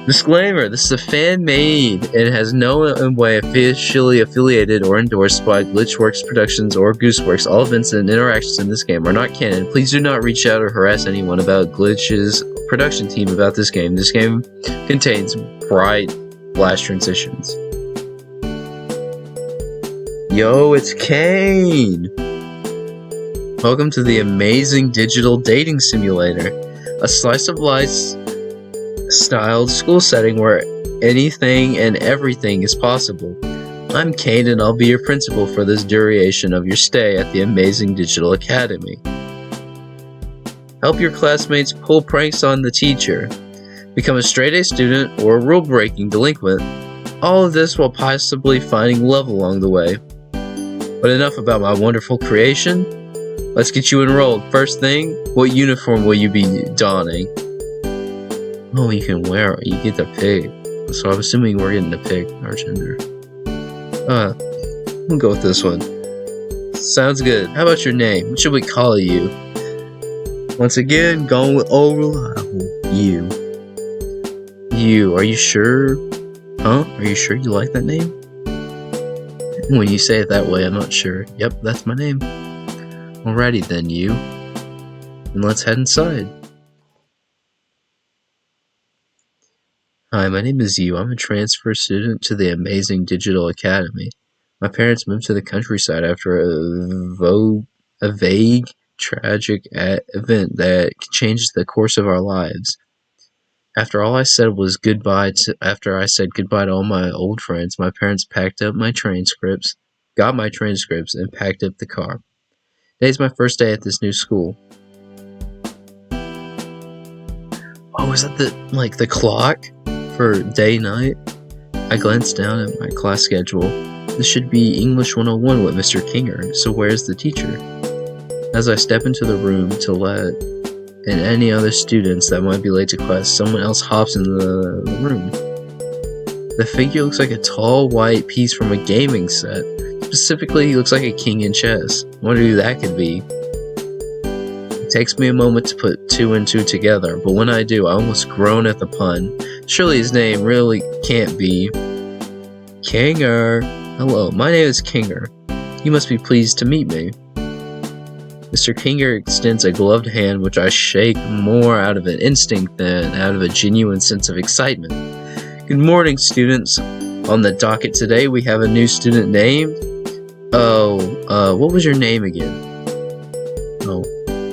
Disclaimer, this is a fan-made and has no way officially affiliated or endorsed by Glitchworks Productions or Gooseworks. All events and interactions in this game are not canon. Please do not reach out or harass anyone about Glitch's production team about this game. This game contains bright flash transitions. Yo, it's Kane! Welcome to the amazing digital dating simulator. A slice of life styled school setting where anything and everything is possible. I'm Kane and I'll be your principal for this duration of your stay at the amazing Digital Academy. Help your classmates pull pranks on the teacher, become a straight-A student or a rule-breaking delinquent, all of this while possibly finding love along the way. But enough about my wonderful creation. Let's get you enrolled. First thing, what uniform will you be donning? Oh, you can wear it. You get the pig. So I'm assuming we're getting the pig, our gender. We'll go with this one. Sounds good. How about your name? What should we call you? Once again, going with old reliable. You. You. Are you sure? Huh? Are you sure you like that name? When you say it that way, I'm not sure. Yep, that's my name. Alrighty then, you. And let's head inside. Hi, my name is Yu. I'm a transfer student to the amazing Digital Academy. My parents moved to the countryside after a vague, tragic event that changed the course of our lives. After I said goodbye to all my old friends, my parents packed up my transcripts, got my transcripts, and packed up the car. Today's my first day at this new school. Oh, is that the clock for day-night? I glanced down at my class schedule. This should be English 101 with Mr. Kinger, so where's the teacher? As I step into the room to let in any other students that might be late to class, someone else hops into the room. The figure looks like a tall white piece from a gaming set. Specifically, he looks like a king in chess. Wonder who that could be. It takes me a moment to put two and two together, but when I do, I almost groan at the pun. Surely his name really can't be Kinger. Hello, my name is Kinger. You must be pleased to meet me. Mr. Kinger extends a gloved hand, which I shake more out of an instinct than out of a genuine sense of excitement. Good morning, students. On the docket today, we have a new student named... what was your name again? Oh,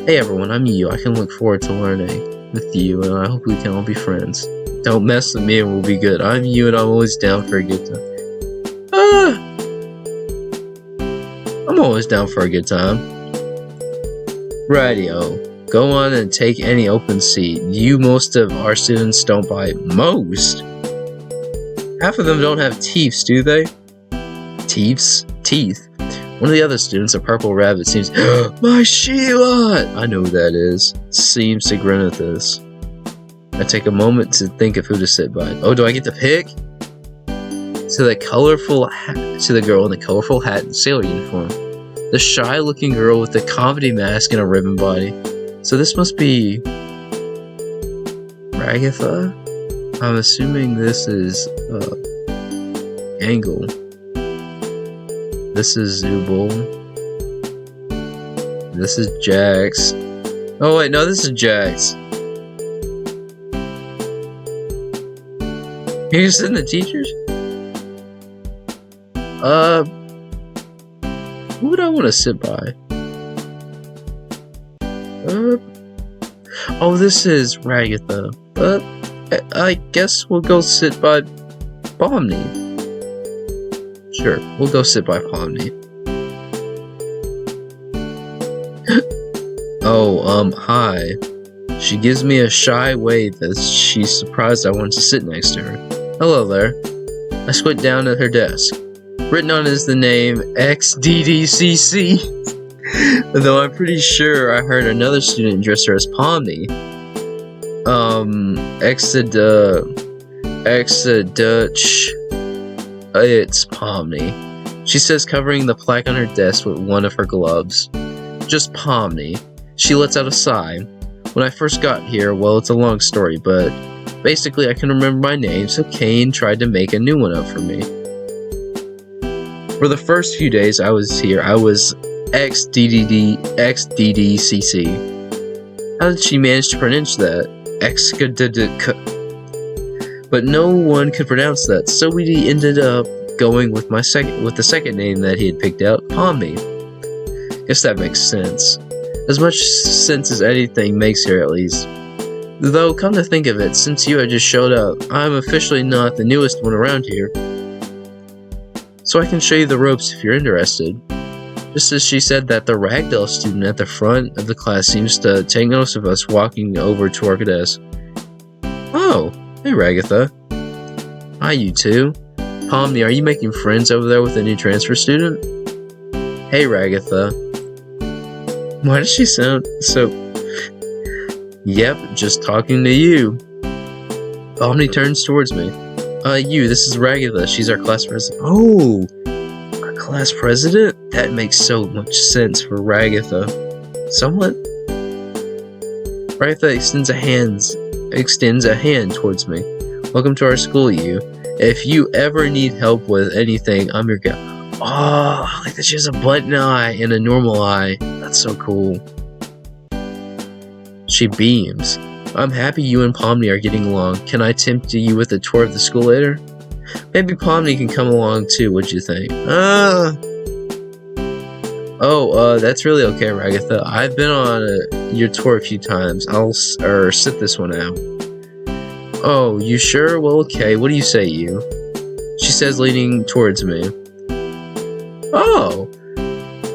hey everyone, I'm you. I can look forward to learning with you, and I hope we can all be friends. Don't mess with me and we'll be good. I'm you and I'm always down for a good time. I'm always down for a good time. Rightio. Go on and take any open seat. Most of our students don't bite. Most? Half of them don't have teeth, do they? Teeth? One of the other students, a purple rabbit, seems... My Sheila! I know who that is. Seems to grin at this. I take a moment to think of who to sit by. Oh, do I get to pick? To the girl in the colorful hat and sailor uniform. The shy-looking girl with the comedy mask and a ribbon body. So this must be... Ragatha? I'm assuming this is... Angle. This is Zubul. This is Jax. Oh wait, no, this is Jax. You're sitting the teachers? Who would I want to sit by? Oh, this is Ragatha. I guess we'll go sit by Pomni. Sure, we'll go sit by Pomni. Hi. She gives me a shy wave as she's surprised I want to sit next to her. Hello there. I squint down at her desk. Written on is the name XDDCC. Though I'm pretty sure I heard another student address her as Pomni. Dutch. It's Pomni. She says, covering the plaque on her desk with one of her gloves. Just Pomni. She lets out a sigh. When I first got here, well, it's a long story, but basically I can remember my name, so Kane tried to make a new one up for me. For the first few days I was here, I was XDDCC. How did she manage to pronounce that? But no one could pronounce that, so we ended up going with the second name that he had picked out, Pomni. Guess that makes sense. As much sense as anything makes here, at least. Though, come to think of it, since you had just showed up, I'm officially not the newest one around here. So I can show you the ropes if you're interested. Just as she said that, the ragdoll student at the front of the class seems to take notice of us walking over to our desk. Oh, hey Ragatha. Hi, you two. Pomni, are you making friends over there with the new transfer student? Hey Ragatha. Why does she sound so... Yep, just talking to you. Pomni turns towards me. This is Ragatha. She's our class president. Oh! Our class president? That makes so much sense for Ragatha. Somewhat? Ragatha extends a hand towards me. Welcome to our school, you. If you ever need help with anything, I'm your guy. Oh, I like that she has a button eye and a normal eye. That's so cool. She beams. I'm happy you and Pomni are getting along. Can I tempt you with a tour of the school later? Maybe Pomni can come along too, what'd you think? That's really okay, Ragatha. I've been on your tour a few times. I'll sit this one out. Oh, you sure? Well, okay. What do you say, you? She says, leaning towards me. Oh!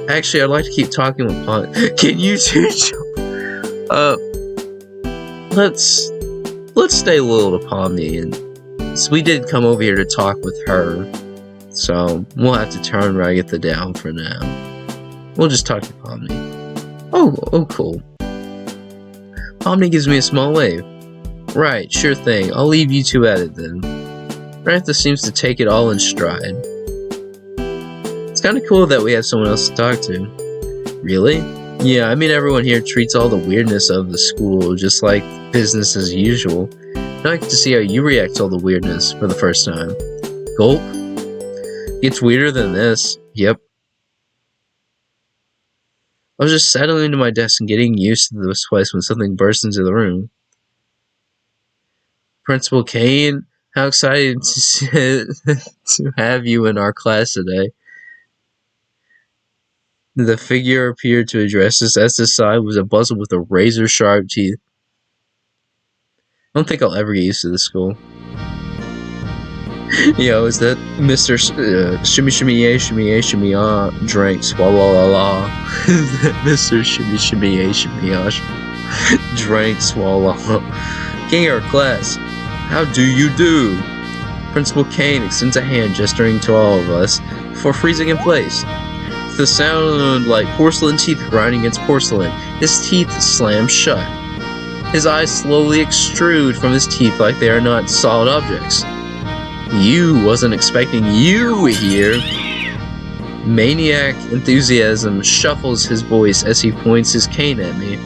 Actually, I'd like to keep talking with Pomni. Can you teach? Let's stay loyal to Pomni, and so we did come over here to talk with her, so we'll have to turn Ragatha down for now. We'll just talk to Pomni. Oh, cool. Pomni gives me a small wave. Right, sure thing. I'll leave you two at it then. Ragatha seems to take it all in stride. It's kind of cool that we have someone else to talk to. Really? Yeah, I mean everyone here treats all the weirdness of the school just like business as usual. Now I get to see how you react to all the weirdness for the first time. Gulp. It's weirder than this. Yep. I was just settling into my desk and getting used to this place when something burst into the room. Principal Kane, how excited to have you in our class today. The figure appeared to address us. At his side was a buzzard with a razor-sharp teeth. I don't think I'll ever get used to this school. Yo, is that Mr. Shimmy Shimmy Yay Shimmy Yay Shimmy Ah drank swallow la la? Mr. Shimmy Shimmy Yay Shimmy Ah drank swallow. King of our class, how do you do? Principal Kane extends a hand, gesturing to all of us before freezing in place. The sound like porcelain teeth grinding against porcelain. His teeth slam shut. His eyes slowly extrude from his teeth like they are not solid objects. You wasn't expecting you here. Maniac enthusiasm shuffles his voice as he points his cane at me.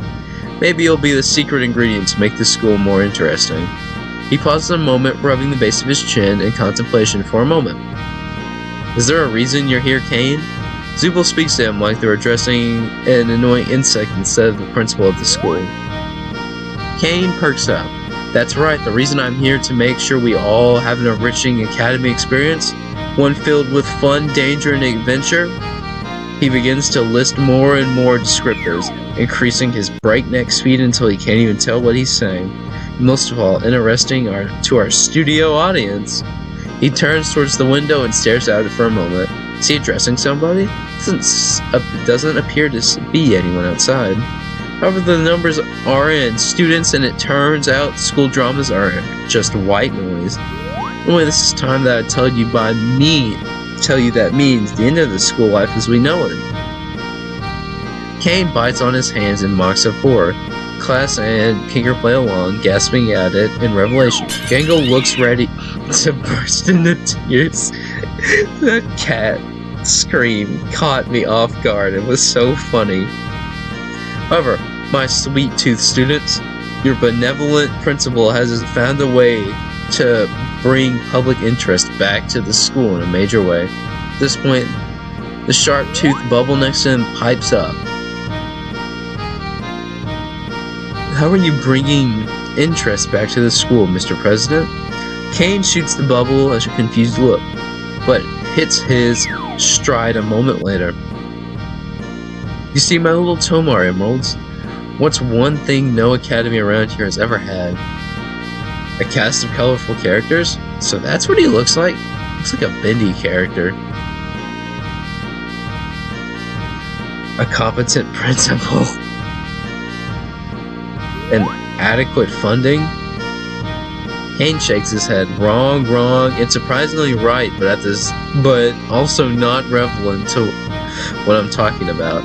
Maybe it'll be the secret ingredient to make this school more interesting. He pauses a moment, rubbing the base of his chin in contemplation for a moment. Is there a reason you're here, Kane? Zubul speaks to him like they're addressing an annoying insect instead of the principal of the school. Kane perks up. That's right, the reason I'm here to make sure we all have an enriching academy experience, one filled with fun, danger, and adventure. He begins to list more and more descriptors, increasing his breakneck speed until he can't even tell what he's saying. Most of all, interesting to our studio audience. He turns towards the window and stares out for a moment. Is he addressing somebody? Doesn't appear to be anyone outside. However, the numbers are in students, and it turns out school dramas are just white noise. Anyway, this is time that I tell you that means the end of the school life as we know it. Kane bites on his hands in mocks of horror. Class and Kinger play along, gasping at it in revelation. Gangle looks ready to burst into tears. The cat scream caught me off guard and was so funny. However, my sweet-toothed students, your benevolent principal has found a way to bring public interest back to the school in a major way. At this point, the sharp-toothed bubble next to him pipes up. How are you bringing interest back to the school, Mr. President? Kane shoots the bubble as a confused look, but hits his stride a moment later. You see, my little Tomar emeralds, what's one thing no academy around here has ever had? A cast of colorful characters? So that's what he looks like? Looks like a bendy character. A competent principal. And adequate funding? Kane shakes his head. Wrong, and surprisingly right, but also not relevant to what I'm talking about.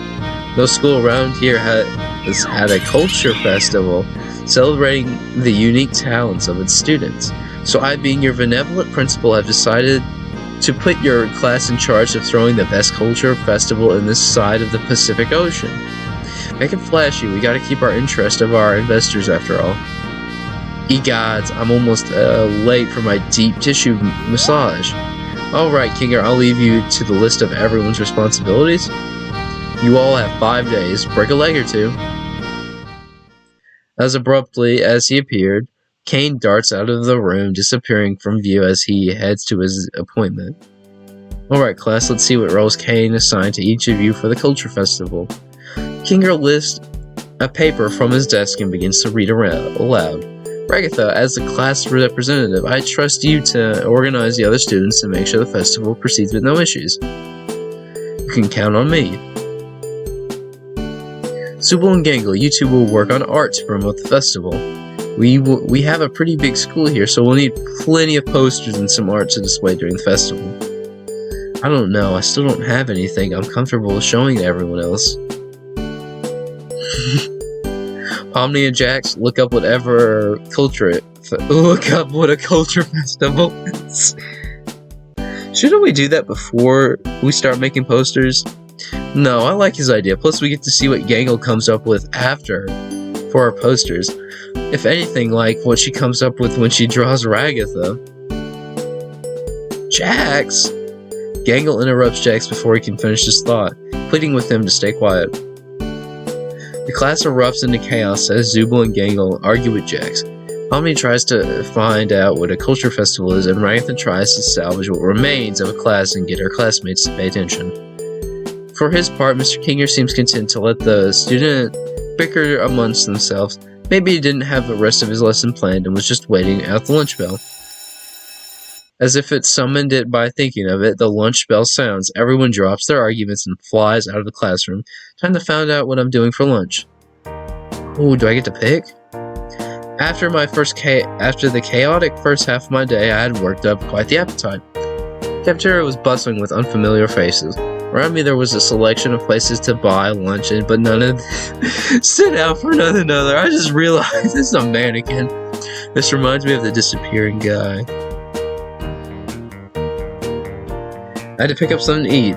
No school around here has had a culture festival celebrating the unique talents of its students. So I, being your benevolent principal, have decided to put your class in charge of throwing the best culture festival in this side of the Pacific Ocean. Make it flashy, we gotta keep our interest of our investors after all. Egods, I'm almost late for my deep tissue massage. Alright, Kinger, I'll leave you to the list of everyone's responsibilities. You all have 5 days, break a leg or two. As abruptly as he appeared, Kane darts out of the room, disappearing from view as he heads to his appointment. Alright, class, let's see what roles Kane assigned to each of you for the Culture Festival. Kinger lists a paper from his desk and begins to read aloud. Ragatha, as the class representative, I trust you to organize the other students and make sure the festival proceeds with no issues. You can count on me. Zubul and Gangle, you two will work on art to promote the festival. We have a pretty big school here, so we'll need plenty of posters and some art to display during the festival. I don't know, I still don't have anything I'm comfortable showing to everyone else. Omni and Jax, look up what a culture festival is. Shouldn't we do that before we start making posters? No, I like his idea. Plus, we get to see what Gangle comes up with after for our posters. If anything, like what she comes up with when she draws Ragatha. Jax! Gangle interrupts Jax before he can finish his thought, pleading with him to stay quiet. The class erupts into chaos as Zubul and Gangle argue with Jax. Pomni tries to find out what a culture festival is, and Rangathan tries to salvage what remains of a class and get her classmates to pay attention. For his part, Mr. Kinger seems content to let the student bicker amongst themselves. Maybe he didn't have the rest of his lesson planned and was just waiting out the lunch bell. As if it summoned it by thinking of it, the lunch bell sounds. Everyone drops their arguments and flies out of the classroom. Time to find out what I'm doing for lunch. Ooh, do I get to pick? After the chaotic first half of my day, I had worked up quite the appetite. The cafeteria was bustling with unfamiliar faces. Around me there was a selection of places to buy lunch in, but none of them stood out for none another. I just realized this is a mannequin. This reminds me of the disappearing guy. I had to pick up something to eat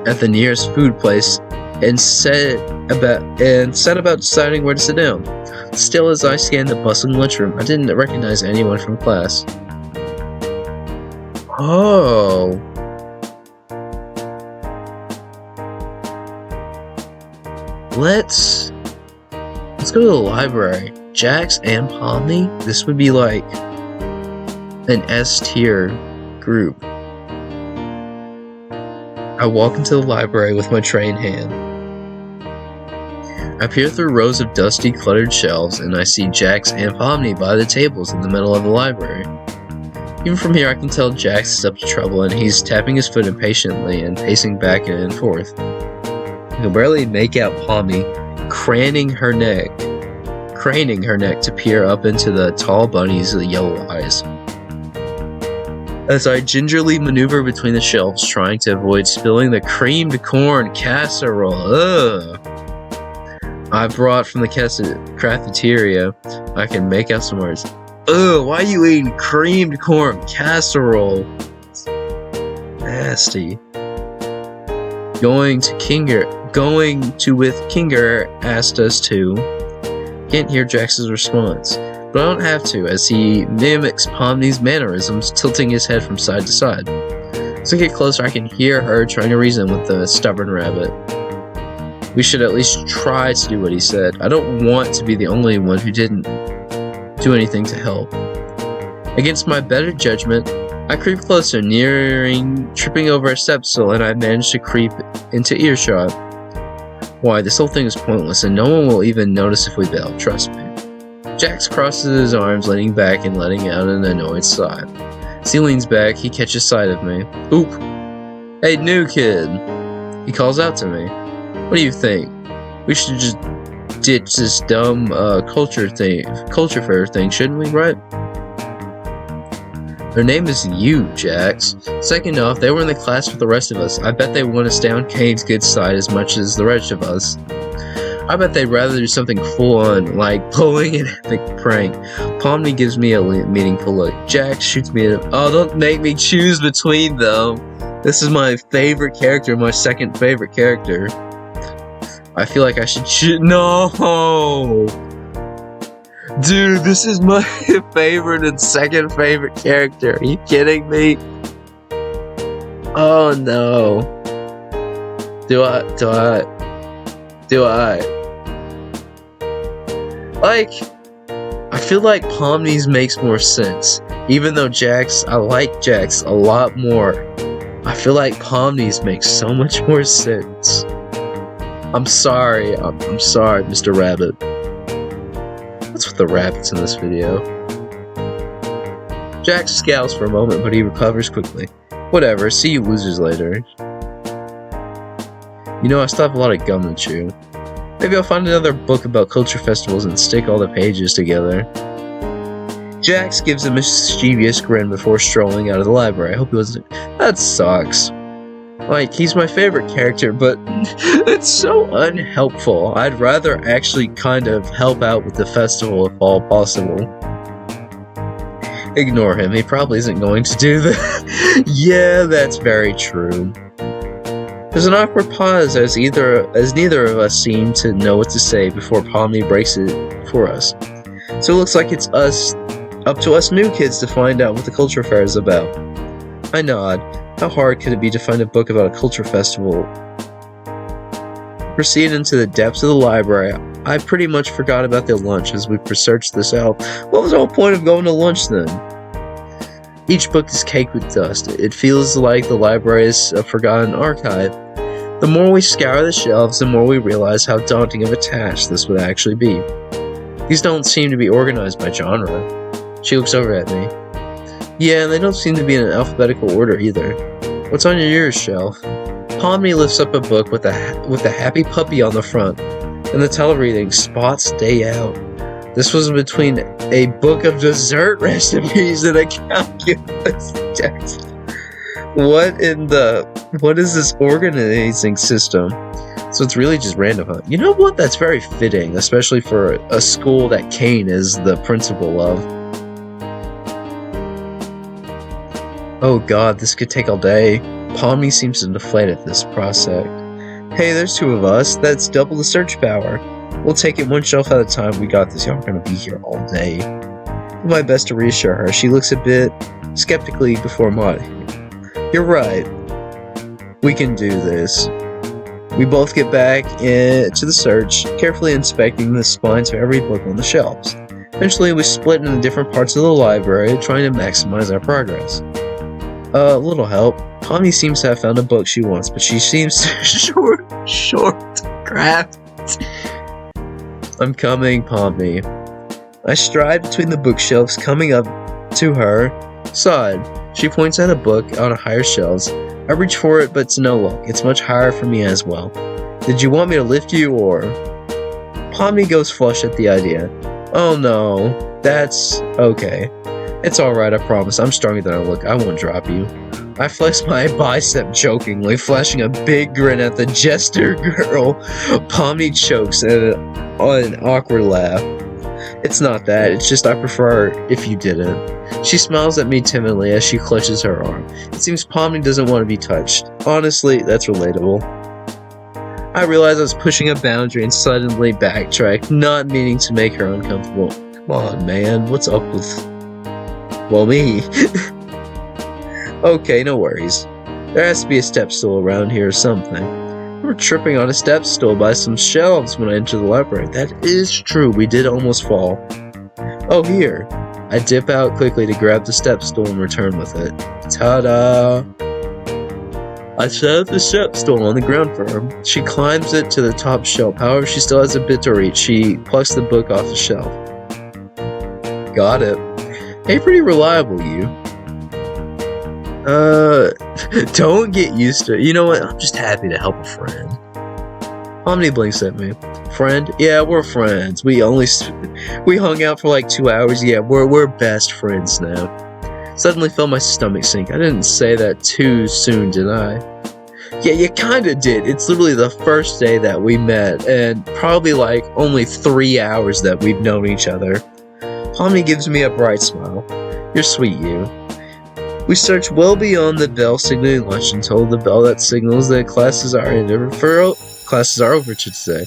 at the nearest food place and set about deciding where to sit down. Still, as I scanned the bustling lunchroom, I didn't recognize anyone from class. Oh. Let's go to the library. Jax and Pomni? This would be like an S-tier group. I walk into the library with my tray in hand. I peer through rows of dusty, cluttered shelves, and I see Jax and Pomni by the tables in the middle of the library. Even from here, I can tell Jax is up to trouble, and he's tapping his foot impatiently and pacing back and forth. I can barely make out Pomni craning her neck to peer up into the tall bunny's yellow eyes. As I gingerly maneuver between the shelves, trying to avoid spilling the creamed corn casserole I brought from the cafeteria, I can make out some words. Ugh, why are you eating creamed corn casserole? Nasty. Going to with Kinger asked us to. Can't hear Jax's response, but I don't have to, as he mimics Pomni's mannerisms, tilting his head from side to side. As I get closer, I can hear her trying to reason with the stubborn rabbit. We should at least try to do what he said. I don't want to be the only one who didn't do anything to help. Against my better judgment, I creep closer, tripping over a step stool, and I manage to creep into earshot. Why, this whole thing is pointless, and no one will even notice if we bail, trust me. Jax crosses his arms, leaning back and letting out an annoyed sigh. As he leans back, he catches sight of me. Oop! Hey, new kid! He calls out to me. What do you think? We should just ditch this dumb culture fair thing, shouldn't we, right? Their name is you, Jax. Second off, they were in the class with the rest of us. I bet they want to stay on Kane's good side as much as the rest of us. I bet they'd rather do something full-on, like pulling an epic prank. Pomni gives me a meaningful look. Jax shoots me at him. Oh, don't make me choose between them. This is my favorite character, my second favorite character. I feel like I should choose. No! Dude, this is my favorite and second favorite character. Are you kidding me? Oh no. Do I? Like, I feel like Pomni's makes more sense. Even though I like Jax a lot more. I feel like Pomni's makes so much more sense. I'm sorry, Mr. Rabbit. What's with the rabbits in this video? Jax scowls for a moment, but he recovers quickly. Whatever, see you losers later. You know, I still have a lot of gum to chew. Maybe I'll find another book about culture festivals and stick all the pages together. Jax gives a mischievous grin before strolling out of the library. I hope he wasn't. That sucks. Like, he's my favorite character, but it's so unhelpful. I'd rather actually kind of help out with the festival if all possible. Ignore him, he probably isn't going to do that. Yeah, that's very true. There's an awkward pause as neither of us seem to know what to say before Pomni breaks it for us. So it looks like it's up to us new kids to find out what the culture fair is about. I nod. How hard could it be to find a book about a culture festival? Proceed into the depths of the library. I pretty much forgot about their lunch as we researched this out. What was the whole point of going to lunch then? Each book is caked with dust. It feels like the library is a forgotten archive. The more we scour the shelves, the more we realize how daunting of a task this would actually be. These don't seem to be organized by genre. She looks over at me. Yeah, they don't seem to be in an alphabetical order either. What's on yours shelf? Pomni lifts up a book with a happy puppy on the front, and the title reading, Spot's Day Out. This was between a book of dessert recipes and a calculus text. What is this organizing system? So it's really just random, huh? You know what? That's very fitting, especially for a school that Kane is the principal of. Oh god, this could take all day. Pomni seems to deflate at this prospect. Hey, there's two of us. That's double the search power. We'll take it one shelf at a time. We got this. Y'all are gonna be here all day. I do my best to reassure her. She looks a bit skeptically before nodding. You're right. We can do this. We both get back to the search, carefully inspecting the spines of every book on the shelves. Eventually, we split into different parts of the library, trying to maximize our progress. A little help. Pomni seems to have found a book she wants, but she seems short craft. I'm coming, Pomni. I stride between the bookshelves, coming up to her side. She points at a book on a higher shelves. I reach for it, but to no luck. It's much higher for me as well. Did you want me to lift you, or? Pomni goes flush at the idea. Oh no, that's okay. It's alright, I promise. I'm stronger than I look. I won't drop you. I flex my bicep jokingly, flashing a big grin at the jester girl. Pomni chokes at an awkward laugh. It's not that, it's just I prefer if you didn't. She smiles at me timidly as she clutches her arm. It seems Pomni doesn't want to be touched. Honestly, that's relatable. I realize I was pushing a boundary and suddenly backtrack, not meaning to make her uncomfortable. Come on, man, what's up with... well, me. Okay, no worries. There has to be a step stool around here or something. We were tripping on a step stool by some shelves when I entered the library. That is true, we did almost fall. Oh, here. I dip out quickly to grab the step stool and return with it. Ta-da! I set up the step stool on the ground for her. She climbs it to the top shelf. However, she still has a bit to reach. She plucks the book off the shelf. Got it. Hey, pretty reliable, you. Don't get used to it. You know what? I'm just happy to help a friend. Pomni blinks at me. Friend? Yeah, we're friends. We hung out for like 2 hours. Yeah, we're best friends now. Suddenly felt my stomach sink. I didn't say that too soon, did I? Yeah, you kinda did. It's literally the first day that we met, and probably like only 3 hours that we've known each other. Pomni gives me a bright smile. You're sweet, you. We search well beyond the bell signaling lunch until the bell that signals that classes are over to today.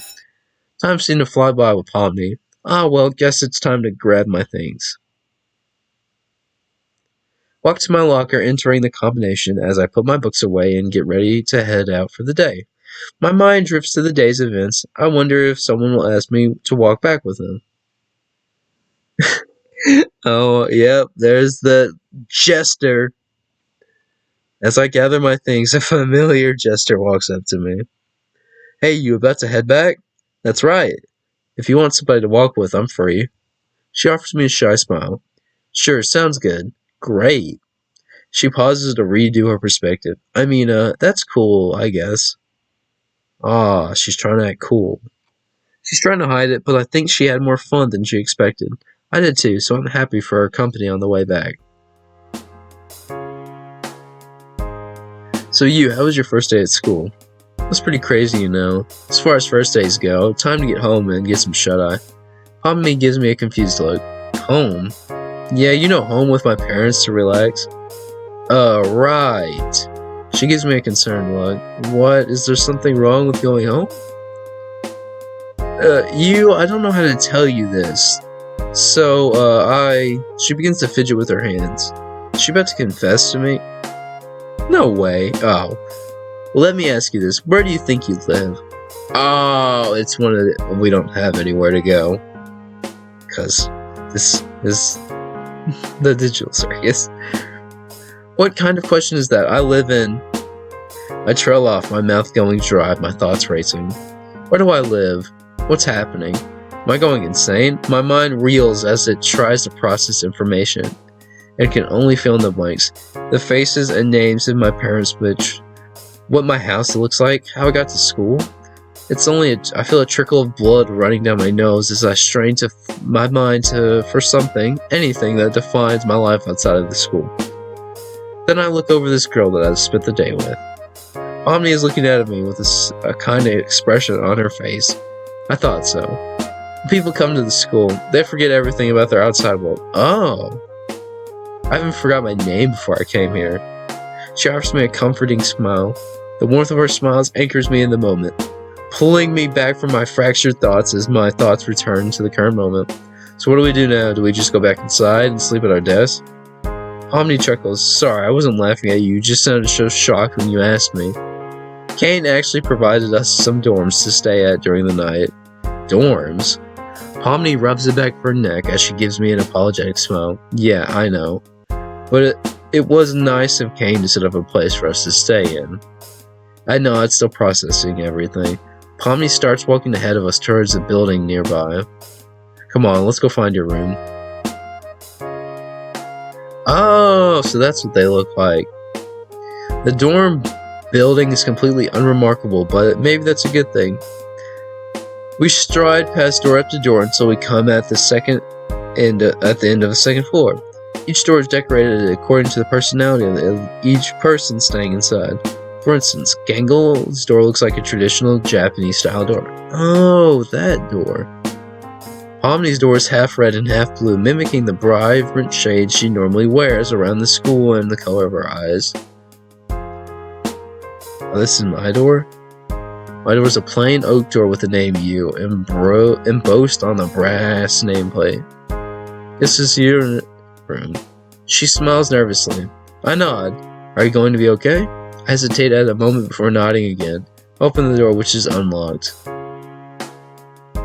Time seemed to fly by with Pomni. Ah, well, guess it's time to grab my things. Walk to my locker, entering the combination as I put my books away and get ready to head out for the day. My mind drifts to the day's events. I wonder if someone will ask me to walk back with them. Oh, yep, there's the jester. As I gather my things, a familiar jester walks up to me. Hey, you about to head back? That's right. If you want somebody to walk with, I'm free. She offers me a shy smile. Sure, sounds good. Great. She pauses to redo her perspective. I mean, that's cool, I guess. Ah, she's trying to act cool. She's trying to hide it, but I think she had more fun than she expected. I did too, so I'm happy for her company on the way back. So how was your first day at school? It was pretty crazy, you know. As far as first days go, time to get home and get some shut-eye. Pomni gives me a confused look. Home? Yeah, you know, home with my parents to relax. Right. She gives me a concerned look. What? Is there something wrong with going home? I don't know how to tell you this. So, she begins to fidget with her hands. Is she about to confess to me? No way. Oh. Well, let me ask you this. Where do you think you live? Oh, it's one of the, we don't have anywhere to go. Because this is the digital circus. What kind of question is that? I live in... I trail off, my mouth going dry, my thoughts racing. Where do I live? What's happening? Am I going insane? My mind reels as it tries to process information. It can only fill in the blanks. The faces and names of my parents, which... what my house looks like, how I got to school. It's only I feel a trickle of blood running down my nose as I strain to my mind for something, anything that defines my life outside of the school. Then I look over this girl that I've spent the day with. Omni is looking at me with a kind of expression on her face. I thought so. When people come to the school, they forget everything about their outside world. Oh. I even forgot my name before I came here. She offers me a comforting smile. The warmth of her smiles anchors me in the moment, pulling me back from my fractured thoughts as my thoughts return to the current moment. So what do we do now? Do we just go back inside and sleep at our desk? Omni chuckles. Sorry, I wasn't laughing at you. You just sounded so shocked when you asked me. Kane actually provided us some dorms to stay at during the night. Dorms? Omni rubs the back of her neck as she gives me an apologetic smile. Yeah, I know. But it was nice of Kane to set up a place for us to stay in. I nod, still processing everything. Pomni starts walking ahead of us towards the building nearby. Come on, let's go find your room. Oh, so that's what they look like. The dorm building is completely unremarkable, but maybe that's a good thing. We stride past door after door until we come at the end of the second floor. Each door is decorated according to the personality of each person staying inside. For instance, Gangle's door looks like a traditional Japanese-style door. Oh, that door. Omni's door is half red and half blue, mimicking the vibrant shades she normally wears around the school and the color of her eyes. Oh, this is my door? My door is a plain oak door with the name U embossed on the brass nameplate. This is your room. She smiles nervously. I nod. Are you going to be okay? I hesitate at a moment before nodding again. Open the door, which is unlocked.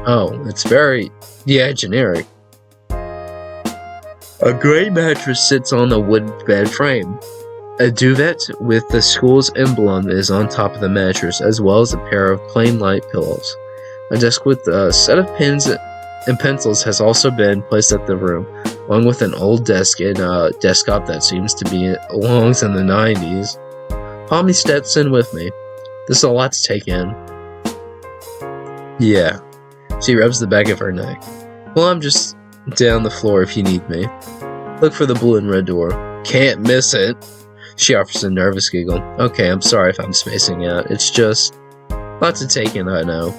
Oh, it's very, generic. A gray mattress sits on a wood bed frame. A duvet with the school's emblem is on top of the mattress, as well as a pair of plain light pillows. A desk with a set of pens and pencils has also been placed at the room, along with an old desk and a desktop that seems to belongs in the 90s. Pommy steps in with me. This is a lot to take in. Yeah. She rubs the back of her neck. Well, I'm just down the floor if you need me. Look for the blue and red door. Can't miss it. She offers a nervous giggle. Okay, I'm sorry if I'm spacing out. It's just... lots to take in, I know.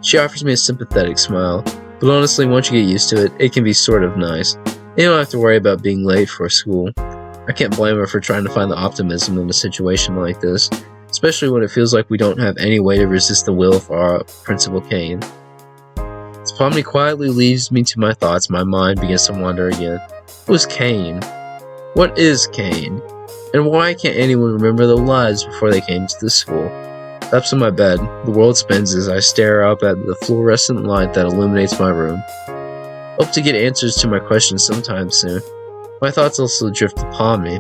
She offers me a sympathetic smile. But honestly, once you get used to it, it can be sort of nice. You don't have to worry about being late for school. I can't blame her for trying to find the optimism in a situation like this, especially when it feels like we don't have any way to resist the will of our Principal Kane. As Pomni quietly leaves me to my thoughts, my mind begins to wander again. Who's Kane? What is Kane? And why can't anyone remember their lives before they came to this school? Steps on my bed, the world spins as I stare up at the fluorescent light that illuminates my room. Hope to get answers to my questions sometime soon. My thoughts also drift upon me.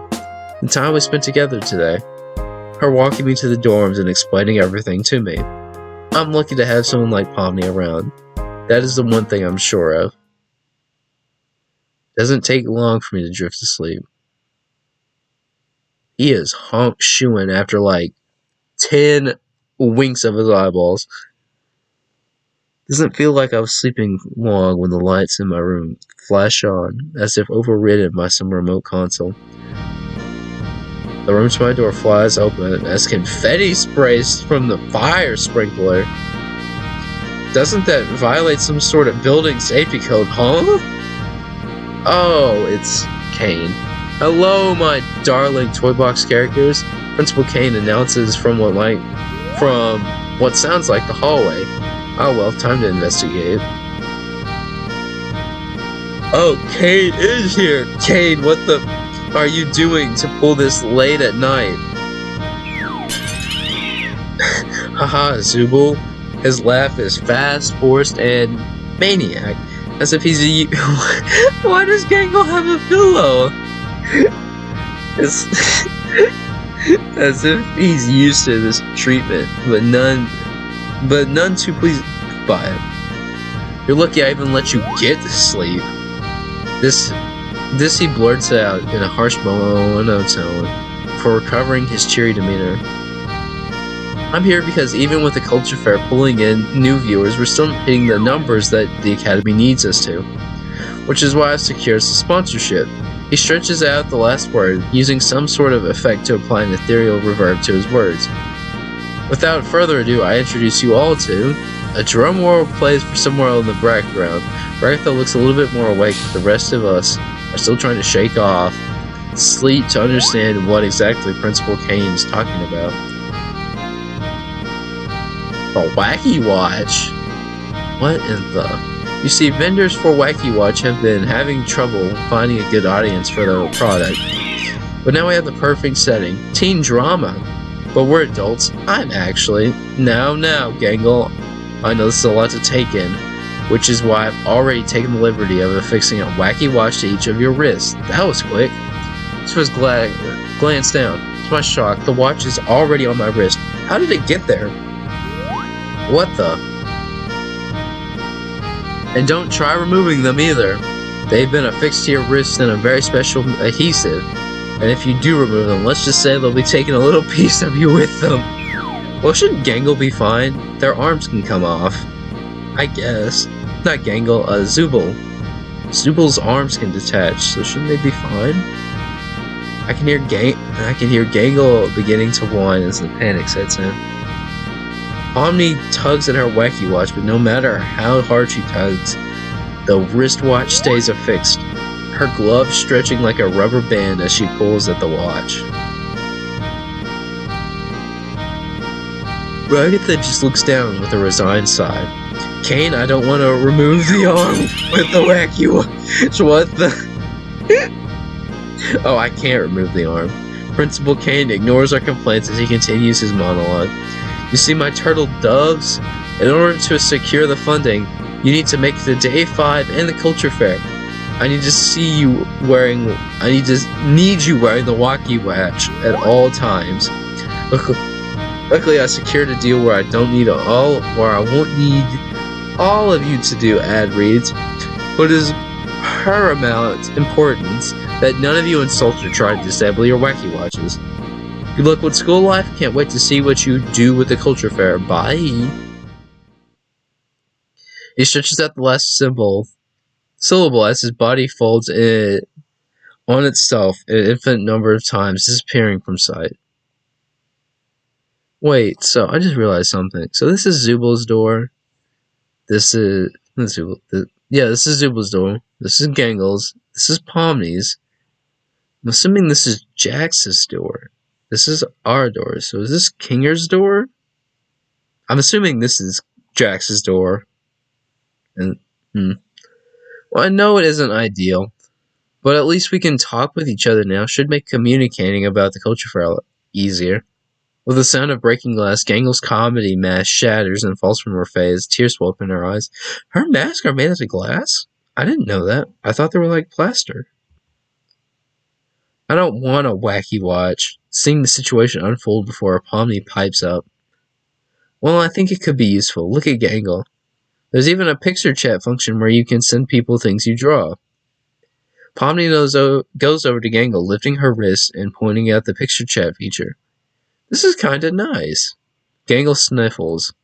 The time we spent together today. Her walking me to the dorms and explaining everything to me. I'm lucky to have someone like Pomni around. That is the one thing I'm sure of. Doesn't take long for me to drift to sleep. He is honk shooing after like 10 winks of his eyeballs. Doesn't feel like I was sleeping long when the lights in my room flash on, as if overridden by some remote console. The room to my door flies open as confetti sprays from the fire sprinkler. Doesn't that violate some sort of building safety code, huh? Oh, it's Kane. Hello, my darling toy box characters. Principal Kane announces from what sounds like the hallway. Oh well, time to investigate. Oh, Kane is here! Kane, what the are you doing to pull this late at night? Haha, Zubul. His laugh is fast, forced, and maniac. As if he's a... Why does Gangle have a pillow? It's as if he's used to this treatment, but none too pleased by it. You're lucky I even let you get to sleep. This he blurts out in a harsh monotone before recovering his cheery demeanor. I'm here because even with the culture fair pulling in new viewers, we're still not hitting the numbers that the Academy needs us to, which is why I've secured some sponsorship. He stretches out the last word, using some sort of effect to apply an ethereal reverb to his words. Without further ado, I introduce you all to... A drum roll plays for somewhere in the background. Ragatha looks a little bit more awake, but the rest of us are still trying to shake off sleep to understand what exactly Principal Kane is talking about. A Wacky Watch? What in the... You see, vendors for Wacky Watch have been having trouble finding a good audience for their product. But now we have the perfect setting. Teen drama. But we're adults. I'm actually. Now, Gangle. I know this is a lot to take in, which is why I've already taken the liberty of affixing a Wacky Watch to each of your wrists. That was quick. This was glanced down. To my shock, the watch is already on my wrist. How did it get there? What the? And don't try removing them either. They've been affixed to your wrist in a very special adhesive. And if you do remove them, let's just say they'll be taking a little piece of you with them. Well, shouldn't Gangle be fine? Their arms can come off. I guess. Not Gangle, Zooble. Zooble's arms can detach, so shouldn't they be fine? I can hear Gangle beginning to whine as the panic sets in. Omni tugs at her Wacky Watch, but no matter how hard she tugs, the wristwatch stays affixed, her glove stretching like a rubber band as she pulls at the watch. Ragatha just looks down with a resigned sigh. Kane, I don't want to remove the arm with the Wacky Watch. What the... Oh, I can't remove the arm. Principal Kane ignores our complaints as he continues his monologue. You see, my turtle doves? In order to secure the funding, you need to make it to Day 5 and the Culture Fair. I need you wearing the Wacky Watch at all times. Luckily, I secured a deal where I won't need all of you to do ad reads, but it is paramount importance that none of you insult or try to disable your Wacky Watches. Good luck with school life. Can't wait to see what you do with the Culture Fair. Bye. He stretches out the last syllable as his body folds on itself an infinite number of times, disappearing from sight. Wait, so I just realized something. So this is Zooble's door. This is Zooble. This is Zooble's door. This is Gangle's. This is Pomni's. I'm assuming this is Jax's door. This is our door. So is this Kinger's door? I'm assuming this is Jax's door. And well, I know it isn't ideal, but at least we can talk with each other now. Should make communicating about the Culture Fair easier. With the sound of breaking glass, Gangle's comedy mask shatters and falls from her face. Tears well up in her eyes. Her masks are made out of glass? I didn't know that. I thought they were like plaster. I don't want a Wacky Watch. Seeing the situation unfold before Pomni pipes up. Well, I think it could be useful. Look at Gangle. There's even a picture chat function where you can send people things you draw. Pomni goes over to Gangle, lifting her wrist and pointing out the picture chat feature. This is kinda nice. Gangle sniffles.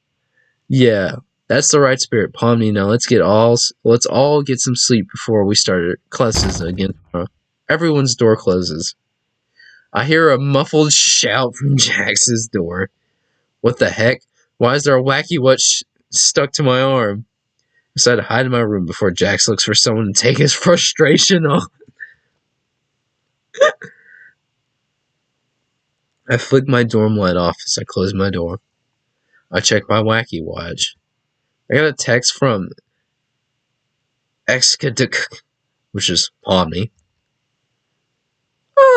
Yeah, that's the right spirit, Pomni. Now let's all get some sleep before we start classes again tomorrow. Everyone's door closes. I hear a muffled shout from Jax's door. What the heck? Why is there a Wacky Watch stuck to my arm? I decided to hide in my room before Jax looks for someone to take his frustration off. I flicked my dorm light off as I closed my door. I checked my Wacky Watch. I got a text from Excaduk, which is Pomni.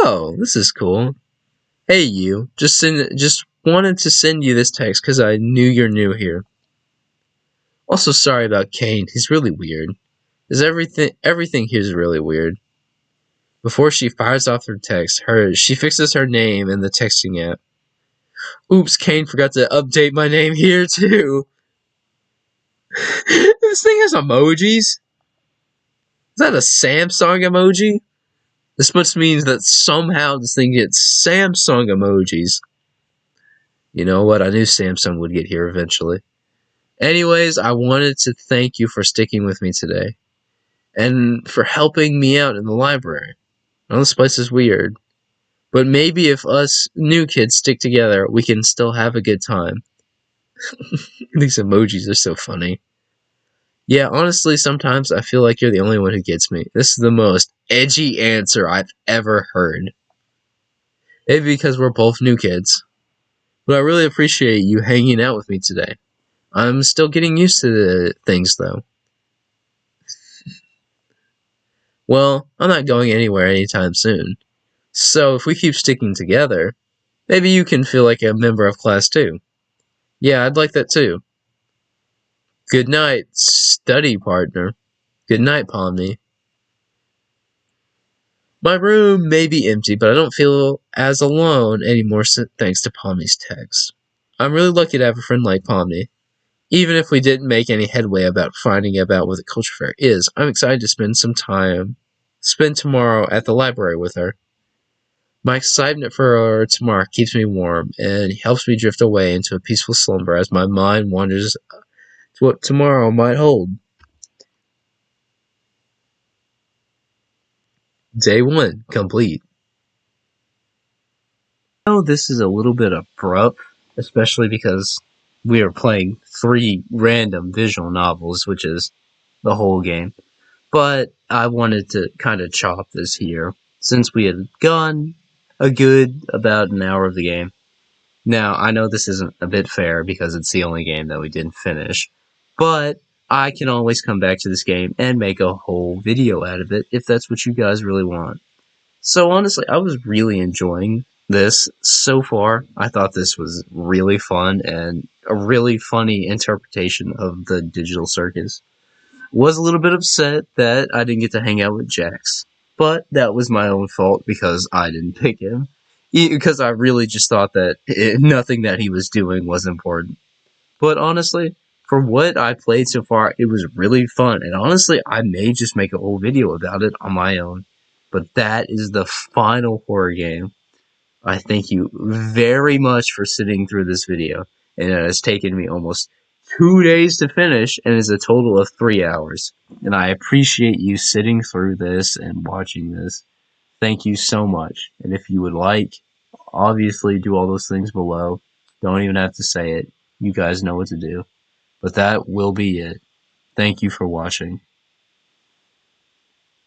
Oh, this is cool. Hey you, just wanted to send you this text because I knew you're new here. Also, sorry about Kane. He's really weird. Is everything here's really weird. Before she fires off her text, she fixes her name in the texting app. Oops, Kane forgot to update my name here too. This thing has emojis. Is that a Samsung emoji? This must mean that somehow this thing gets Samsung emojis. You know what? I knew Samsung would get here eventually. Anyways, I wanted to thank you for sticking with me today and for helping me out in the library. I know this place is weird, but maybe if us new kids stick together, we can still have a good time. These emojis are so funny. Yeah, honestly, sometimes I feel like you're the only one who gets me. This is the most edgy answer I've ever heard. Maybe because we're both new kids. But I really appreciate you hanging out with me today. I'm still getting used to the things, though. Well, I'm not going anywhere anytime soon. So if we keep sticking together, maybe you can feel like a member of class too. Yeah, I'd like that too. Good night, study partner. Good night, Pomni. My room may be empty, but I don't feel as alone anymore thanks to Pomni's text. I'm really lucky to have a friend like Pomni. Even if we didn't make any headway about finding out what the culture fair is, I'm excited to spend tomorrow at the library with her. My excitement for tomorrow keeps me warm and helps me drift away into a peaceful slumber as my mind wanders to what tomorrow might hold. Day 1 complete. I know this is a little bit abrupt, especially because we are playing 3 random visual novels, which is the whole game. But I wanted to kind of chop this here, since we had gone about an hour of the game. Now, I know this isn't a bit fair because it's the only game that we didn't finish, but I can always come back to this game and make a whole video out of it if that's what you guys really want. So honestly, I was really enjoying this so far. I thought this was really fun and a really funny interpretation of the digital circus. Was a little bit upset that I didn't get to hang out with Jax, but that was my own fault because I didn't pick him. Because I really just thought that nothing that he was doing was important. But honestly, for what I played so far, it was really fun. And honestly, I may just make a whole video about it on my own. But that is the final horror game. I thank you very much for sitting through this video. And it has taken me almost 2 days to finish and is a total of 3 hours. And I appreciate you sitting through this and watching this. Thank you so much. And if you would like, obviously do all those things below. Don't even have to say it. You guys know what to do. But that will be it. Thank you for watching.